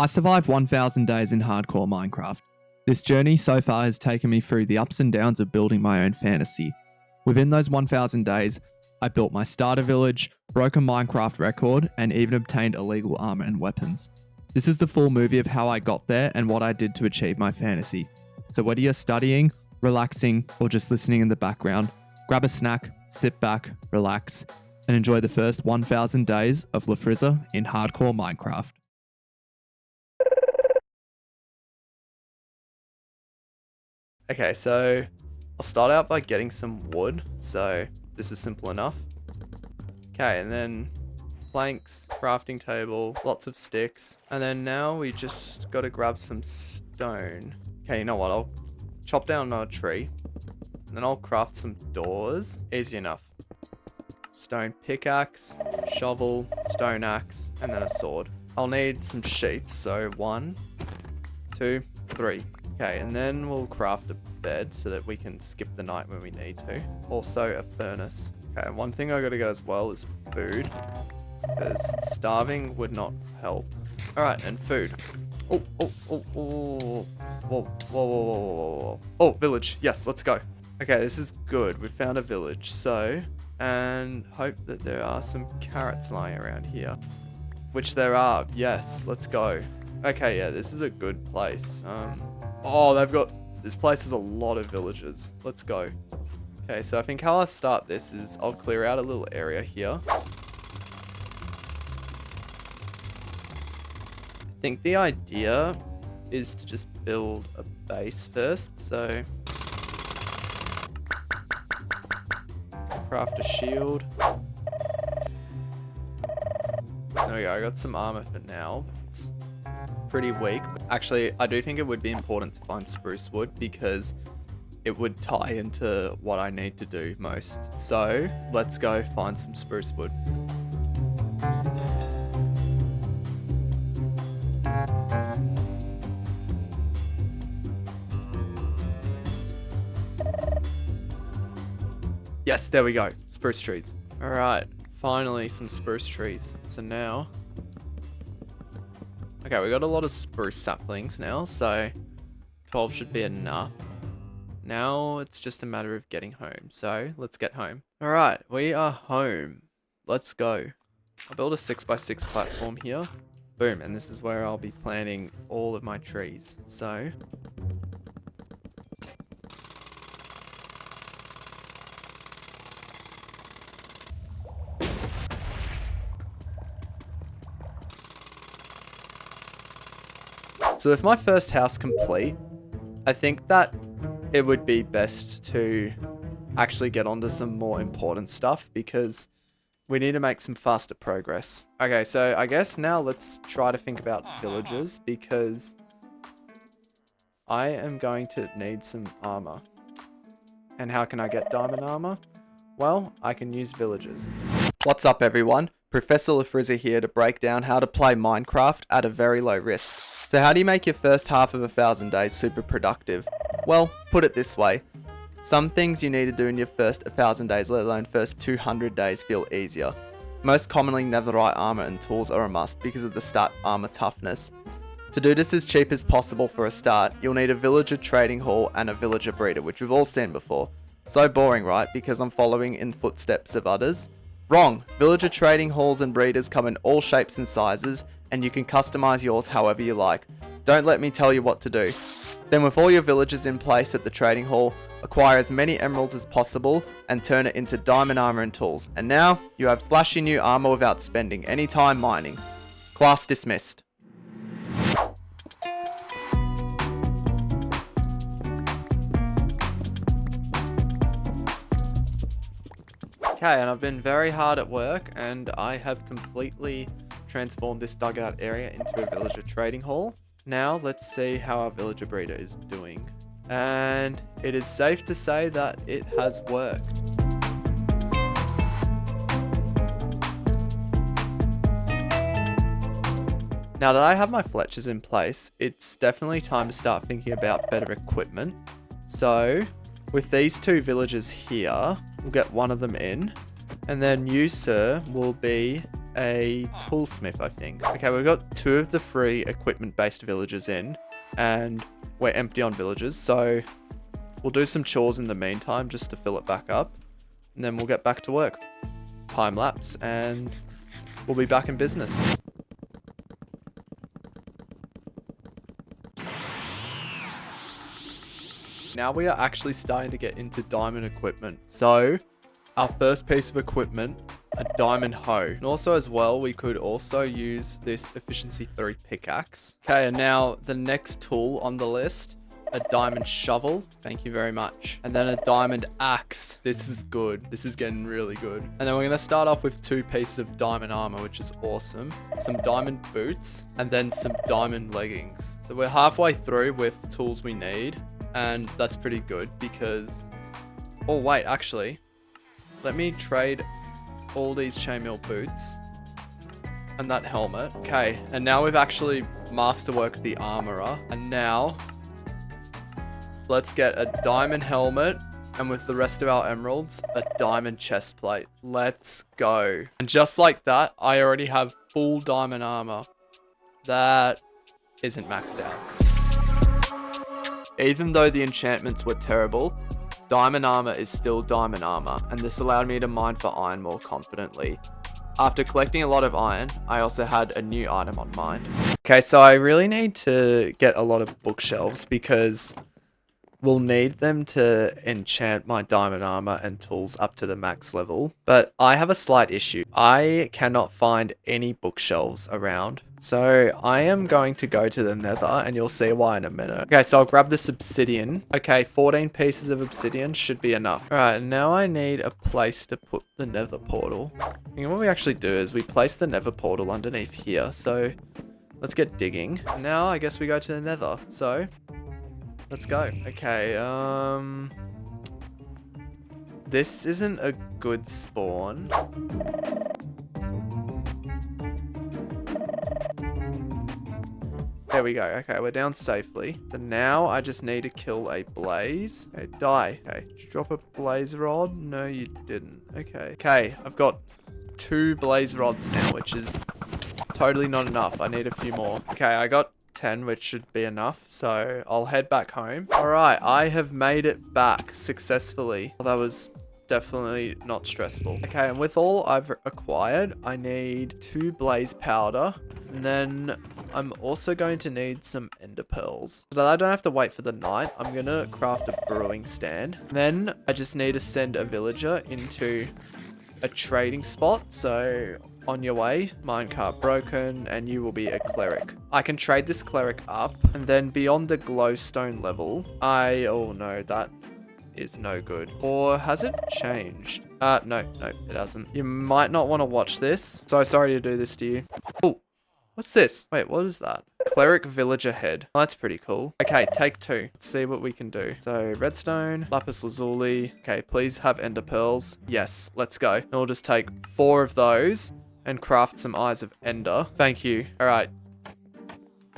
I survived 1,000 days in hardcore Minecraft. This journey so far has taken me through the ups and downs of building my own fantasy. Within those 1,000 days, I built my starter village, broke a Minecraft record, and even obtained illegal armor and weapons. This is the full movie of how I got there and what I did to achieve my fantasy. So whether you're studying, relaxing, or just listening in the background, grab a snack, sit back, relax, and enjoy the first 1,000 days of LaFrizza in hardcore Minecraft. Okay, so I'll start out by getting some wood. So this is simple enough. Okay, and then planks, crafting table, lots of sticks. And then now we just got to grab some stone. Okay, you know what? I'll chop down a tree. And then I'll craft some doors. Easy enough. Stone pickaxe, shovel, stone axe, and then a sword. I'll need some sheets. So 1, 2, 3. Okay, and then we'll craft a bed so that we can skip the night when we need to. Also a furnace. Okay, one thing I gotta get as well is food, because starving would not help. Alright, and food. Oh, whoa, whoa, whoa. Oh, village. Yes, let's go. Okay, this is good. We found a village, so, and hope that there are some carrots lying around here. Which there are. Yes, let's go. Okay, yeah, this is a good place. Oh, this place has a lot of villagers. Let's go. Okay, so I think how I'll start this is I'll clear out a little area here. I think the idea is to just build a base first, so craft a shield. There we go, I got some armor for now. It's pretty weak. Actually, I do think it would be important to find spruce wood because it would tie into what I need to do most. So let's go find some spruce wood. Yes, there we go. Spruce trees. All right, finally some spruce trees. So now, okay, we got a lot of spruce saplings now, so 12 should be enough. Now it's just a matter of getting home, so let's get home. Alright, we are home. Let's go. I'll build a 6x6 platform here. Boom, and this is where I'll be planting all of my trees. So with my first house complete, I think that it would be best to actually get onto some more important stuff because we need to make some faster progress. Okay, so I guess now let's try to think about villages because I am going to need some armor. And how can I get diamond armor? Well, I can use villages. What's up everyone? Professor LaFrizza here to break down how to play Minecraft at a very low risk. So how do you make your first half of 1,000 days super productive? Well, put it this way. Some things you need to do in your first 1,000 days, let alone first 200 days, feel easier. Most commonly, netherite armor and tools are a must because of the stat armor toughness. To do this as cheap as possible for a start, you'll need a villager trading hall and a villager breeder, which we've all seen before. So boring, right? Because I'm following in footsteps of others. Wrong! Villager trading halls and breeders come in all shapes and sizes, and you can customize yours however you like. Don't let me tell you what to do. Then with all your villagers in place at the trading hall, acquire as many emeralds as possible and turn it into diamond armor and tools. And now, you have flashy new armor without spending any time mining. Class dismissed. Okay, and I've been very hard at work and I have completely transformed this dugout area into a villager trading hall. Now let's see how our villager breeder is doing. And it is safe to say that it has worked. Now that I have my fletchers in place, it's definitely time to start thinking about better equipment. So with these two villagers here, we'll get one of them in. And then you, sir, will be a toolsmith, I think. Okay, we've got 2 of the 3 equipment-based villages in, and we're empty on villagers, so we'll do some chores in the meantime just to fill it back up, and then we'll get back to work. Time lapse, and we'll be back in business. Now we are actually starting to get into diamond equipment. So our first piece of equipment, a diamond hoe. And also as well, we could also use this efficiency 3 pickaxe. Okay, and now the next tool on the list, a diamond shovel. Thank you very much. And then a diamond axe. This is good. This is getting really good. And then we're going to start off with 2 pieces of diamond armor, which is awesome. Some diamond boots and then some diamond leggings. So we're halfway through with tools we need. And that's pretty good because... Oh, wait, actually. Let me trade all these chainmail boots and that helmet. Okay, and now we've actually masterworked the armorer. And now, let's get a diamond helmet. And with the rest of our emeralds, a diamond chest plate. Let's go. And just like that, I already have full diamond armor. That isn't maxed out. Even though the enchantments were terrible, diamond armor is still diamond armor, and this allowed me to mine for iron more confidently. After collecting a lot of iron, I also had a new item on mine. Okay, so I really need to get a lot of bookshelves because we'll need them to enchant my diamond armor and tools up to the max level. But I have a slight issue. I cannot find any bookshelves around. So I am going to go to the nether and you'll see why in a minute. Okay, so I'll grab this obsidian. Okay, 14 pieces of obsidian should be enough. All right, now I need a place to put the nether portal. And what we actually do is we place the nether portal underneath here. So let's get digging. Now I guess we go to the nether. So let's go. Okay, this isn't a good spawn. There we go. Okay, we're down safely. So now I just need to kill a blaze. Okay, die. Okay, did you drop a blaze rod? No, you didn't. Okay. Okay, I've got 2 blaze rods now, which is totally not enough. I need a few more. Okay, I got 10, which should be enough. So I'll head back home. All right, I have made it back successfully. Well, that was definitely not stressful. Okay, and with all I've acquired, I need 2 blaze powder. And then I'm also going to need some ender pearls. So that I don't have to wait for the night, I'm going to craft a brewing stand. Then I just need to send a villager into a trading spot. So on your way, minecart broken, and you will be a cleric. I can trade this cleric up, and then beyond the glowstone level, oh no, that is no good. Or has it changed? No, it hasn't. You might not want to watch this. So sorry to do this to you. Oh. What's this? Wait, what is that? Cleric villager head. Oh, that's pretty cool. Okay, take 2. Let's see what we can do. So redstone, lapis lazuli. Okay, please have ender pearls. Yes, let's go. And we'll just take 4 of those and craft some eyes of ender. Thank you. All right.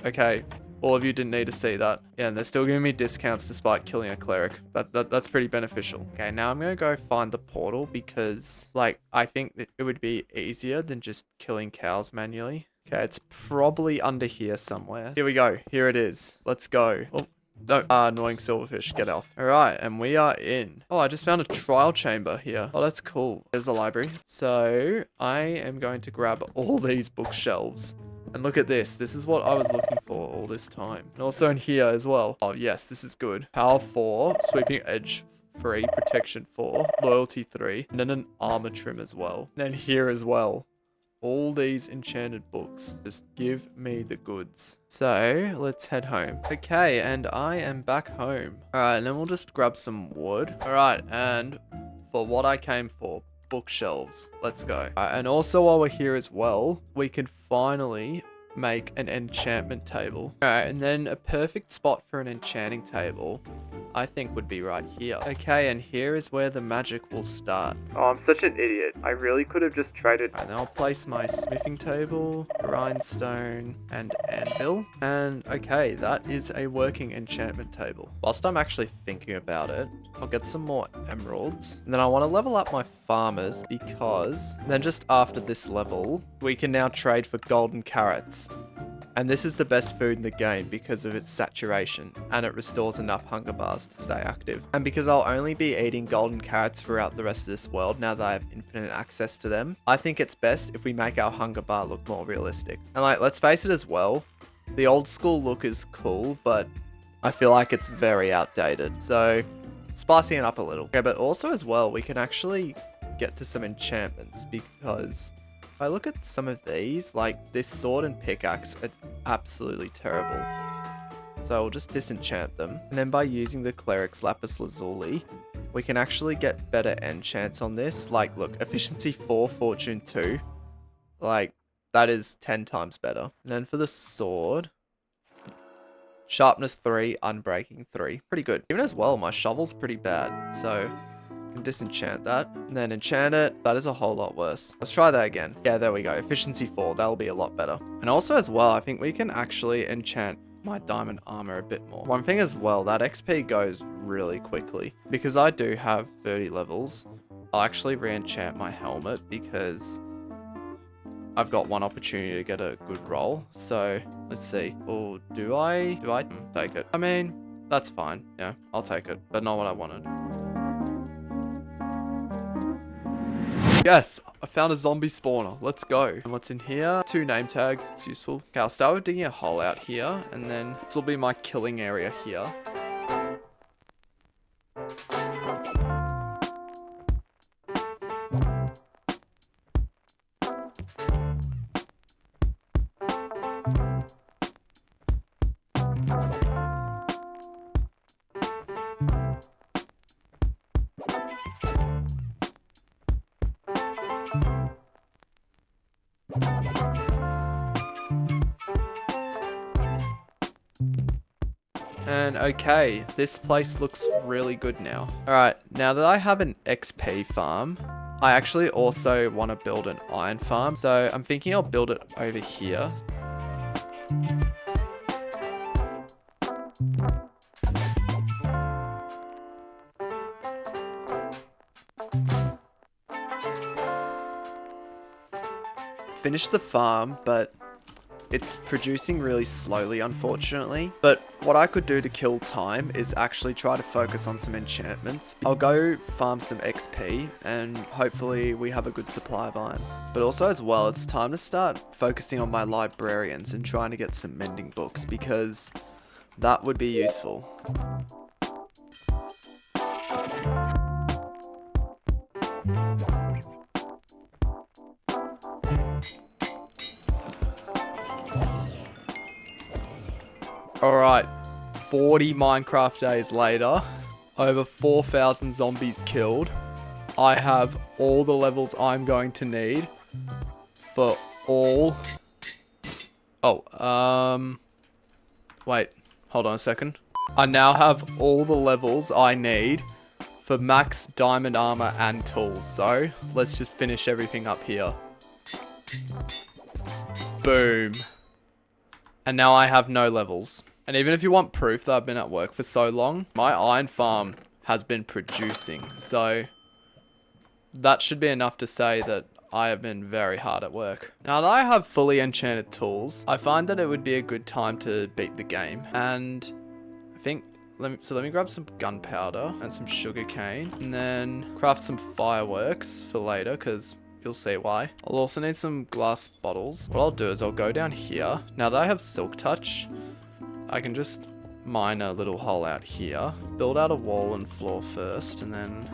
Okay, all of you didn't need to see that. Yeah, and they're still giving me discounts despite killing a cleric. That's pretty beneficial. Okay, now I'm gonna go find the portal because, like, I think that it would be easier than just killing cows manually. Okay, it's probably under here somewhere. Here we go. Here it is. Let's go. Oh, no. Annoying silverfish. Get off. All right, and we are in. Oh, I just found a trial chamber here. Oh, that's cool. There's the library. So I am going to grab all these bookshelves. And look at this. This is what I was looking for all this time. And also in here as well. Oh, yes, this is good. Power 4, sweeping edge 3, protection 4, loyalty 3, and then an armor trim as well. And then here as well. All these enchanted books. Just give me the goods. So let's head home. Okay, and I am back home. All right, and then we'll just grab some wood. All right, and for what I came for, bookshelves. Let's go. And also while we're here as well, we can finally make an enchantment table. Alright, and then a perfect spot for an enchanting table, I think, would be right here. Okay, and here is where the magic will start. Oh, I'm such an idiot. I really could have just traded. And then I'll place my smithing table, grindstone, and anvil. And okay, that is a working enchantment table. Whilst I'm actually thinking about it, I'll get some more emeralds. And then I want to level up my farmers because then just after this level, we can now trade for golden carrots. And this is the best food in the game because of its saturation, and it restores enough hunger bars to stay active. And because I'll only be eating golden carrots throughout the rest of this world now that I have infinite access to them, I think it's best if we make our hunger bar look more realistic. And like, let's face it as well, the old school look is cool, but I feel like it's very outdated. So, spicing it up a little. Okay, but also as well, we can actually get to some enchantments because if I look at some of these, like this sword and pickaxe are absolutely terrible. So we'll just disenchant them. And then by using the cleric's lapis lazuli, we can actually get better enchants on this. Like, look, efficiency 4, fortune 2. Like, that is 10 times better. And then for the sword, sharpness 3, unbreaking 3. Pretty good. Even as well, my shovel's pretty bad. So can disenchant that and then enchant it. That is a whole lot worse. Let's try that again. Yeah, there we go. Efficiency 4. That'll be a lot better. And also as well, I think we can actually enchant my diamond armor a bit more. One thing as well, that XP goes really quickly. Because I do have 30 levels, I'll actually re-enchant my helmet because I've got one opportunity to get a good roll. So let's see. Oh, do I take it? I mean, that's fine. Yeah, I'll take it, but not what I wanted. Yes, I found a zombie spawner. Let's go. And what's in here? 2 name tags. It's useful. Okay, I'll start with digging a hole out here, and then this will be my killing area here. And okay, this place looks really good now. Alright, now that I have an XP farm, I actually also want to build an iron farm. So I'm thinking I'll build it over here. Finish the farm, but it's producing really slowly, unfortunately. But what I could do to kill time is actually try to focus on some enchantments. I'll go farm some XP and hopefully we have a good supply of iron. But also as well, it's time to start focusing on my librarians and trying to get some mending books because that would be useful. Alright, 40 Minecraft days later, over 4,000 zombies killed. I have all the levels I'm going to need for all... Wait, hold on a second. I now have all the levels I need for max diamond armor and tools. So, let's just finish everything up here. Boom. And now I have no levels. And even if you want proof that I've been at work for so long, my iron farm has been producing. So that should be enough to say that I have been very hard at work. Now that I have fully enchanted tools, I find that it would be a good time to beat the game. And I think, let me grab some gunpowder and some sugarcane and then craft some fireworks for later because you'll see why. I'll also need some glass bottles. What I'll do is I'll go down here. Now that I have silk touch, I can just mine a little hole out here, build out a wall and floor first, and then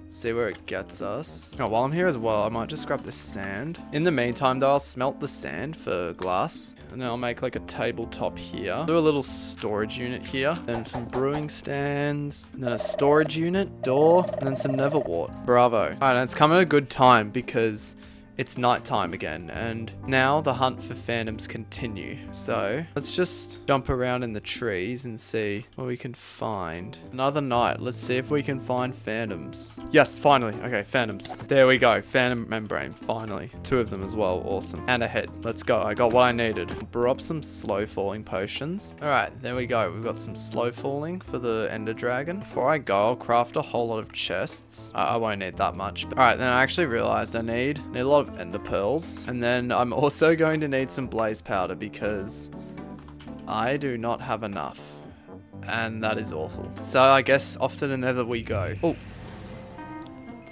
see where it gets us. Oh, while I'm here as well, I might just grab this sand. In the meantime though, I'll smelt the sand for glass, and then I'll make like a tabletop here. Do a little storage unit here, then some brewing stands, and then a storage unit, door, and then some nether wart. Bravo. Alright, and it's coming at a good time because it's nighttime again, and now the hunt for phantoms continue. So let's just jump around in the trees and see what we can find. Another night. Let's see if we can find phantoms. Yes, finally. Okay, phantoms. There we go. Phantom membrane. Finally. 2 of them as well. Awesome. And a head. Let's go. I got what I needed. Brew up some slow falling potions. All right, there we go. We've got some slow falling for the ender dragon. Before I go, I'll craft a whole lot of chests. I won't need that much. All right, then I actually realized I need a lot of ender pearls, and then I'm also going to need some blaze powder because I do not have enough, and that is awful. So I guess off to the nether we go. Oh,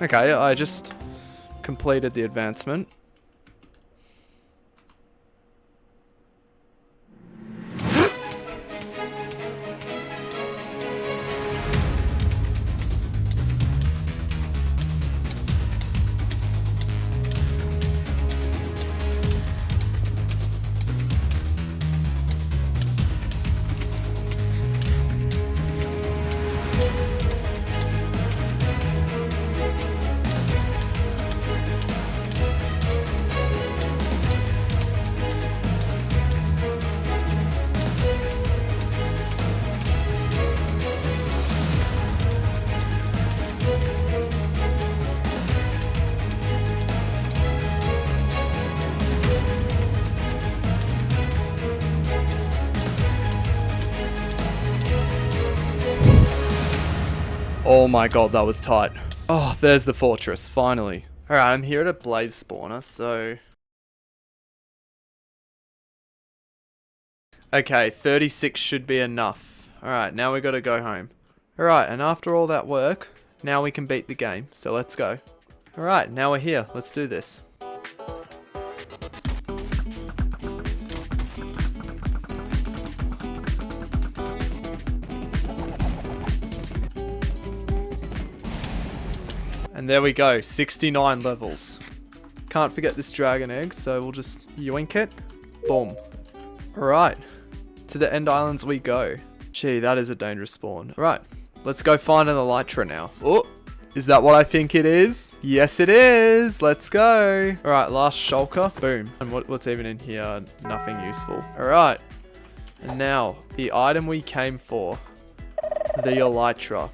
okay, I just completed the advancement. Oh my god, that was tight. Oh, there's the fortress, finally. Alright, I'm here at a blaze spawner, so... Okay, 36 should be enough. Alright, now we gotta go home. Alright, and after all that work, now we can beat the game, so let's go. Alright, now we're here, let's do this. And there we go, 69 levels. Can't forget this dragon egg, so we'll just yoink it. Boom. Alright, to the end islands we go. Gee, that is a dangerous spawn. Alright, let's go find an elytra now. Oh, is that what I think it is? Yes it is, let's go. Alright, last shulker, boom. And what's even in here? Nothing useful. Alright, and now, the item we came for. The elytra.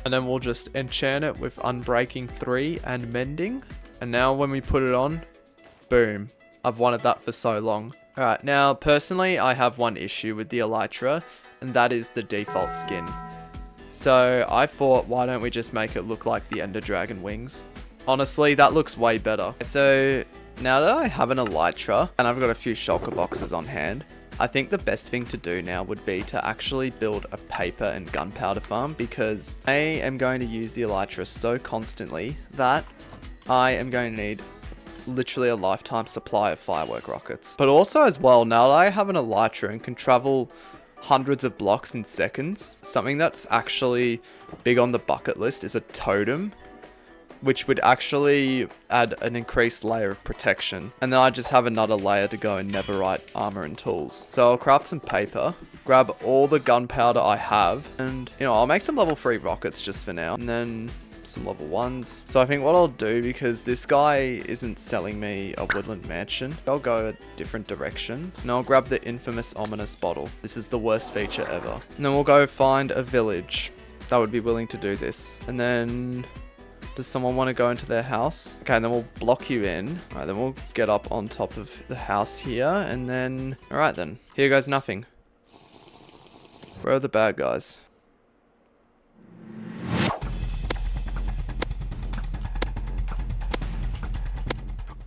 And then we'll just enchant it with Unbreaking 3 and Mending. And now when we put it on, boom. I've wanted that for so long. Alright, now personally I have one issue with the elytra, and that is the default skin. So I thought, why don't we just make it look like the Ender Dragon wings? Honestly, that looks way better. So now that I have an elytra, and I've got a few shulker boxes on hand, I think the best thing to do now would be to actually build a paper and gunpowder farm, because I am going to use the elytra so constantly that I am going to need literally a lifetime supply of firework rockets. But also as well, now that I have an elytra and can travel hundreds of blocks in seconds, something that's actually big on the bucket list is a totem, which would actually add an increased layer of protection. And then I just have another layer to go in netherite armor and tools. So I'll craft some paper, grab all the gunpowder I have, and I'll make some level 3 rockets just for now, and then some level 1s. So I think what I'll do, because this guy isn't selling me a woodland mansion, I'll go a different direction, and I'll grab the infamous ominous bottle. This is the worst feature ever. And then we'll go find a village that would be willing to do this. And then... does someone want to go into their house? Okay, and then we'll block you in. Alright, then we'll get up on top of the house here, and then... alright then. Here goes nothing. Where are the bad guys?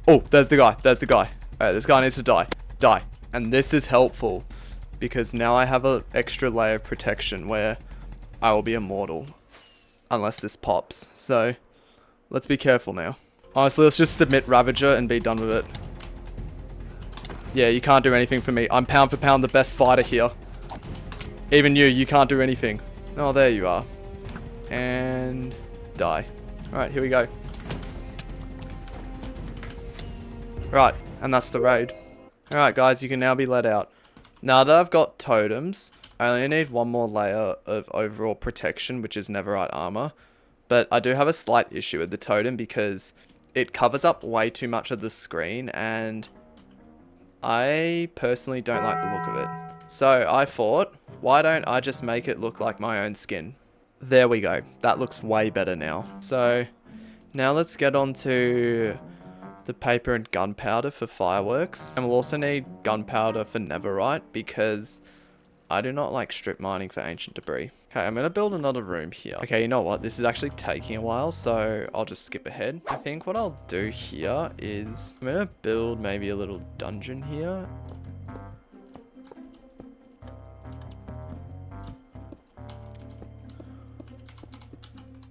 Oh, there's the guy. There's the guy. Alright, this guy needs to die. Die. And this is helpful, because now I have an extra layer of protection where I will be immortal. Unless this pops. So... let's be careful now. Honestly, let's just submit Ravager and be done with it. Yeah, you can't do anything for me. I'm pound for pound the best fighter here. Even you can't do anything. Oh, there you are. And... die. Alright, here we go. Right, and that's the raid. Alright guys, you can now be let out. Now that I've got totems, I only need one more layer of overall protection, which is netherite armor. But I do have a slight issue with the totem, because it covers up way too much of the screen, and I personally don't like the look of it. So I thought, why don't I just make it look like my own skin? There we go. That looks way better now. So now let's get on to the paper and gunpowder for fireworks. And we'll also need gunpowder for netherite because I do not like strip mining for ancient debris. Okay, I'm going to build another room here. Okay, you know what? This is actually taking a while, so I'll just skip ahead. I think what I'll do here is I'm going to build maybe a little dungeon here.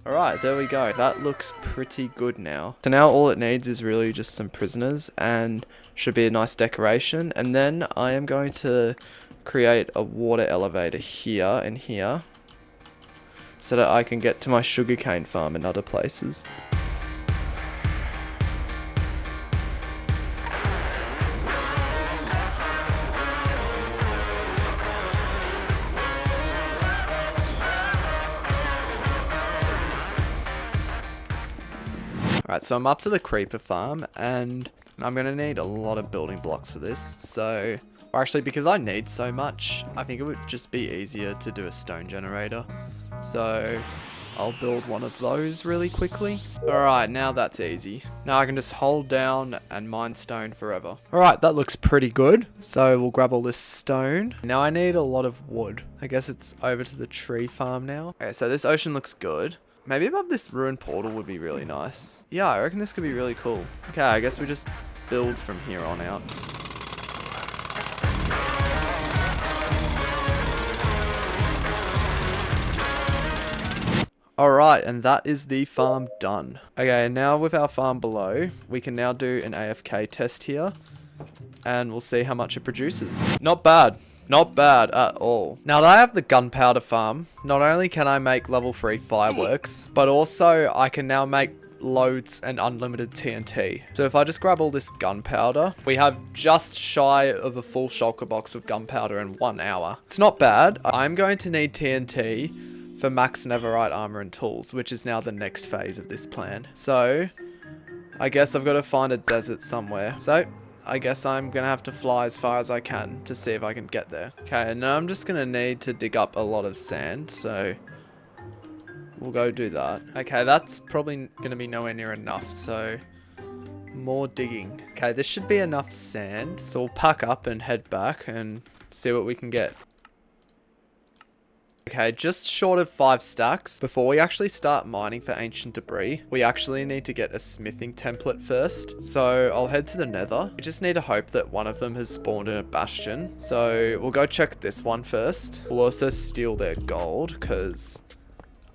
Alright, there we go. That looks pretty good now. So now all it needs is really just some prisoners and should be a nice decoration. And then I am going to create a water elevator here and here so that I can get to my sugarcane farm and other places. Alright, so I'm up to the creeper farm and I'm going to need a lot of building blocks for this. So, or actually because I need so much, I think it would just be easier to do a stone generator. So I'll build one of those really quickly. Alright, now that's easy. Now I can just hold down and mine stone forever. Alright, that looks pretty good. So we'll grab all this stone. Now I need a lot of wood. I guess it's over to the tree farm now. Okay, so this ocean looks good. Maybe above this ruined portal would be really nice. Yeah, I reckon this could be really cool. Okay, I guess we just build from here on out. Alright, and that is the farm done. Okay, now with our farm below, we can now do an AFK test here. And we'll see how much it produces. Not bad. Not bad at all. Now that I have the gunpowder farm, not only can I make level 3 fireworks, but also I can now make loads and unlimited TNT. So if I just grab all this gunpowder, we have just shy of a full shulker box of gunpowder in 1 hour. It's not bad. I'm going to need TNT for max netherite armor and tools, which is now the next phase of this plan. So I guess I've got to find a desert somewhere. So I guess I'm going to have to fly as far as I can to see if I can get there. Okay, and now I'm just going to need to dig up a lot of sand, so we'll go do that. Okay, that's probably going to be nowhere near enough, so more digging. Okay, this should be enough sand, so we'll pack up and head back and see what we can get. Okay, just short of 5 stacks. Before we actually start mining for ancient debris, we actually need to get a smithing template first. So I'll head to the nether. We just need to hope that one of them has spawned in a bastion. So we'll go check this one first. We'll also steal their gold because,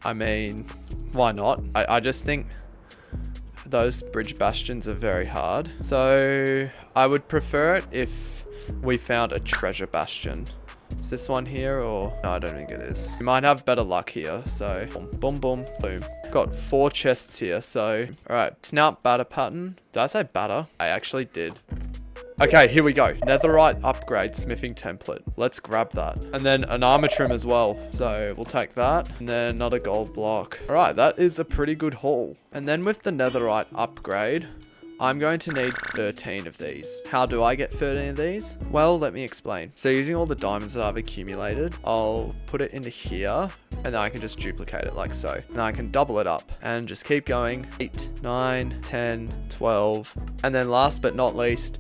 I mean, why not? I just think those bridge bastions are very hard. So I would prefer it if we found a treasure bastion. Is this one here or? No, I don't think it is. We might have better luck here. So boom, boom, boom, boom. Got 4 chests here. So, all right. Snout batter pattern. Did I say batter? I actually did. Okay, here we go. Netherite upgrade smithing template. Let's grab that. And then an armor trim as well. So we'll take that. And then another gold block. All right, that is a pretty good haul. And then with the netherite upgrade, I'm going to need 13 of these. How do I get 13 of these? Well, let me explain. So using all the diamonds that I've accumulated, I'll put it into here and then I can just duplicate it like so. Now I can double it up and just keep going. 8, 9, 10, 12, and then last but not least,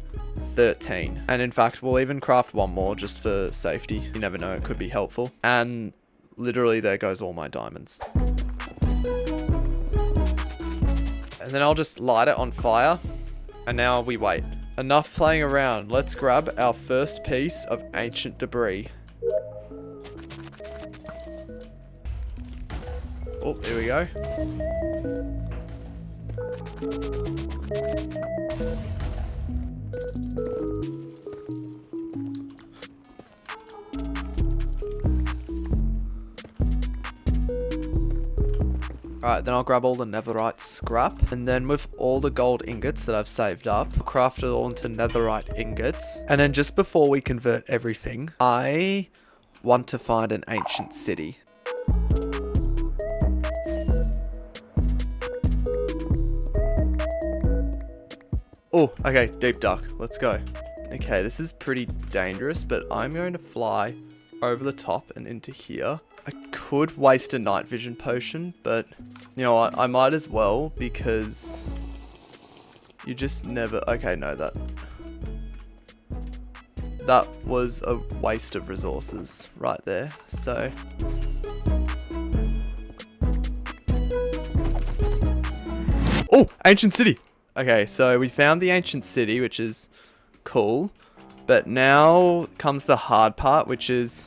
13. And in fact, we'll even craft one more just for safety. You never know, it could be helpful. And literally there goes all my diamonds. And then I'll just light it on fire. And now we wait. Enough playing around. Let's grab our first piece of ancient debris. Oh, here we go. Alright, then I'll grab all the netherite scrap, and then with all the gold ingots that I've saved up, I'll craft it all into netherite ingots. And then just before we convert everything, I want to find an ancient city. Oh, okay, deep duck. Let's go. Okay, this is pretty dangerous, but I'm going to fly over the top and into here. I could waste a night vision potion, but you know what? I might as well because you just never... Okay, no, that was a waste of resources right there. So... Oh, ancient city. Okay, so we found the ancient city, which is cool. But now comes the hard part, which is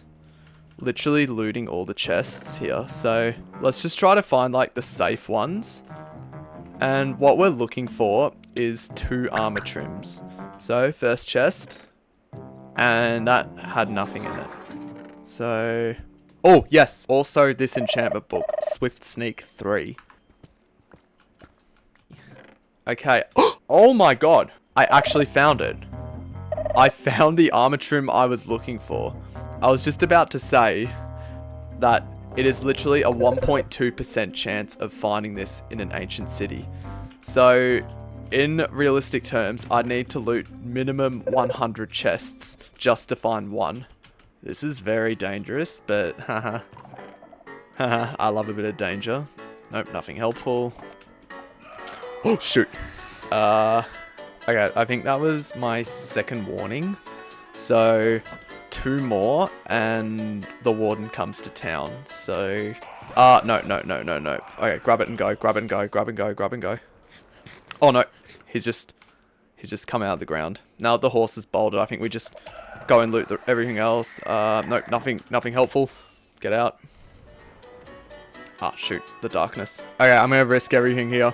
literally looting all the chests here. So let's just try to find like the safe ones. And what we're looking for is 2 armor trims. So first chest. And that had nothing in it. So... Oh, yes. Also this enchantment book, Swift Sneak 3. Okay. Oh my god. I actually found it. I found the armor trim I was looking for. I was just about to say that it is literally a 1.2% chance of finding this in an ancient city. So, in realistic terms, I'd need to loot minimum 100 chests just to find one. This is very dangerous, but haha. Haha, I love a bit of danger. Nope, nothing helpful. Oh, shoot. Okay, I think that was my second warning. So, 2 more, and the warden comes to town. So, no. Okay, grab it and go, grab it and go, grab and go, grab and go. Oh, no. He's just come out of the ground. Now the horse is bolted, I think we just go and loot everything else. Nope, nothing helpful. Get out. Ah, shoot, the darkness. Okay, I'm gonna risk everything here.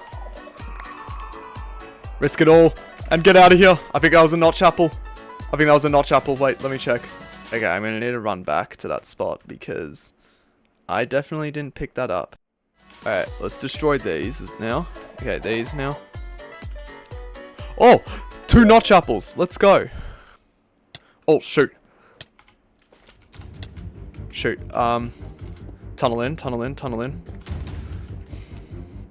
Risk it all and get out of here. I think that was a notch apple. Wait, let me check. Okay, I'm gonna need to run back to that spot because I definitely didn't pick that up. Alright, let's destroy these now. Okay, these now. Oh! 2 notch apples. Let's go. Oh, shoot. Shoot. Tunnel in.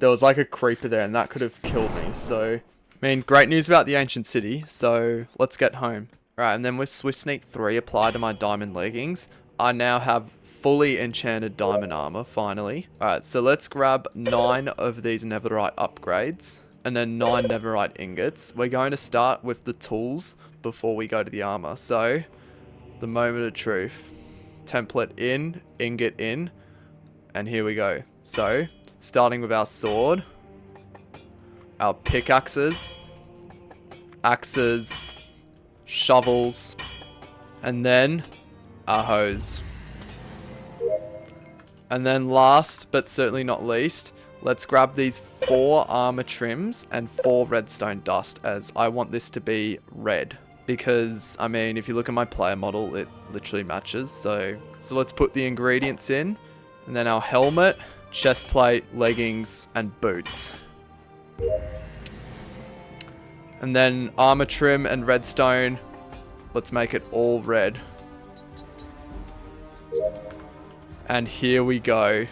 There was like a creeper there and that could have killed me, so... I mean, great news about the ancient city, so let's get home. Alright, and then with Swift Sneak 3 applied to my diamond leggings, I now have fully enchanted diamond armor, finally. Alright, so let's grab 9 of these netherite upgrades, and then 9 netherite ingots. We're going to start with the tools before we go to the armor. So, the moment of truth. Template in, ingot in, and here we go. So, starting with our sword, our pickaxes, axes, shovels, and then our hose. And then last, but certainly not least, let's grab these 4 armor trims and 4 redstone dust, as I want this to be red. Because, I mean, if you look at my player model, it literally matches. So let's put the ingredients in. And then our helmet, chest plate, leggings, and boots. And then armor trim and redstone. Let's make it all red. And here we go.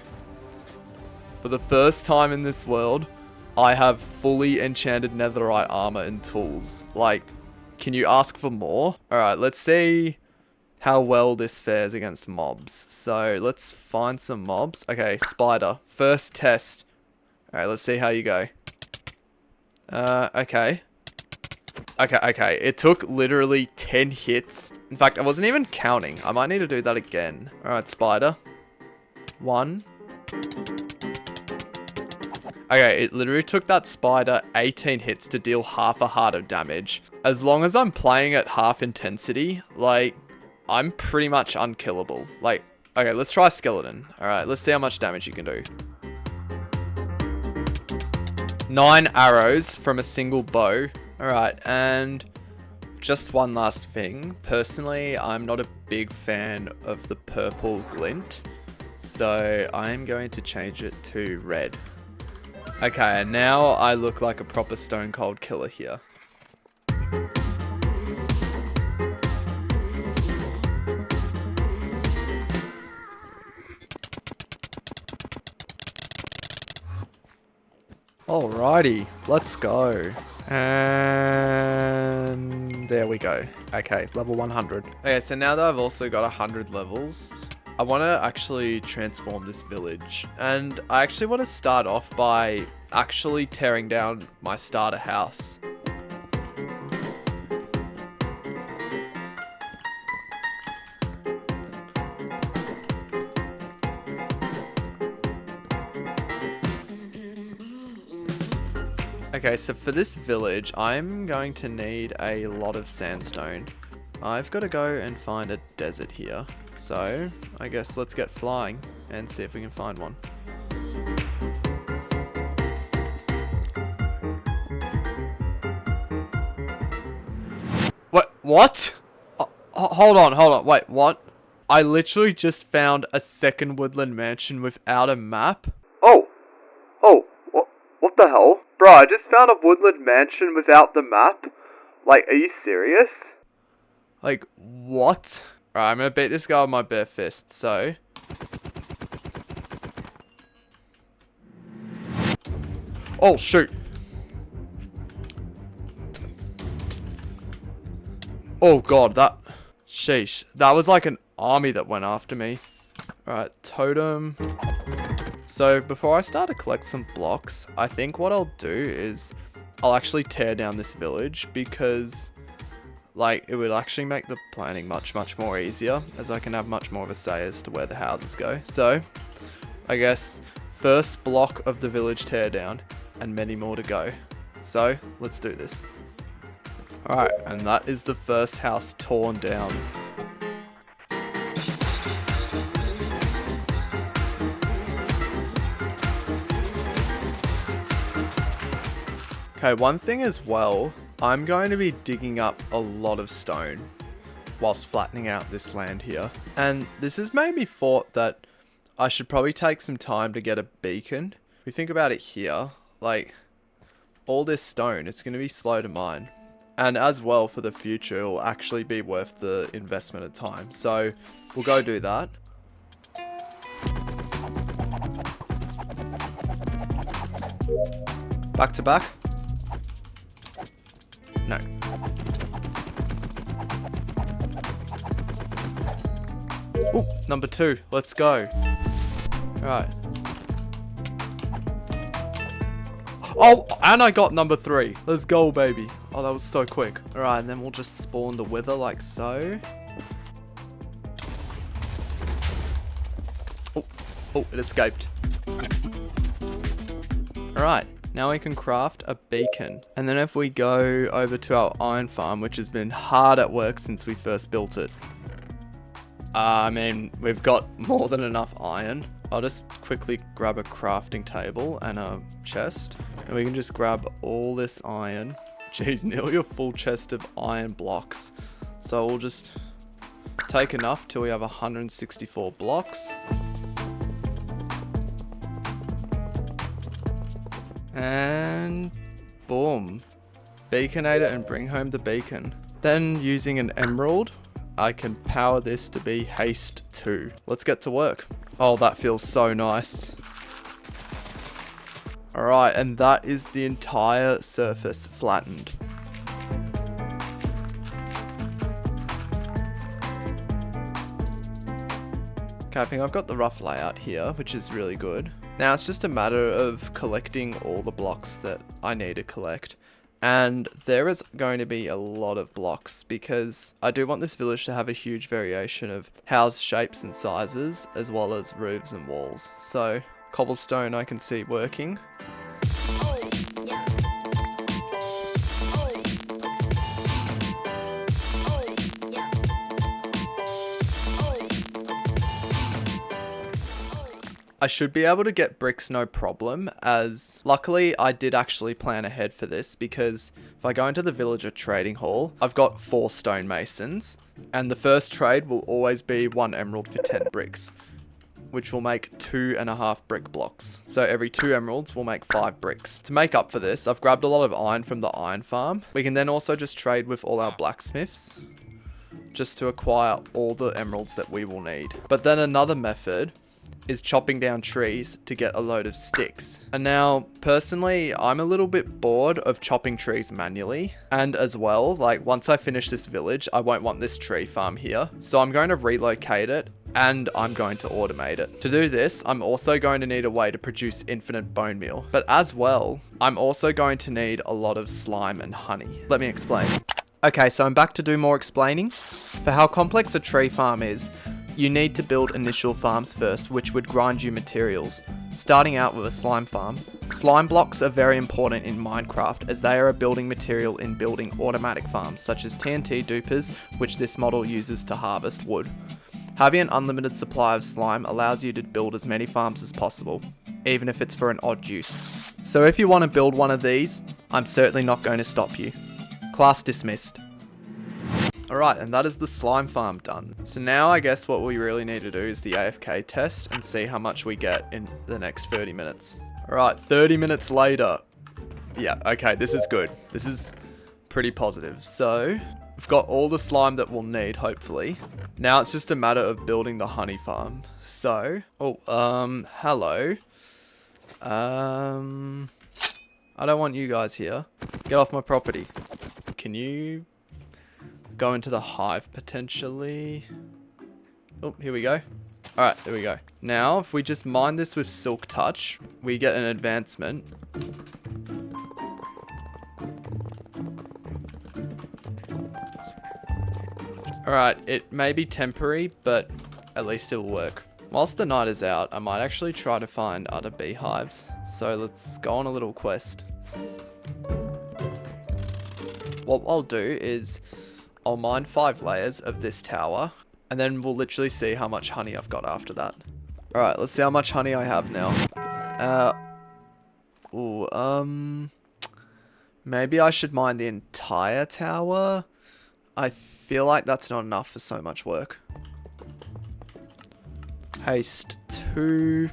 For the first time in this world, I have fully enchanted netherite armor and tools. Like, can you ask for more? Alright, let's see how well this fares against mobs. So, let's find some mobs. Okay, spider. First test. Alright, let's see how you go. Okay. Okay. It took literally 10 hits. In fact, I wasn't even counting. I might need to do that again. Alright, spider. 1. Okay, it literally took that spider 18 hits to deal half a heart of damage. As long as I'm playing at half intensity, like, I'm pretty much unkillable. Like, okay, let's try skeleton. Alright, let's see how much damage you can do. 9 arrows from a single bow. Alright, and just one last thing. Personally, I'm not a big fan of the purple glint, so I'm going to change it to red. Okay, and now I look like a proper stone cold killer here. Alrighty, let's go. And there we go. Okay, level 100. Okay, so now that I've also got 100 levels, I want to actually transform this village. And I actually want to start off by actually tearing down my starter house. Okay, so for this village, I'm going to need a lot of sandstone. I've got to go and find a desert here. So, I guess let's get flying and see if we can find one. What? Hold on. Wait, what? I literally just found a second woodland mansion without a map. Oh, what the hell? Bro, I just found a woodland mansion without the map. Like, are you serious? Like, what? Alright, I'm gonna beat this guy with my bare fist, so... Oh, shoot. Oh god, that... Sheesh. That was like an army that went after me. Alright, totem... So, before I start to collect some blocks, I think what I'll do is I'll actually tear down this village because, like, it would actually make the planning much more easier, as I can have much more of a say as to where the houses go. So, I guess, first block of the village tear down, and many more to go. So, let's do this. Alright, and that is the first house torn down. Okay, one thing as well, I'm going to be digging up a lot of stone whilst flattening out this land here. And this has made me thought that I should probably take some time to get a beacon. If you think about it here, like, all this stone, it's going to be slow to mine. And as well, for the future, it will actually be worth the investment of time. So, we'll go do that. Back to back. No. Ooh, number 2. Let's go. Alright. Oh, and I got number 3. Let's go, baby. Oh, that was so quick. Alright, and then we'll just spawn the wither like so. Oh, it escaped. Alright. Now we can craft a beacon. And then if we go over to our iron farm, which has been hard at work since we first built it. I mean, we've got more than enough iron. I'll just quickly grab a crafting table and a chest. And we can just grab all this iron. Jeez, nearly a full chest of iron blocks. So we'll just take enough till we have 164 blocks. And boom, beaconate it and bring home the beacon. Then using an emerald, I can power this to be haste 2. Let's get to work. Oh, that feels so nice. Alright, and that is the entire surface flattened. Okay, I think I've got the rough layout here, which is really good. Now it's just a matter of collecting all the blocks that I need to collect. And there is going to be a lot of blocks because I do want this village to have a huge variation of house shapes and sizes, as well as roofs and walls. So cobblestone I can see working. I should be able to get bricks no problem, as luckily I did actually plan ahead for this, because if I go into the villager trading hall, I've got 4 stonemasons, and the first trade will always be 1 emerald for 10 bricks, which will make 2.5 brick blocks. So every 2 emeralds will make 5 bricks. To make up for this, I've grabbed a lot of iron from the iron farm. We can then also just trade with all our blacksmiths, just to acquire all the emeralds that we will need. But then another method is chopping down trees to get a load of sticks. And now, personally, I'm a little bit bored of chopping trees manually. And as well, like once I finish this village, I won't want this tree farm here. So I'm going to relocate it and I'm going to automate it. To do this, I'm also going to need a way to produce infinite bone meal. But as well, I'm also going to need a lot of slime and honey. Let me explain. Okay, so I'm back to do more explaining. For how complex a tree farm is, you need to build initial farms first, which would grind you materials. Starting out with a slime farm. Slime blocks are very important in Minecraft as they are a building material in building automatic farms, such as TNT dupers, which this model uses to harvest wood. Having an unlimited supply of slime allows you to build as many farms as possible, even if it's for an odd use. So if you want to build one of these, I'm certainly not going to stop you. Class dismissed. Alright, and that is the slime farm done. So now I guess what we really need to do is the AFK test and see how much we get in the next 30 minutes. Alright, 30 minutes later. Yeah, okay, this is good. This is pretty positive. So, we've got all the slime that we'll need, hopefully. Now it's just a matter of building the honey farm. So, hello. I don't want you guys here. Get off my property. Can you go into the hive potentially? Oh, here we go. Alright, there we go. Now, if we just mine this with Silk Touch, we get an advancement. Alright, it may be temporary, but at least it'll work. Whilst the night is out, I might actually try to find other beehives. So let's go on a little quest. What I'll do is I'll mine 5 layers of this tower, and then we'll literally see how much honey I've got after that. Alright, let's see how much honey I have now. Maybe I should mine the entire tower. I feel like that's not enough for so much work. Haste 2.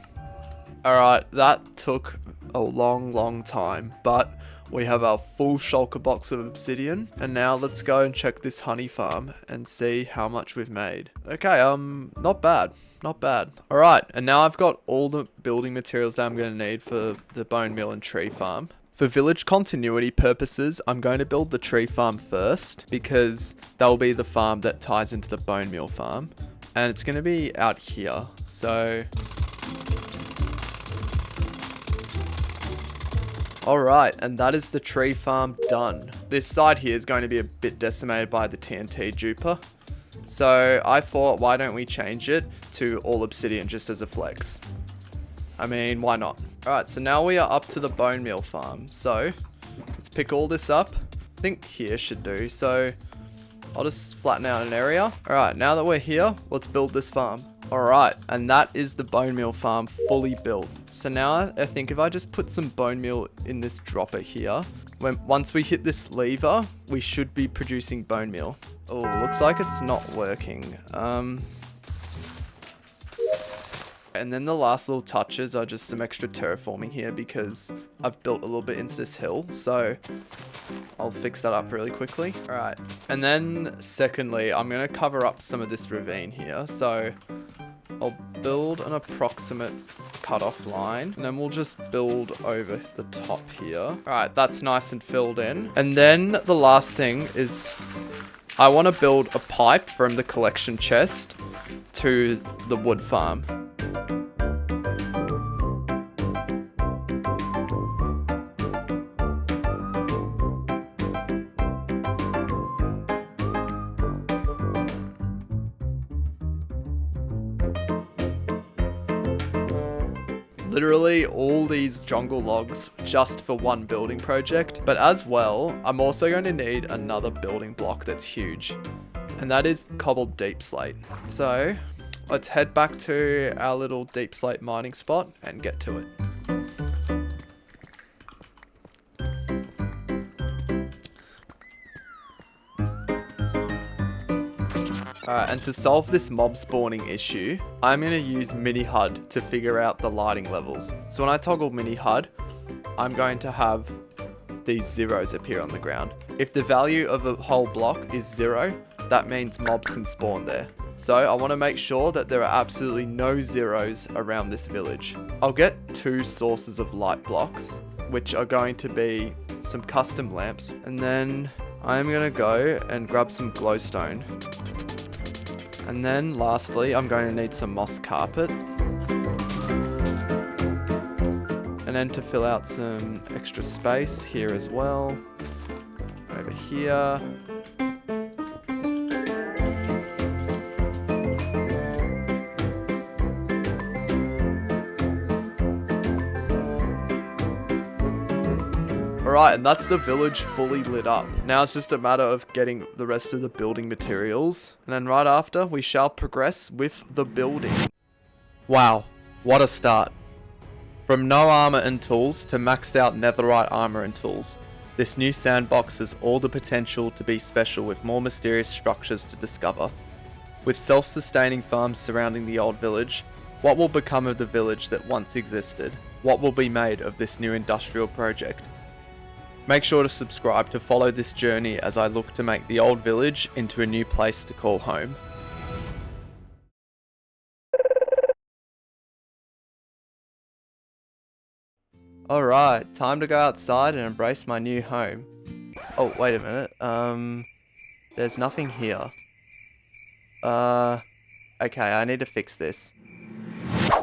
Alright, that took a long time, but we have our full shulker box of obsidian. And now let's go and check this honey farm and see how much we've made. Okay, not bad. Not bad. Alright, and now I've got all the building materials that I'm going to need for the bone meal and tree farm. For village continuity purposes, I'm going to build the tree farm first because that will be the farm that ties into the bone meal farm. And it's going to be out here. So alright, and that is the tree farm done. This side here is going to be a bit decimated by the TNT duper. So I thought, why don't we change it to all obsidian just as a flex? I mean, why not? Alright, so now we are up to the bone meal farm. So let's pick all this up. I think here should do. So I'll just flatten out an area. Alright, now that we're here, let's build this farm. Alright, and that is the bone meal farm fully built. So now I think if I just put some bone meal in this dropper here, once we hit this lever, we should be producing bone meal. Oh, looks like it's not working. And then the last little touches are just some extra terraforming here because I've built a little bit into this hill. So I'll fix that up really quickly. All right. And then secondly, I'm going to cover up some of this ravine here. So I'll build an approximate cutoff line and then we'll just build over the top here. All right. That's nice and filled in. And then the last thing is I want to build a pipe from the collection chest to the wood farm. Literally all these jungle logs just for one building project. But as well, I'm also going to need another building block that's huge. And that is cobbled deep slate. So let's head back to our little deep slate mining spot and get to it. Alright, and to solve this mob spawning issue, I'm going to use mini HUD to figure out the lighting levels. So when I toggle mini HUD, I'm going to have these zeros appear on the ground. If the value of a whole block is 0, that means mobs can spawn there. So I want to make sure that there are absolutely no zeros around this village. I'll get 2 sources of light blocks, which are going to be some custom lamps. And then I'm going to go and grab some glowstone. And then lastly, I'm going to need some moss carpet. And then to fill out some extra space here as well. Over here. Alright, and that's the village fully lit up. Now it's just a matter of getting the rest of the building materials. And then right after, we shall progress with the building. Wow, what a start. From no armor and tools to maxed out netherite armor and tools. This new sandbox has all the potential to be special with more mysterious structures to discover. With self-sustaining farms surrounding the old village, what will become of the village that once existed? What will be made of this new industrial project? Make sure to subscribe to follow this journey as I look to make the old village into a new place to call home. Alright, time to go outside and embrace my new home. Oh, wait a minute. There's nothing here. Okay, I need to fix this.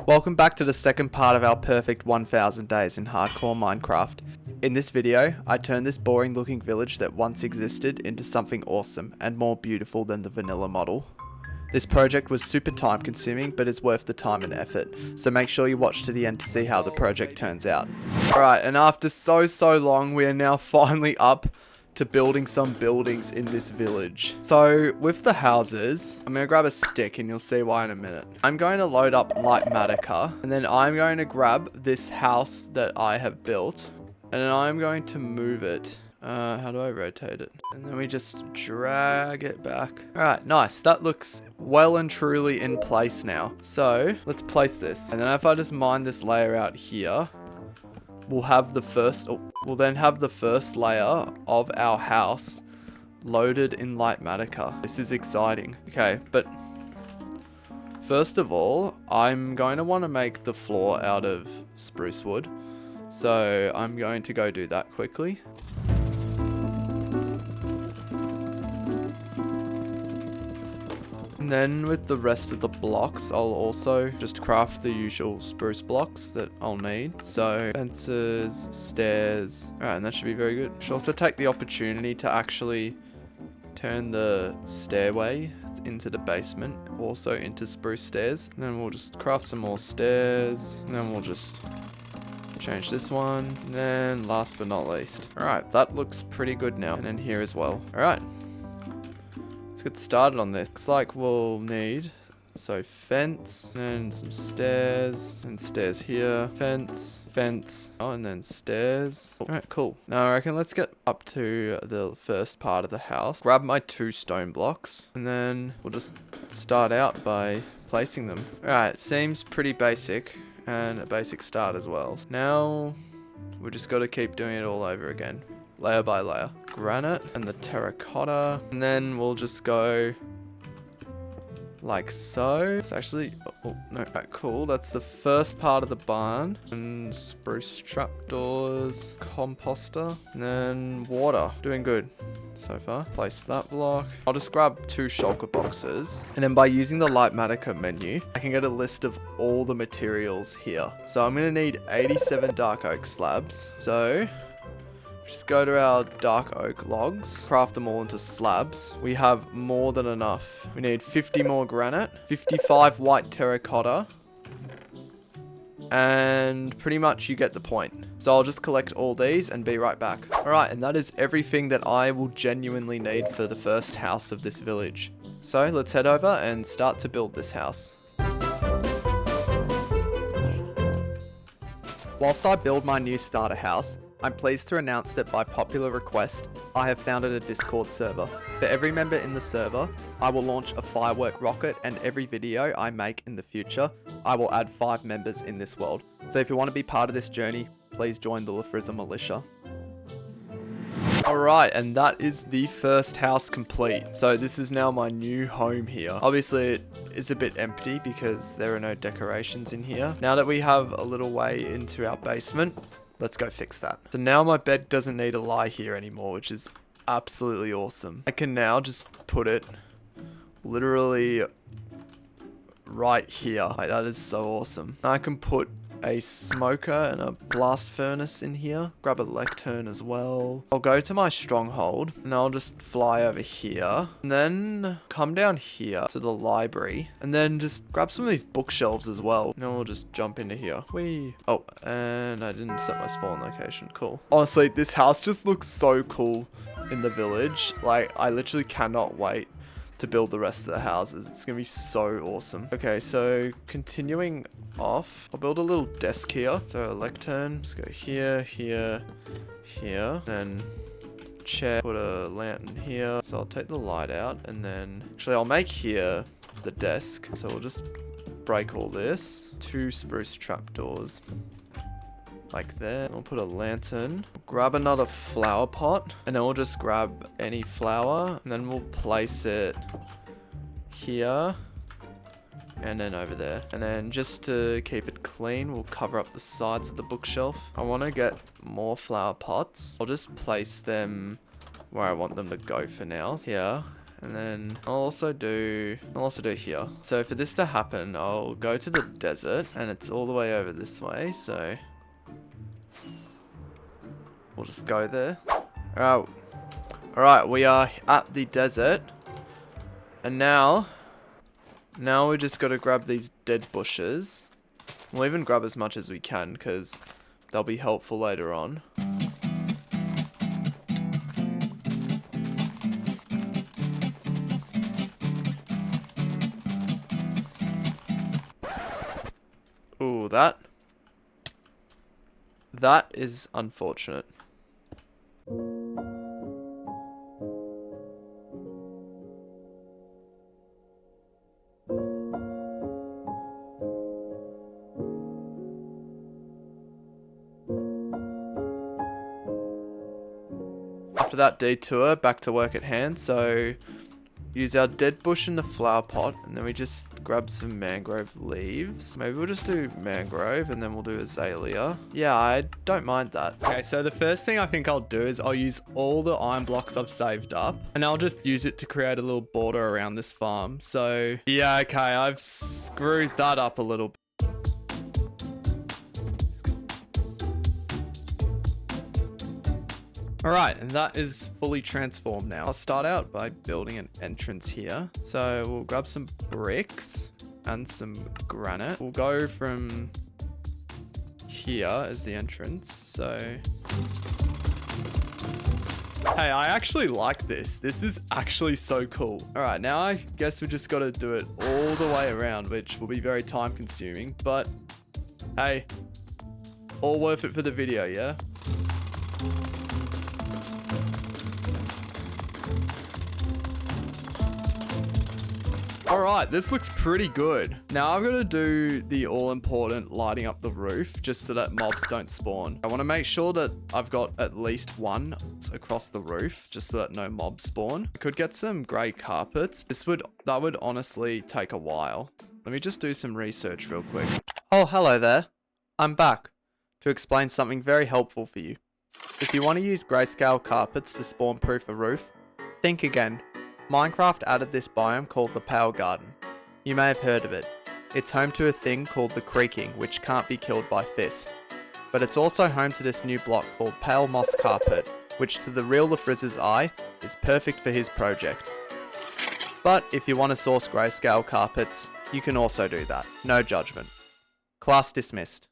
Welcome back to the second part of our perfect 1000 days in hardcore Minecraft. In this video, I turned this boring looking village that once existed into something awesome and more beautiful than the vanilla model. This project was super time consuming, but is worth the time and effort, so make sure you watch to the end to see how the project turns out. Alright, and after so long, we are now finally up to building some buildings in this village. So with the houses, I'm going to grab a stick and you'll see why in a minute. I'm going to load up light matica, and then I'm going to grab this house that I have built, and then I'm going to move it. How do I rotate it? And then we just drag it back. Alright, nice. That looks well and truly in place now. So let's place this. And then if I just mine this layer out here, we'll then have the first layer of our house loaded in light matica. This is exciting. Okay, but first of all, I'm going to want to make the floor out of spruce wood. So I'm going to go do that quickly. And then with the rest of the blocks, I'll also just craft the usual spruce blocks that I'll need. So fences, stairs. Alright, and that should be very good. Should also take the opportunity to actually turn the stairway into the basement also into spruce stairs. And then we'll just craft some more stairs. And then we'll just change this one. And then last but not least. Alright, that looks pretty good now. And then here as well. Alright. Let's get started on this. Looks like we'll need, so fence, and some stairs, and stairs here, fence, oh, and then stairs. Alright, cool. Now I reckon let's get up to the first part of the house. Grab my 2 stone blocks, and then we'll just start out by placing them. Alright, seems pretty basic, and a basic start as well. Now, we just got to keep doing it all over again. Layer by layer. Granite and the terracotta. And then we'll just go like so. It's actually, oh no, right, cool. That's the first part of the barn. And spruce trapdoors, composter, and then water. Doing good so far. Place that block. I'll just grab 2 shulker boxes. And then by using the light matica menu, I can get a list of all the materials here. So I'm going to need 87 dark oak slabs. So just go to our dark oak logs, craft them all into slabs. We have more than enough. We need 50 more granite, 55 white terracotta, and pretty much you get the point. So I'll just collect all these and be right back. Alright, and that is everything that I will genuinely need for the first house of this village. So let's head over and start to build this house. Whilst I build my new starter house, I'm pleased to announce that by popular request, I have founded a Discord server. For every member in the server, I will launch a firework rocket, and every video I make in the future, I will add 5 members in this world. So if you want to be part of this journey, please join the LaFrizza militia. Alright, and that is the first house complete. So this is now my new home here. Obviously it is a bit empty because there are no decorations in here. Now that we have a little way into our basement, let's go fix that. So now my bed doesn't need to lie here anymore, which is absolutely awesome. I can now just put it literally right here. Like, that is so awesome. Now I can put a smoker and a blast furnace in here. Grab a lectern as well. I'll go to my stronghold and I'll just fly over here and then come down here to the library and then just grab some of these bookshelves as well. And then we'll just jump into here. Whee! Oh, and I didn't set my spawn location. Cool. Honestly, this house just looks so cool in the village. Like, I literally cannot wait to build the rest of the houses. It's gonna be so awesome. Okay, so continuing off, I'll build a little desk here. So a lectern, just go here, here, here, then chair, put a lantern here. So I'll take the light out and then, actually I'll make here the desk. So we'll just break all this. 2 spruce trapdoors. Like there. We'll put a lantern. Grab another flower pot. And then we'll just grab any flower. And then we'll place it here. And then over there. And then just to keep it clean, we'll cover up the sides of the bookshelf. I want to get more flower pots. I'll just place them where I want them to go for now. Here. And then I'll also do here. So for this to happen, I'll go to the desert. And it's all the way over this way. So we'll just go there. Alright, we are at the desert. And now we just got to grab these dead bushes. We'll even grab as much as we can because they'll be helpful later on. Ooh, that is unfortunate. After that detour, back to work at hand. So use our dead bush in the flower pot, and then we just grab some mangrove leaves. Maybe we'll just do mangrove, and then we'll do azalea. Yeah, I don't mind that. Okay, so the first thing I think I'll do is I'll use all the iron blocks I've saved up, and I'll just use it to create a little border around this farm. So yeah, okay, I've screwed that up a little bit. Alright, and that is fully transformed now. I'll start out by building an entrance here. So we'll grab some bricks and some granite. We'll go from here as the entrance. So hey, I actually like this. This is actually so cool. Alright, now I guess we just got to do it all the way around, which will be very time consuming. But hey, all worth it for the video, yeah? Alright, this looks pretty good. Now I'm going to do the all-important lighting up the roof just so that mobs don't spawn. I want to make sure that I've got at least one across the roof just so that no mobs spawn. I could get some grey carpets. That would honestly take a while. Let me just do some research real quick. Oh, hello there. I'm back to explain something very helpful for you. If you want to use grayscale carpets to spawn-proof a roof, think again. Minecraft added this biome called the Power Garden. You may have heard of it. It's home to a thing called the creaking, which can't be killed by fist. But it's also home to this new block called Pale Moss Carpet, which to the real LaFrizza's eye, is perfect for his project. But if you want to source grayscale carpets, you can also do that. No judgment. Class dismissed.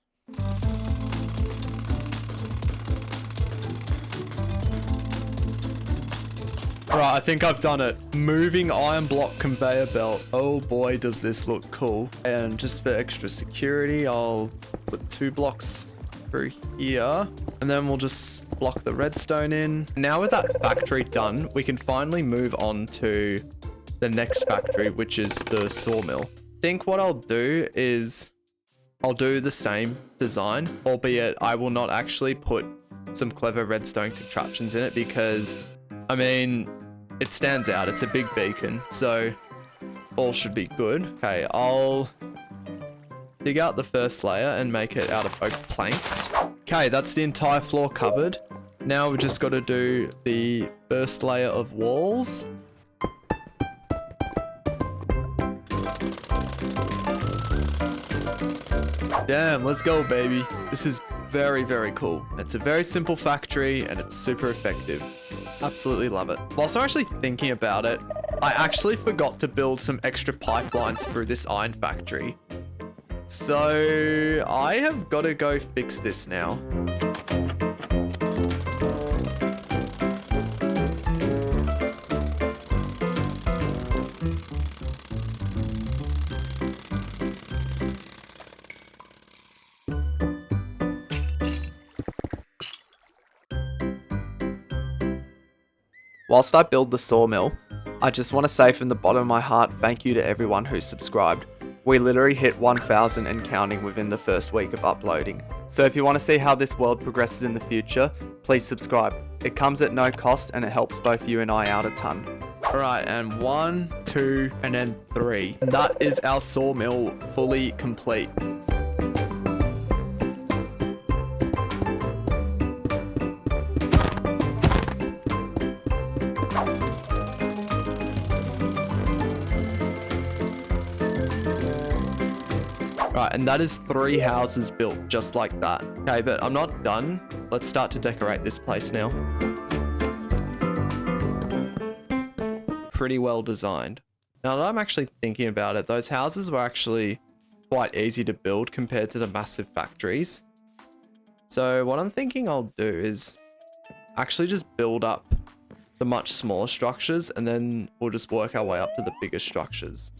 Alright, I think I've done it. Moving iron block conveyor belt. Oh boy, does this look cool. And just for extra security, I'll put 2 blocks through here. And then we'll just block the redstone in. Now with that factory done, we can finally move on to the next factory, which is the sawmill. I think what I'll do is I'll do the same design, albeit I will not actually put some clever redstone contraptions in it because, I mean, it stands out. It's a big beacon, so all should be good. Okay, I'll dig out the first layer and make it out of oak planks. Okay, that's the entire floor covered. Now we've just got to do the first layer of walls. Damn, let's go, baby. This is very, very cool. It's a very simple factory and it's super effective. Absolutely love it. Whilst I'm actually thinking about it, I actually forgot to build some extra pipelines through this iron factory. So I have got to go fix this now. Whilst I build the sawmill, I just want to say from the bottom of my heart, thank you to everyone who subscribed. We literally hit 1,000 and counting within the first week of uploading. So if you want to see how this world progresses in the future, please subscribe. It comes at no cost and it helps both you and I out a ton. Alright, and 1, 2, and then 3. And that is our sawmill fully complete. Right, and that is 3 houses built just like that. Okay, but I'm not done. Let's start to decorate this place now. Pretty well designed. Now that I'm actually thinking about it, those houses were actually quite easy to build compared to the massive factories. So what I'm thinking I'll do is actually just build up the much smaller structures and then we'll just work our way up to the bigger structures.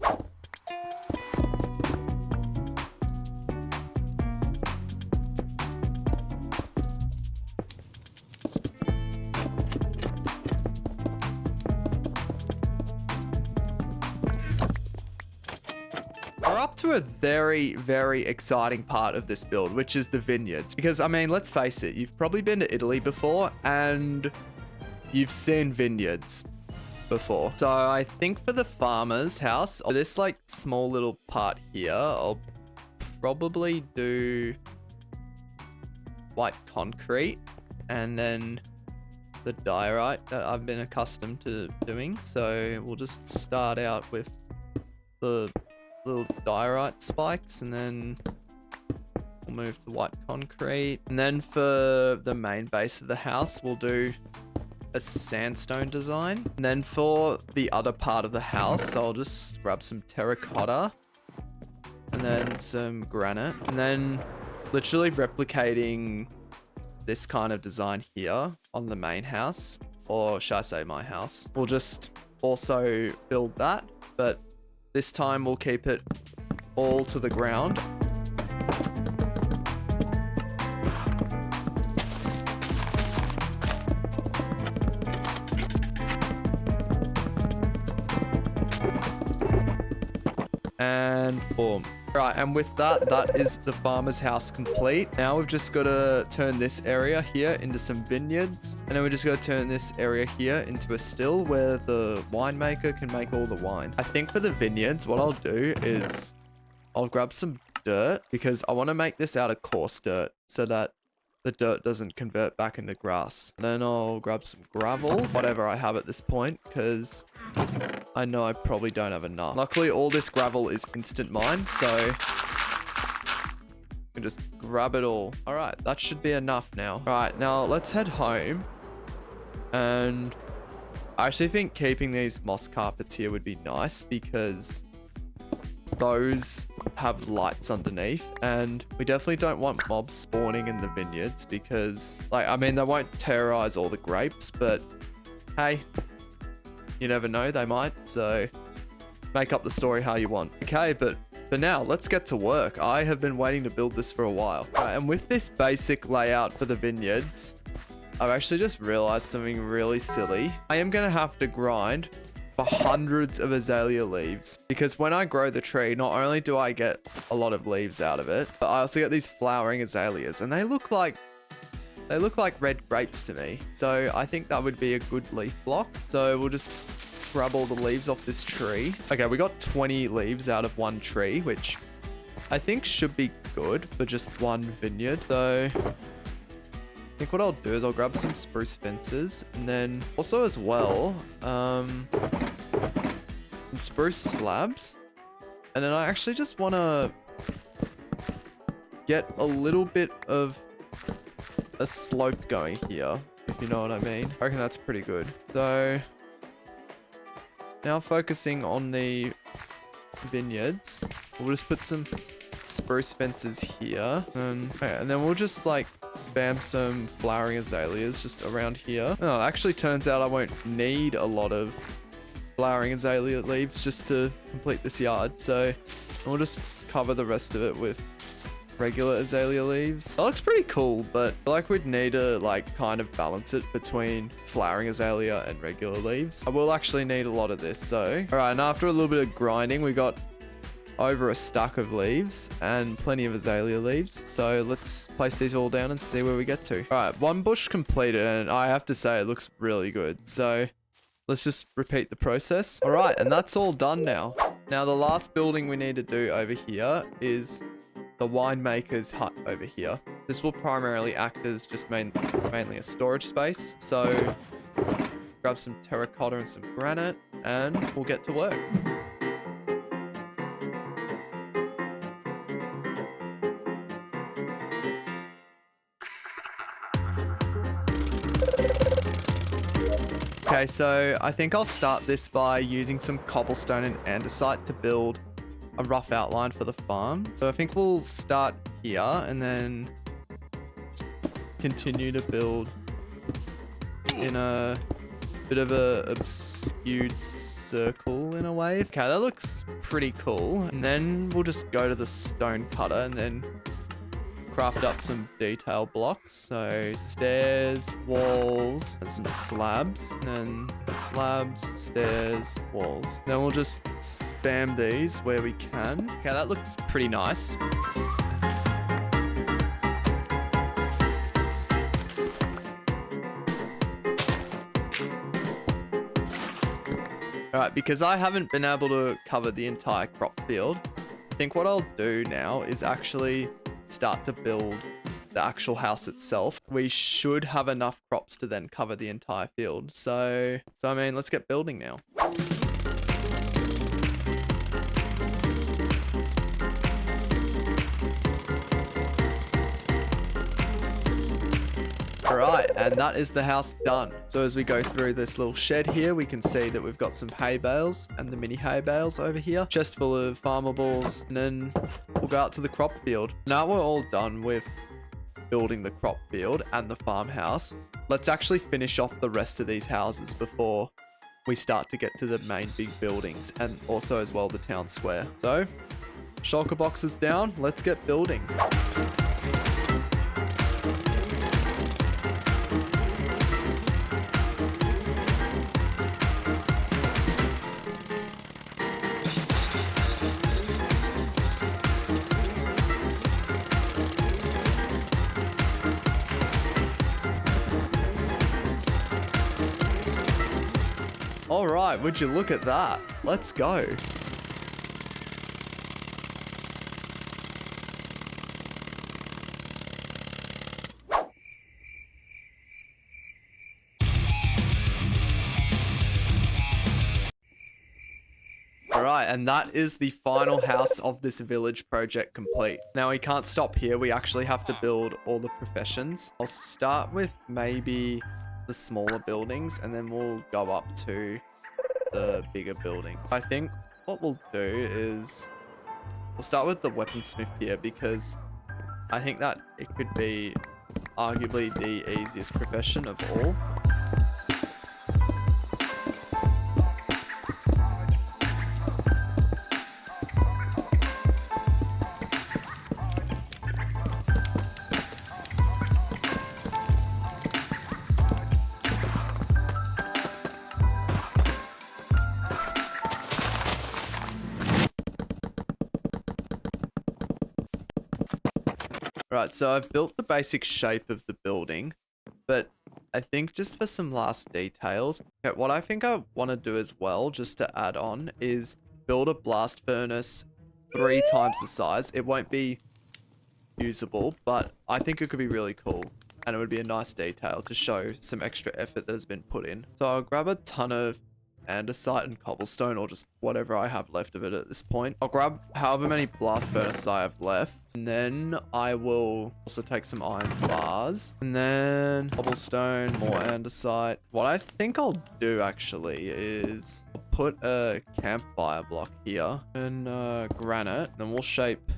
We're up to a very, very exciting part of this build, which is the vineyards. Because, I mean, let's face it, you've probably been to Italy before and you've seen vineyards before. So I think for the farmer's house, this like small little part here, I'll probably do white concrete and then the diorite that I've been accustomed to doing. So we'll just start out with the little diorite spikes and then we'll move to white concrete. And then for the main base of the house, we'll do a sandstone design. And then for the other part of the house, I'll just grab some terracotta and then some granite. And then literally replicating this kind of design here on the main house, or should I say my house. We'll just also build that, but this time we'll keep it all to the ground. And boom. Right, and with that, that is the farmer's house complete. Now we've just got to turn this area here into some vineyards. And then we just got to turn this area here into a still where the winemaker can make all the wine. I think for the vineyards, what I'll do is I'll grab some dirt because I want to make this out of coarse dirt so that the dirt doesn't convert back into grass. Then I'll grab some gravel, whatever I have at this point, because I know I probably don't have enough. Luckily, all this gravel is instant mined, so I can just grab it all. All right, that should be enough now. All right, now let's head home. And I actually think keeping these moss carpets here would be nice because those have lights underneath, and we definitely don't want mobs spawning in the vineyards because, like, I mean, they won't terrorize all the grapes, but hey, you never know, they might. So make up the story how you want. Okay, but for now, let's get to work. I have been waiting to build this for a while. And with this basic layout for the vineyards, I've actually just realized something really silly. I am going to have to grind for hundreds of azalea leaves, because when I grow the tree, not only do I get a lot of leaves out of it, but I also get these flowering azaleas, and they look like red grapes to me. So I think that would be a good leaf block. So we'll just grab all the leaves off this tree. Okay, we got 20 leaves out of one tree, which I think should be good for just one vineyard. So I think what I'll do is I'll grab some spruce fences, and then also as well, some spruce slabs. And then I actually just want to get a little bit of a slope going here, if you know what I mean. I reckon that's pretty good. So now focusing on the vineyards, we'll just put some spruce fences here, and then we'll just like spam some flowering azaleas just around here. Oh, it actually turns out I won't need a lot of flowering azalea leaves just to complete this yard, so we'll just cover the rest of it with regular azalea leaves. That looks pretty cool, but I feel like we'd need to like kind of balance it between flowering azalea and regular leaves. I will actually need a lot of this, so all right, and after a little bit of grinding, we got over a stack of leaves and plenty of azalea leaves. So let's place these all down and see where we get to. All right, one bush completed, and I have to say it looks really good. So let's just repeat the process. All right, and that's all done now. Now the last building we need to do over here is the winemaker's hut over here. This will primarily act as just mainly a storage space. So grab some terracotta and some granite, and we'll get to work. Okay, so I think I'll start this by using some cobblestone and andesite to build a rough outline for the farm. So I think we'll start here and then just continue to build in a bit of a obscured circle in a way. Okay, that looks pretty cool. And then we'll just go to the stone cutter and then craft up some detail blocks. So stairs, walls, and some slabs. And then slabs, stairs, walls. Then we'll just spam these where we can. Okay, that looks pretty nice. Alright, because I haven't been able to cover the entire crop field, I think what I'll do now is actually start to build the actual house itself. We should have enough crops to then cover the entire field. So I mean, let's get building now. Alright, and that is the house done. So as we go through this little shed here, we can see that we've got some hay bales and the mini hay bales over here. Chest full of farmables, and then we'll go out to the crop field. Now we're all done with building the crop field and the farmhouse. Let's actually finish off the rest of these houses before we start to get to the main big buildings, and also as well the town square. So, shulker boxes down, let's get building. All right, would you look at that? Let's go. Alright, and that is the final house of this village project complete. Now we can't stop here, we actually have to build all the professions. I'll start with maybe the smaller buildings, and then we'll go up to the bigger buildings. I think what we'll do is we'll start with the weaponsmith here, because I think that it could be arguably the easiest profession of all. Right, so I've built the basic shape of the building, but I think just for some last details, okay, what I think I want to do as well, just to add on, is build a blast furnace 3 times the size. It won't be usable, but I think it could be really cool. And it would be a nice detail to show some extra effort that has been put in. So I'll grab a ton of andesite and cobblestone, or just whatever I have left of it at this point. I'll grab however many blast furnaces I have left. And then I will also take some iron bars. And then cobblestone, more andesite. What I think I'll do actually is I'll put a campfire block here and granite. Then we'll shape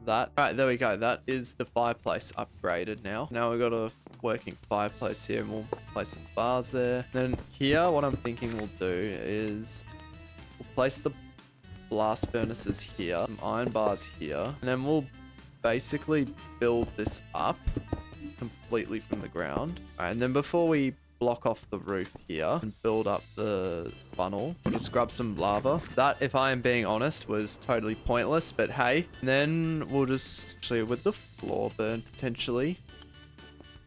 that. All right, there we go. That is the fireplace upgraded now. Now we've got a working fireplace here, and we'll place some bars there. Then here, what I'm thinking we'll do is we'll place the blast furnaces here, some iron bars here, and then we'll basically build this up completely from the ground. All right, and then before we block off the roof here and build up the funnel, we'll just grab some lava. That, if I am being honest, was totally pointless, but hey. And then we'll just, actually with the floor burn potentially,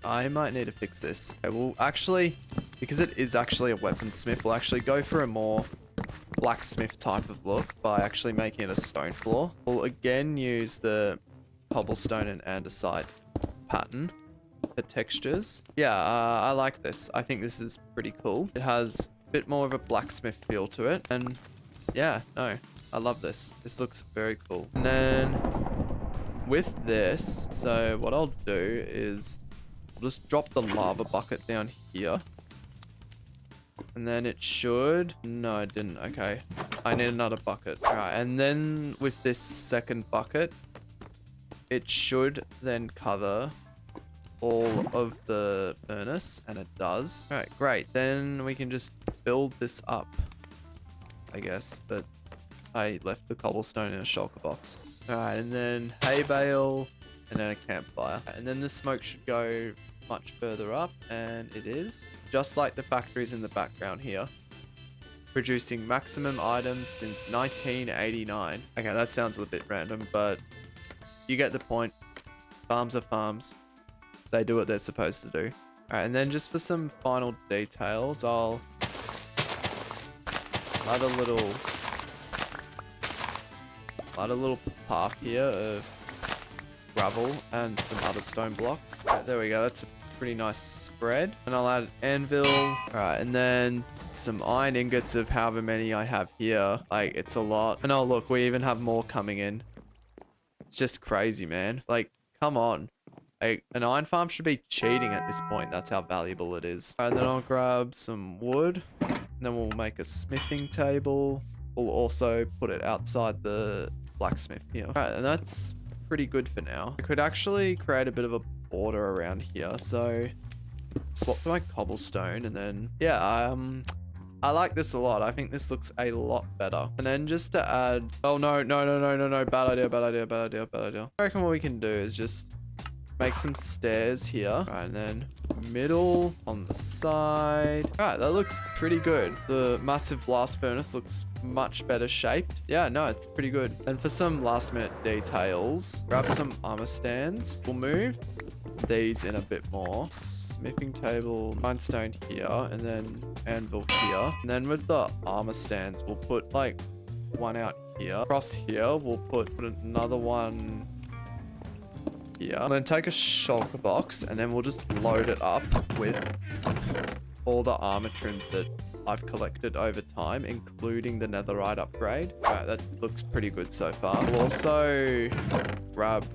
I might need to fix this. Okay, we'll actually, because it is actually a weaponsmith, we'll actually go for a more blacksmith type of look by actually making it a stone floor. We'll again use the cobblestone and andesite pattern for textures. Yeah, I like this. I think this is pretty cool. It has a bit more of a blacksmith feel to it. And yeah, no, I love this. This looks very cool. And then with this, so what I'll do is I'll just drop the lava bucket down here. And then it should... No, it didn't. Okay. I need another bucket. All right. And then with this second bucket, it should then cover all of the furnace, and it does. All right, great. Then we can just build this up, I guess, but I left the cobblestone in a shulker box. All right, and then hay bale, and then a campfire. And then the smoke should go much further up, and it is. Just like the factories in the background here. Producing maximum items since 1989. Okay, that sounds a bit random, but you get the point. Farms are farms. They do what they're supposed to do. Alright, and then just for some final details, I'll add a little path here of gravel and some other stone blocks. Right, there we go. That's a pretty nice spread. And I'll add an anvil. Alright, and then some iron ingots of however many I have here. Like, it's a lot. And oh, look, we even have more coming in. It's just crazy, man. Like, come on. An iron farm should be cheating at this point. That's how valuable it is. Alright, then I'll grab some wood. And then we'll make a smithing table. We'll also put it outside the blacksmith here. Alright, and that's pretty good for now. I could actually create a bit of a border around here. So, swap to my cobblestone. And then, yeah, I like this a lot. I think this looks a lot better. And then just to add... Oh, no. Bad idea. I reckon what we can do is just make some stairs here. Right, and then middle on the side. Right, that looks pretty good. The massive blast furnace looks much better shaped. Yeah, no, it's pretty good. And for some last minute details, grab some armor stands. We'll move these in a bit more. Smithing table, grindstone here, and then anvil here. And then with the armor stands, we'll put like one out here. Across here, we'll put another one here. I'm going to take a shulker box, and then we'll just load it up with all the armor trims that I've collected over time, including the netherite upgrade. Alright, that looks pretty good so far. We'll also grab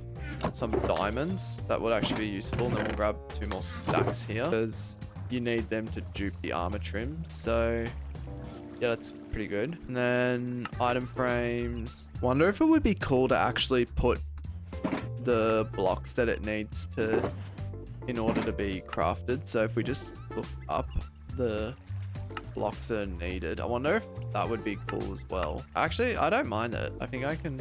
some diamonds. That would actually be useful. And then we'll grab 2 more stacks here, because you need them to dupe the armor trim. So yeah, that's pretty good. And then item frames. Wonder if it would be cool to actually put the blocks that it needs to in order to be crafted. So if we just look up the blocks that are needed, I wonder if that would be cool as well. Actually, I don't mind it. I think I can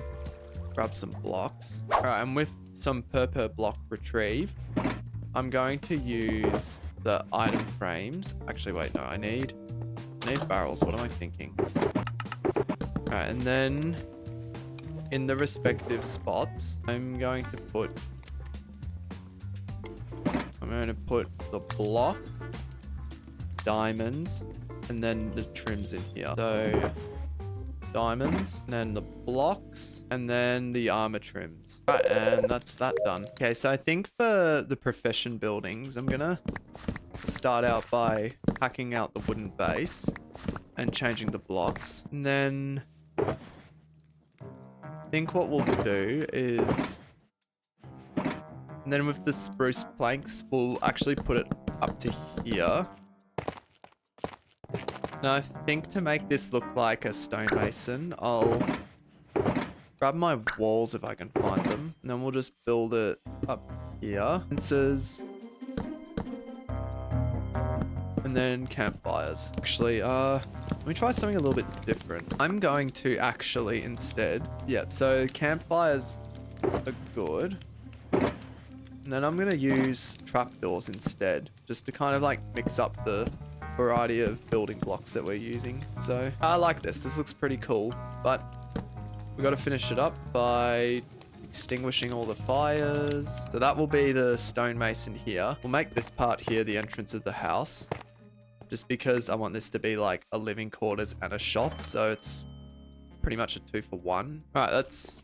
grab some blocks. All right, and with some per block retrieve, I'm going to use the item frames. Actually, wait, no, I need barrels. What am I thinking? All right, and then in the respective spots, I'm going to put I'm going to put the block, diamonds, and then the trims in here. So diamonds, and then the blocks, and then the armor trims. Right, and that's that done. Okay, so I think for the profession buildings, I'm gonna start out by hacking out the wooden base and changing the blocks. And then I think what we'll do is, and then with the spruce planks, we'll actually put it up to here. Now, I think to make this look like a stonemason, I'll grab my walls if I can find them, and then we'll just build it up here. Fences. And then campfires. Actually, let me try something a little bit different. I'm going to actually instead, yeah, so campfires are good. And then I'm going to use trapdoors instead, just to kind of like mix up the variety of building blocks that we're using. So I like this. This looks pretty cool, but we got to finish it up by extinguishing all the fires. So that will be the stonemason here. We'll make this part here the entrance of the house, just because I want this to be like a living quarters and a shop. So it's pretty much a 2-for-1. All right, that's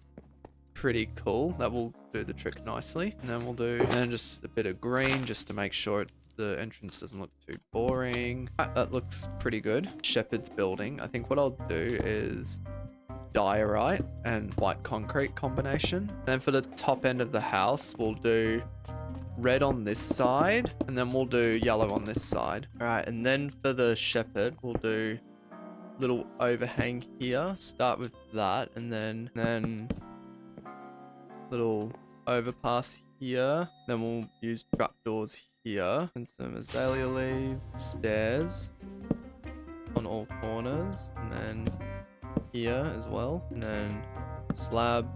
pretty cool. That will do the trick nicely. And then we'll do just a bit of green just to make sure the entrance doesn't look too boring. Right, that looks pretty good. Shepherd's building. I think what I'll do is diorite and white concrete combination. Then for the top end of the house, we'll do red on this side, and then we'll do yellow on this side. All right, and then for the shepherd, we'll do little overhang here. Start with that, and then little overpass here. Then we'll use trapdoors here, and some azalea leaves, stairs on all corners, and then here as well, and then slab,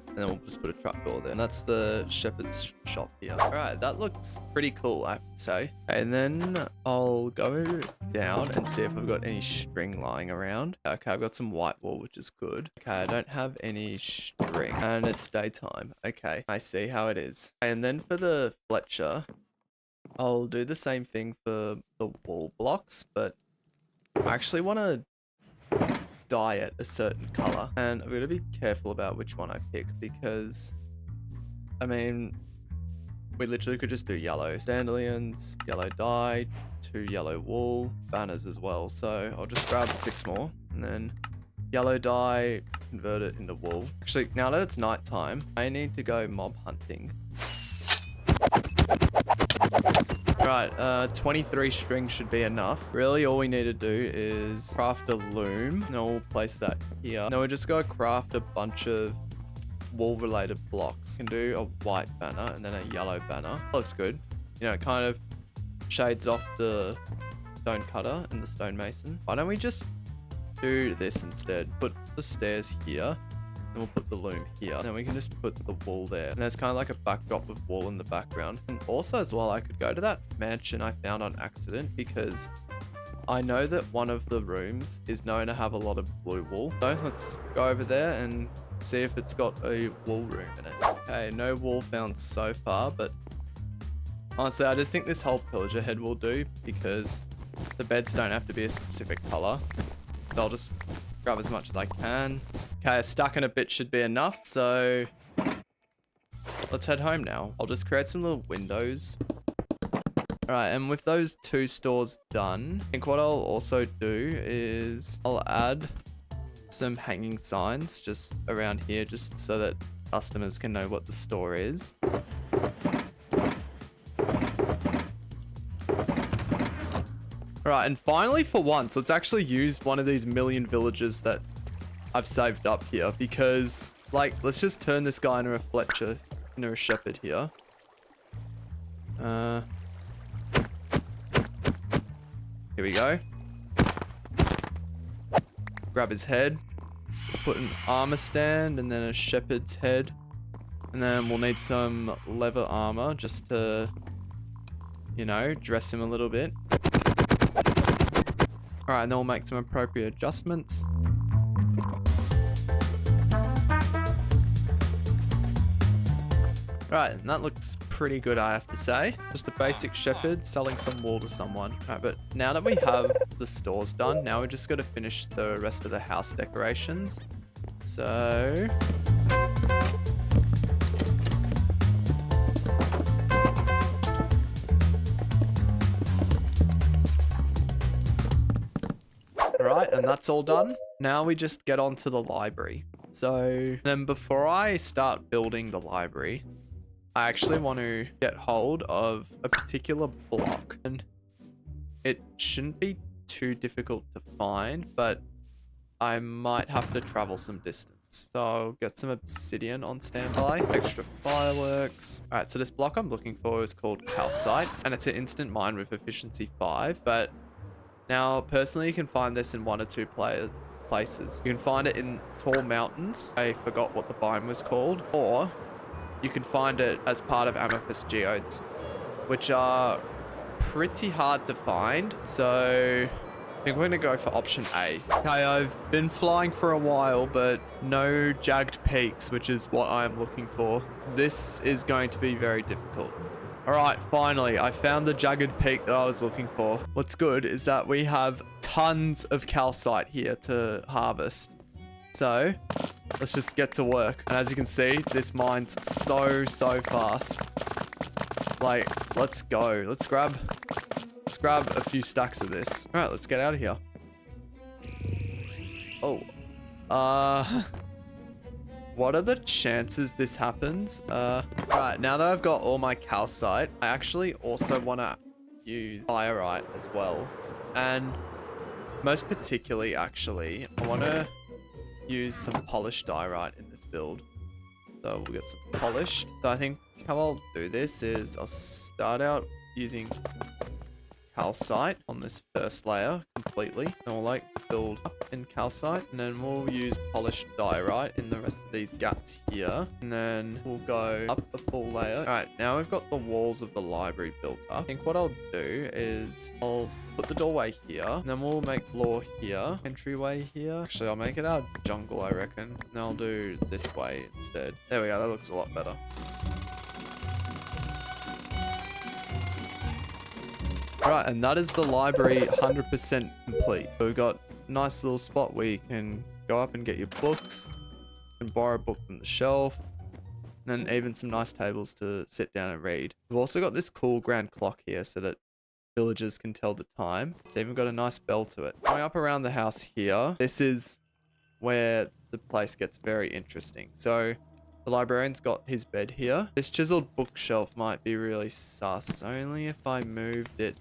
and then we'll just put a trapdoor there. And that's the shepherd's shop here. All right, that looks pretty cool, I have to say. Okay, and then I'll go down and see if I've got any string lying around. Okay, I've got some white wool, which is good. Okay, I don't have any string, and it's daytime. Okay, I see how it is. Okay, and then for the Fletcher, I'll do the same thing for the wall blocks, but I actually want to dye it a certain color, and I'm gonna be careful about which one I pick, because I mean, we literally could just do yellow dandelions, yellow dye, 2 yellow wool, banners as well. So I'll just grab 6 more, and then yellow dye, convert it into wool. Actually, now that it's nighttime, I need to go mob hunting. Right, 23 string should be enough. Really, all we need to do is craft a loom, and we'll place that here. Now we just go craft a bunch of wool-related blocks. You can do a white banner and then a yellow banner. Looks good. You know, it kind of shades off the stone cutter and the stonemason. Why don't we just do this instead? Put the stairs here, and we'll put the loom here. And then we can just put the wall there. And there's kind of like a backdrop of wall in the background. And also as well, I could go to that mansion I found on accident, because I know that one of the rooms is known to have a lot of blue wool. So let's go over there and see if it's got a wool room in it. Okay, no wool found so far, but honestly, I just think this whole pillager head will do, because the beds don't have to be a specific color. So I'll just grab as much as I can. Okay, a stack and a bit should be enough, so let's head home now. I'll just create some little windows. Alright, and with those 2 stores done, I think what I'll also do is I'll add some hanging signs just around here, just so that customers can know what the store is. Alright, and finally for once, let's actually use one of these million villages that I've saved up here, because, like, let's just turn this guy into a Fletcher, into a shepherd here. Here we go. Grab his head, put an armor stand, and then a shepherd's head. And then we'll need some leather armor just to, you know, dress him a little bit. Alright, and then we'll make some appropriate adjustments. Right, and that looks pretty good, I have to say. Just a basic shepherd selling some wool to someone. Right, but now that we have the stores done, now we just got to finish the rest of the house decorations. So... Alright, and that's all done. Now we just get on to the library. So then before I start building the library, I actually want to get hold of a particular block. And it shouldn't be too difficult to find, but I might have to travel some distance. So I'll get some obsidian on standby, extra fireworks. All right, so this block I'm looking for is called calcite, and it's an instant mine with efficiency 5. But now, personally, you can find this in 1 or 2 places. You can find it in tall mountains. I forgot what the biome was called. Or you can find it as part of amethyst geodes, which are pretty hard to find. So I think we're gonna go for option A. Okay, I've been flying for a while, but no jagged peaks, which is what I'm looking for. This is going to be very difficult. All right, finally, I found the jagged peak that I was looking for. What's good is that we have tons of calcite here to harvest. So let's just get to work. And as you can see, this mine's so fast. Like, let's go. Let's grab a few stacks of this. All right, let's get out of here. Oh, what are the chances this happens? Right, now that I've got all my calcite, I actually also want to use diorite as well. And most particularly, actually, I want to use some polished diorite in this build. So we'll get some polished. So I think how I'll do this is I'll start out using calcite on this first layer completely, and we'll like build up in calcite, and then we'll use polished diorite in the rest of these gaps here, and then we'll go up a full layer. All right, now we've got the walls of the library built up. I think what I'll do is I'll put the doorway here, and then we'll make floor here, entryway here. Actually, I'll make it out of jungle, I reckon, and I'll do this way instead. There we go, that looks a lot better. Right, and that is the library 100% complete. So we've got a nice little spot where you can go up and get your books, you can borrow a book from the shelf, and then even some nice tables to sit down and read. We've also got this cool grand clock here so that villagers can tell the time. It's even got a nice bell to it. Going up around the house here, this is where the place gets very interesting. So the librarian's got his bed here. This chiseled bookshelf might be really sus, only if I moved it.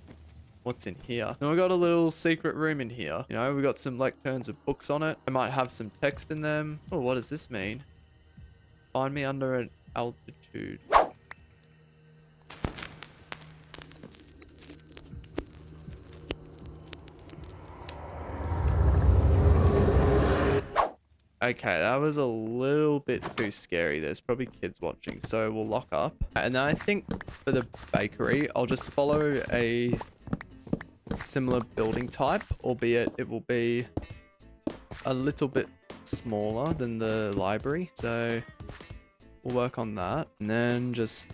What's in here? And we got a little secret room in here. You know, we got some lecterns with books on it. They might have some text in them. Oh, what does this mean? Find me under an altitude. Okay, that was a little bit too scary. There's probably kids watching, so we'll lock up. And then I think for the bakery, I'll just follow a similar building type, albeit it will be a little bit smaller than the library. So we'll work on that. And then just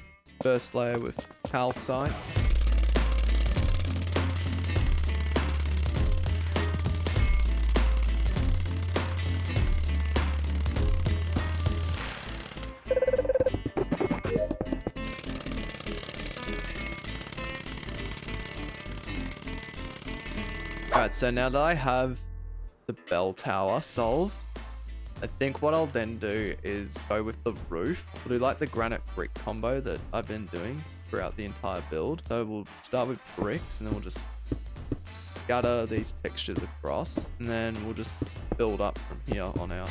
first layer with calcite. Alright, so now that I have the bell tower solved, I think what I'll then do is go with the roof. We'll do like the granite brick combo that I've been doing throughout the entire build. So we'll start with bricks, and then we'll just scatter these textures across, and then we'll just build up from here on out.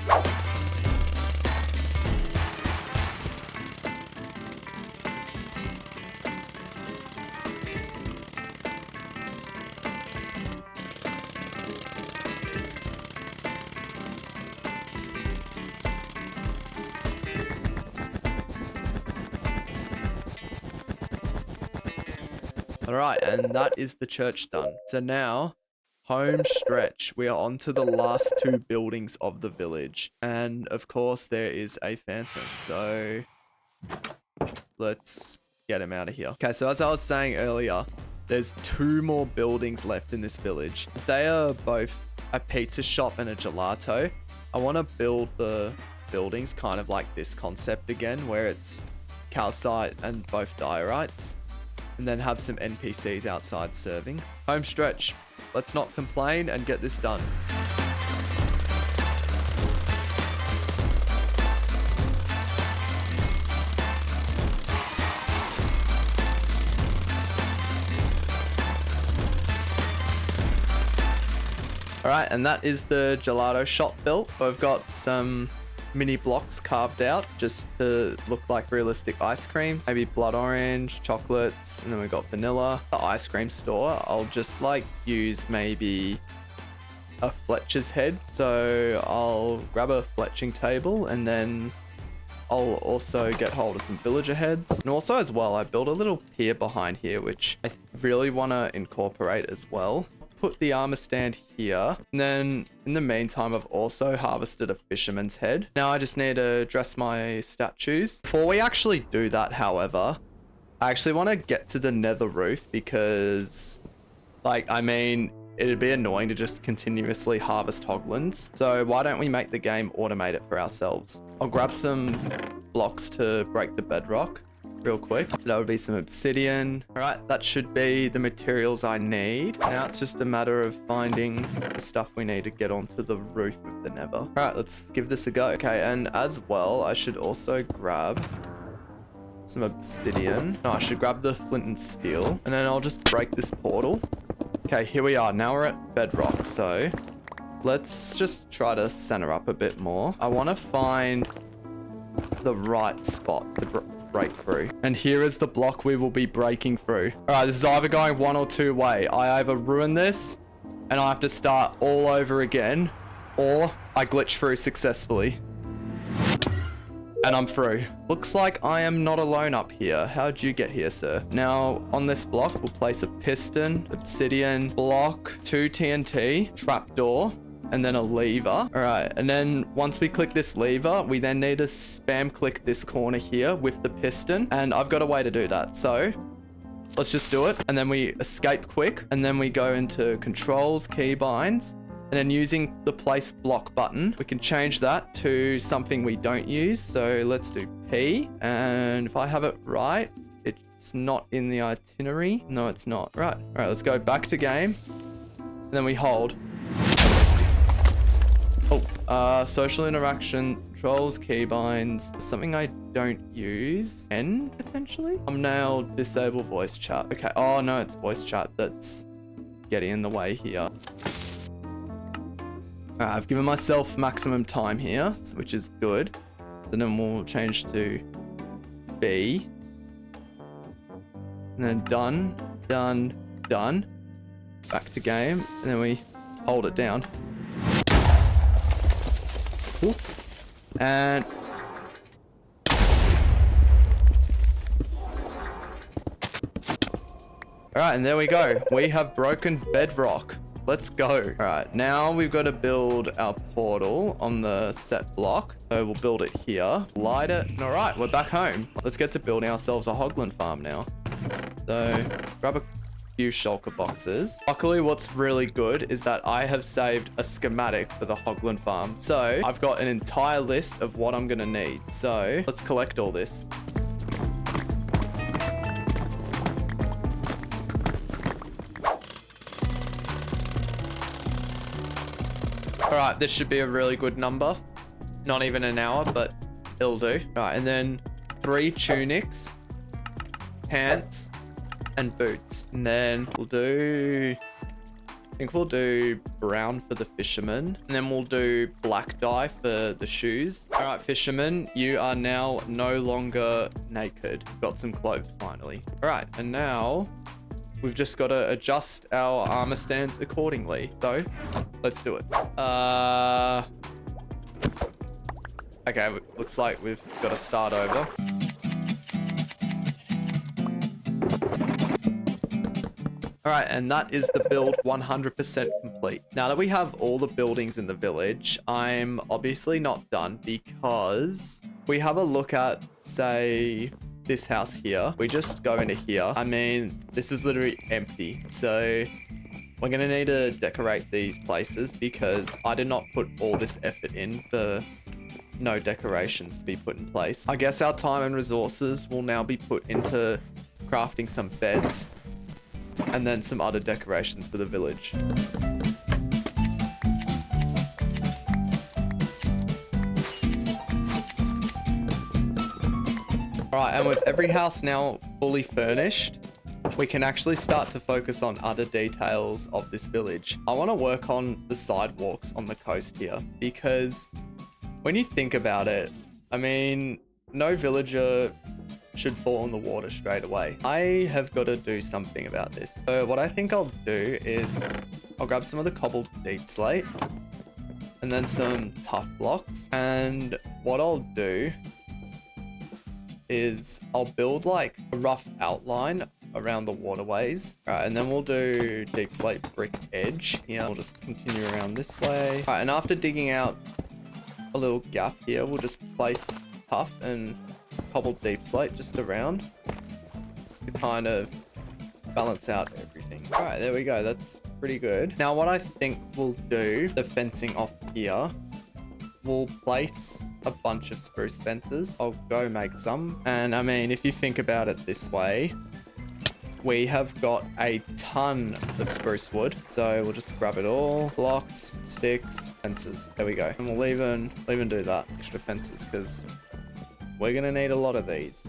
Alright, and that is the church done. So now, home stretch. We are on to the last 2 buildings of the village. And of course, there is a phantom. So Let's get him out of here. Okay, so as I was saying earlier, there's 2 more buildings left in this village. They are both a pizza shop and a gelato. I want to build the buildings kind of like this concept again, where it's calcite and both diorites, and then have some NPCs outside serving. Home stretch. Let's not complain and get this done. Alright, and that is the gelato shop built. I've got some mini blocks carved out just to look like realistic ice creams. Maybe blood orange, chocolates, and then we've got vanilla. The ice cream store, I'll just like use maybe a Fletcher's head. So I'll grab a fletching table, and then I'll also get hold of some villager heads. And also as well, I built a little pier behind here, which I really want to incorporate as well. Put the armor stand here, and then in the meantime I've also harvested a fisherman's head. Now I just need to dress my statues. Before we actually do that, however, I actually want to get to the nether roof, because it'd be annoying to just continuously harvest hoglins. So why don't we make the game automate it for ourselves? I'll grab some blocks to break the bedrock real quick. So that would be some obsidian. All right, that should be the materials I need. Now it's just a matter of finding the stuff we need to get onto the roof of the nether. All right, let's give this a go. Okay, and as well, I should also grab some obsidian. No, I should grab the flint and steel, and then I'll just break this portal. Okay, here we are. Now we're at bedrock, so let's just try to center up a bit more. I want to find the right spot to break through. And here is the block we will be breaking through. All right, this is either going one or two way. I either ruin this and I have to start all over again, or I glitch through successfully. And I'm through. Looks like I am not alone up here. How'd you get here, sir? Now, on this block, we'll place a piston, obsidian, block, 2 TNT, trapdoor, and then a lever. All right, and then once we click this lever, we then need to spam click this corner here with the piston, and I've got a way to do that. So let's just do it, and then we escape quick, and then we go into controls, keybinds, and then using the place block button, we can change that to something we don't use. So let's do P, and if I have it right, it's not in the itinerary. No, it's not. Right. All right, let's go back to game, and then we hold. Oh, social interaction, controls, keybinds, something I don't use. N, potentially? Thumbnail, disable voice chat. Okay, oh no, it's voice chat that's getting in the way here. Alright, I've given myself maximum time here, which is good. So then we'll change to B. And then done, done, done. Back to game, and then we hold it down. Ooh. And alright, and there we go. We have broken bedrock. Let's go. Alright, now we've got to build our portal on the set block. So we'll build it here. Light it. Alright, we're back home. Let's get to building ourselves a hoglin farm now. So grab a few shulker boxes. Luckily, what's really good is that I have saved a schematic for the hoglin farm. So I've got an entire list of what I'm going to need. So let's collect all this. All right, this should be a really good number. Not even an hour, but it'll do. All right, and then 3 tunics, pants, and boots. And then we'll do, I think we'll do brown for the fisherman, and then we'll do black dye for the shoes. All right, fisherman, you are now no longer naked. Got some clothes finally. All right, and now we've just got to adjust our armor stands accordingly. So let's do it. Okay, looks like we've got to start over. All right, and that is the build 100% complete. Now that we have all the buildings in the village, I'm obviously not done, because we have a look at, say, this house here, we just go into here. I mean, this is literally empty. So we're going to need to decorate these places because I did not put all this effort in for no decorations to be put in place. I guess our time and resources will now be put into crafting some beds and then some other decorations for the village. Alright, and with every house now fully furnished, we can actually start to focus on other details of this village. I want to work on the sidewalks on the coast here because when you think about it, I mean, no villager should fall in the water straight away. I have got to do something about this. So what I think I'll do is I'll grab some of the cobbled deep slate and then some tough blocks. And what I'll do is I'll build like a rough outline around the waterways. Right, and then we'll do deep slate brick edge. Yeah, we'll just continue around this way. Right, and after digging out a little gap here, we'll just place tough and cobbled deep slate just around, just to kind of balance out everything. All right, there we go. That's pretty good. Now, what I think we'll do, the fencing off here, we'll place a bunch of spruce fences. I'll go make some. And I mean, if you think about it this way, we have got a ton of spruce wood. So we'll just grab it all. Blocks, sticks, fences. There we go. And we'll even do that. Extra fences, because we're going to need a lot of these.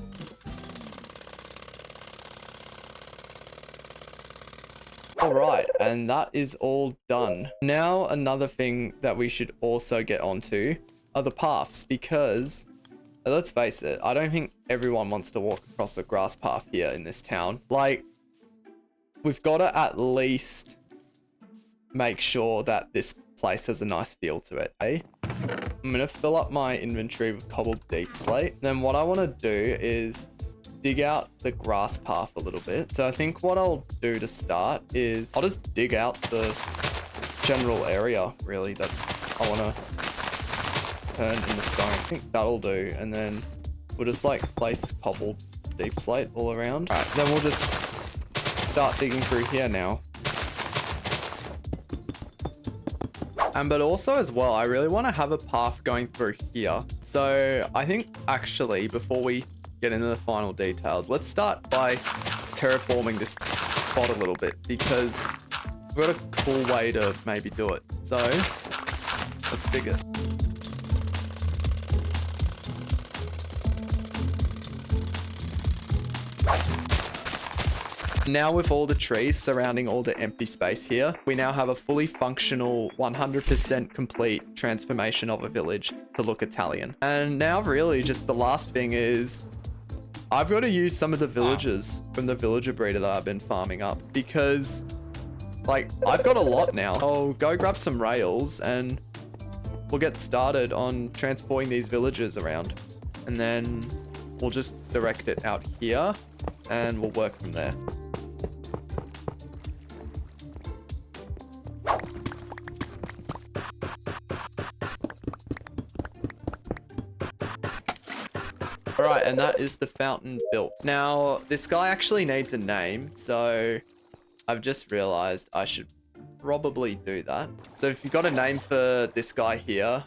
All right, and that is all done. Now, another thing that we should also get onto are the paths, because let's face it, I don't think everyone wants to walk across a grass path here in this town. Like, we've got to at least make sure that this place has a nice feel to it, eh? I'm going to fill up my inventory with cobbled deep slate. Then what I want to do is dig out the grass path a little bit. So I think what I'll do to start is I'll just dig out the general area, really, that I want to turn into stone. I think that'll do. And then we'll just like place cobbled deep slate all around. All right, then we'll just start digging through here now. But also as well, I really want to have a path going through here. So I think actually before we get into the final details, let's start by terraforming this spot a little bit, because we've got a cool way to maybe do it. So let's dig it. Now with all the trees surrounding all the empty space here, we now have a fully functional 100% complete transformation of a village to look Italian. And now really just the last thing is I've got to use some of the villagers from the villager breeder that I've been farming up, because like I've got a lot now. I'll go grab some rails and we'll get started on transporting these villagers around, and then we'll just direct it out here and we'll work from there. Alright, and that is the fountain built. Now, this guy actually needs a name, so I've just realized I should probably do that. So if you've got a name for this guy here,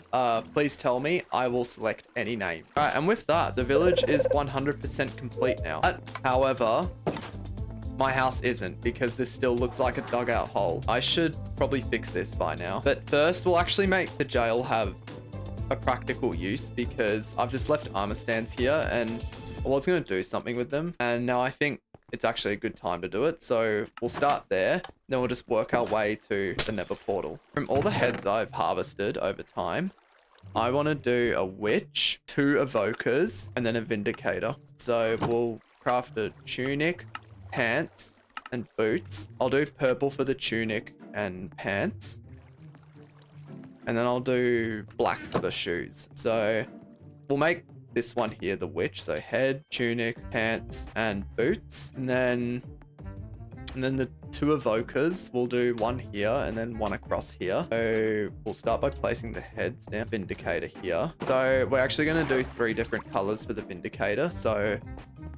please tell me. I will select any name. Alright, and with that, the village is 100% complete now. However, my house isn't, because this still looks like a dugout hole. I should probably fix this by now. But first, we'll actually make the jail have a practical use, because I've just left armor stands here and I was going to do something with them, and now I think it's actually a good time to do it. So we'll start there, then we'll just work our way to the nether portal. From all the heads I've harvested over time, I want to do a witch, 2 evokers, and then a vindicator. So we'll craft a tunic, pants, and boots. I'll do purple for the tunic and pants, and then I'll do black for the shoes. So we'll make this one here the witch. So head, tunic, pants, and boots. And then And then the 2 evokers, we'll do one here and then one across here. So we'll start by placing the heads down. Vindicator here. So we're actually going to do 3 different colors for the Vindicator. So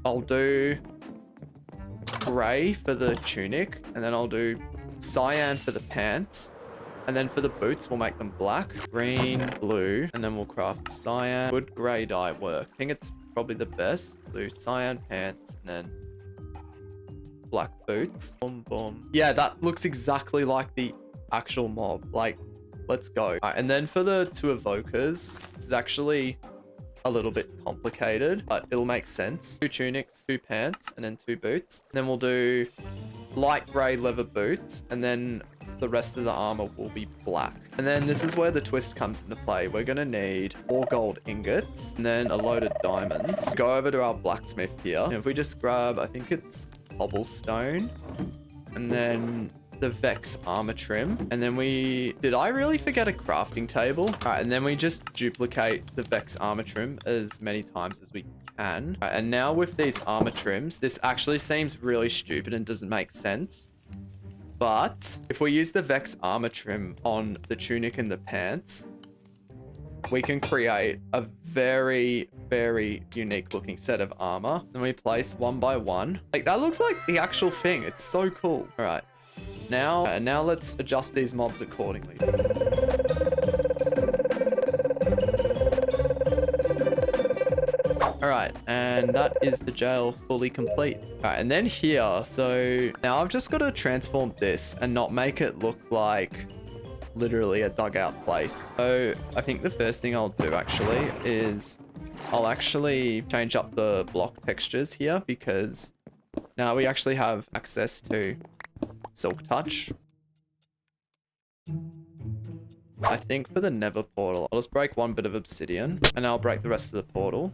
I'll do gray for the tunic, and then I'll do cyan for the pants. And then for the boots, we'll make them black, green, blue, and then we'll craft cyan. Would gray dye work? I think it's probably the best. Do cyan pants and then black boots. Boom, boom. Yeah, that looks exactly like the actual mob. Like, let's go. All right, and then for the 2 evokers, this is actually a little bit complicated, but it'll make sense. 2 tunics, 2 pants, and then 2 boots. And then we'll do light gray leather boots, and then the rest of the armor will be black. And then this is where the twist comes into play. We're gonna need 4 gold ingots and then a load of diamonds. Go over to our blacksmith here, and if we just grab, I think it's cobblestone, and then the Vex armor trim, and then did I really forget a crafting table? All right, and then we just duplicate the Vex armor trim as many times as we can. All right, and now with these armor trims, this actually seems really stupid and doesn't make sense. But if we use the Vex armor trim on the tunic and the pants, we can create a very, very unique looking set of armor. And we place 1 by 1. Like, that looks like the actual thing. It's so cool. All right. Now let's adjust these mobs accordingly. All right, and that is the jail fully complete. All right, and then here, so now I've just got to transform this and not make it look like literally a dugout place. So I think the first thing I'll do actually is I'll actually change up the block textures here, because now we actually have access to Silk Touch. I think for the Nether portal, I'll just break 1 bit of obsidian, and I'll break the rest of the portal.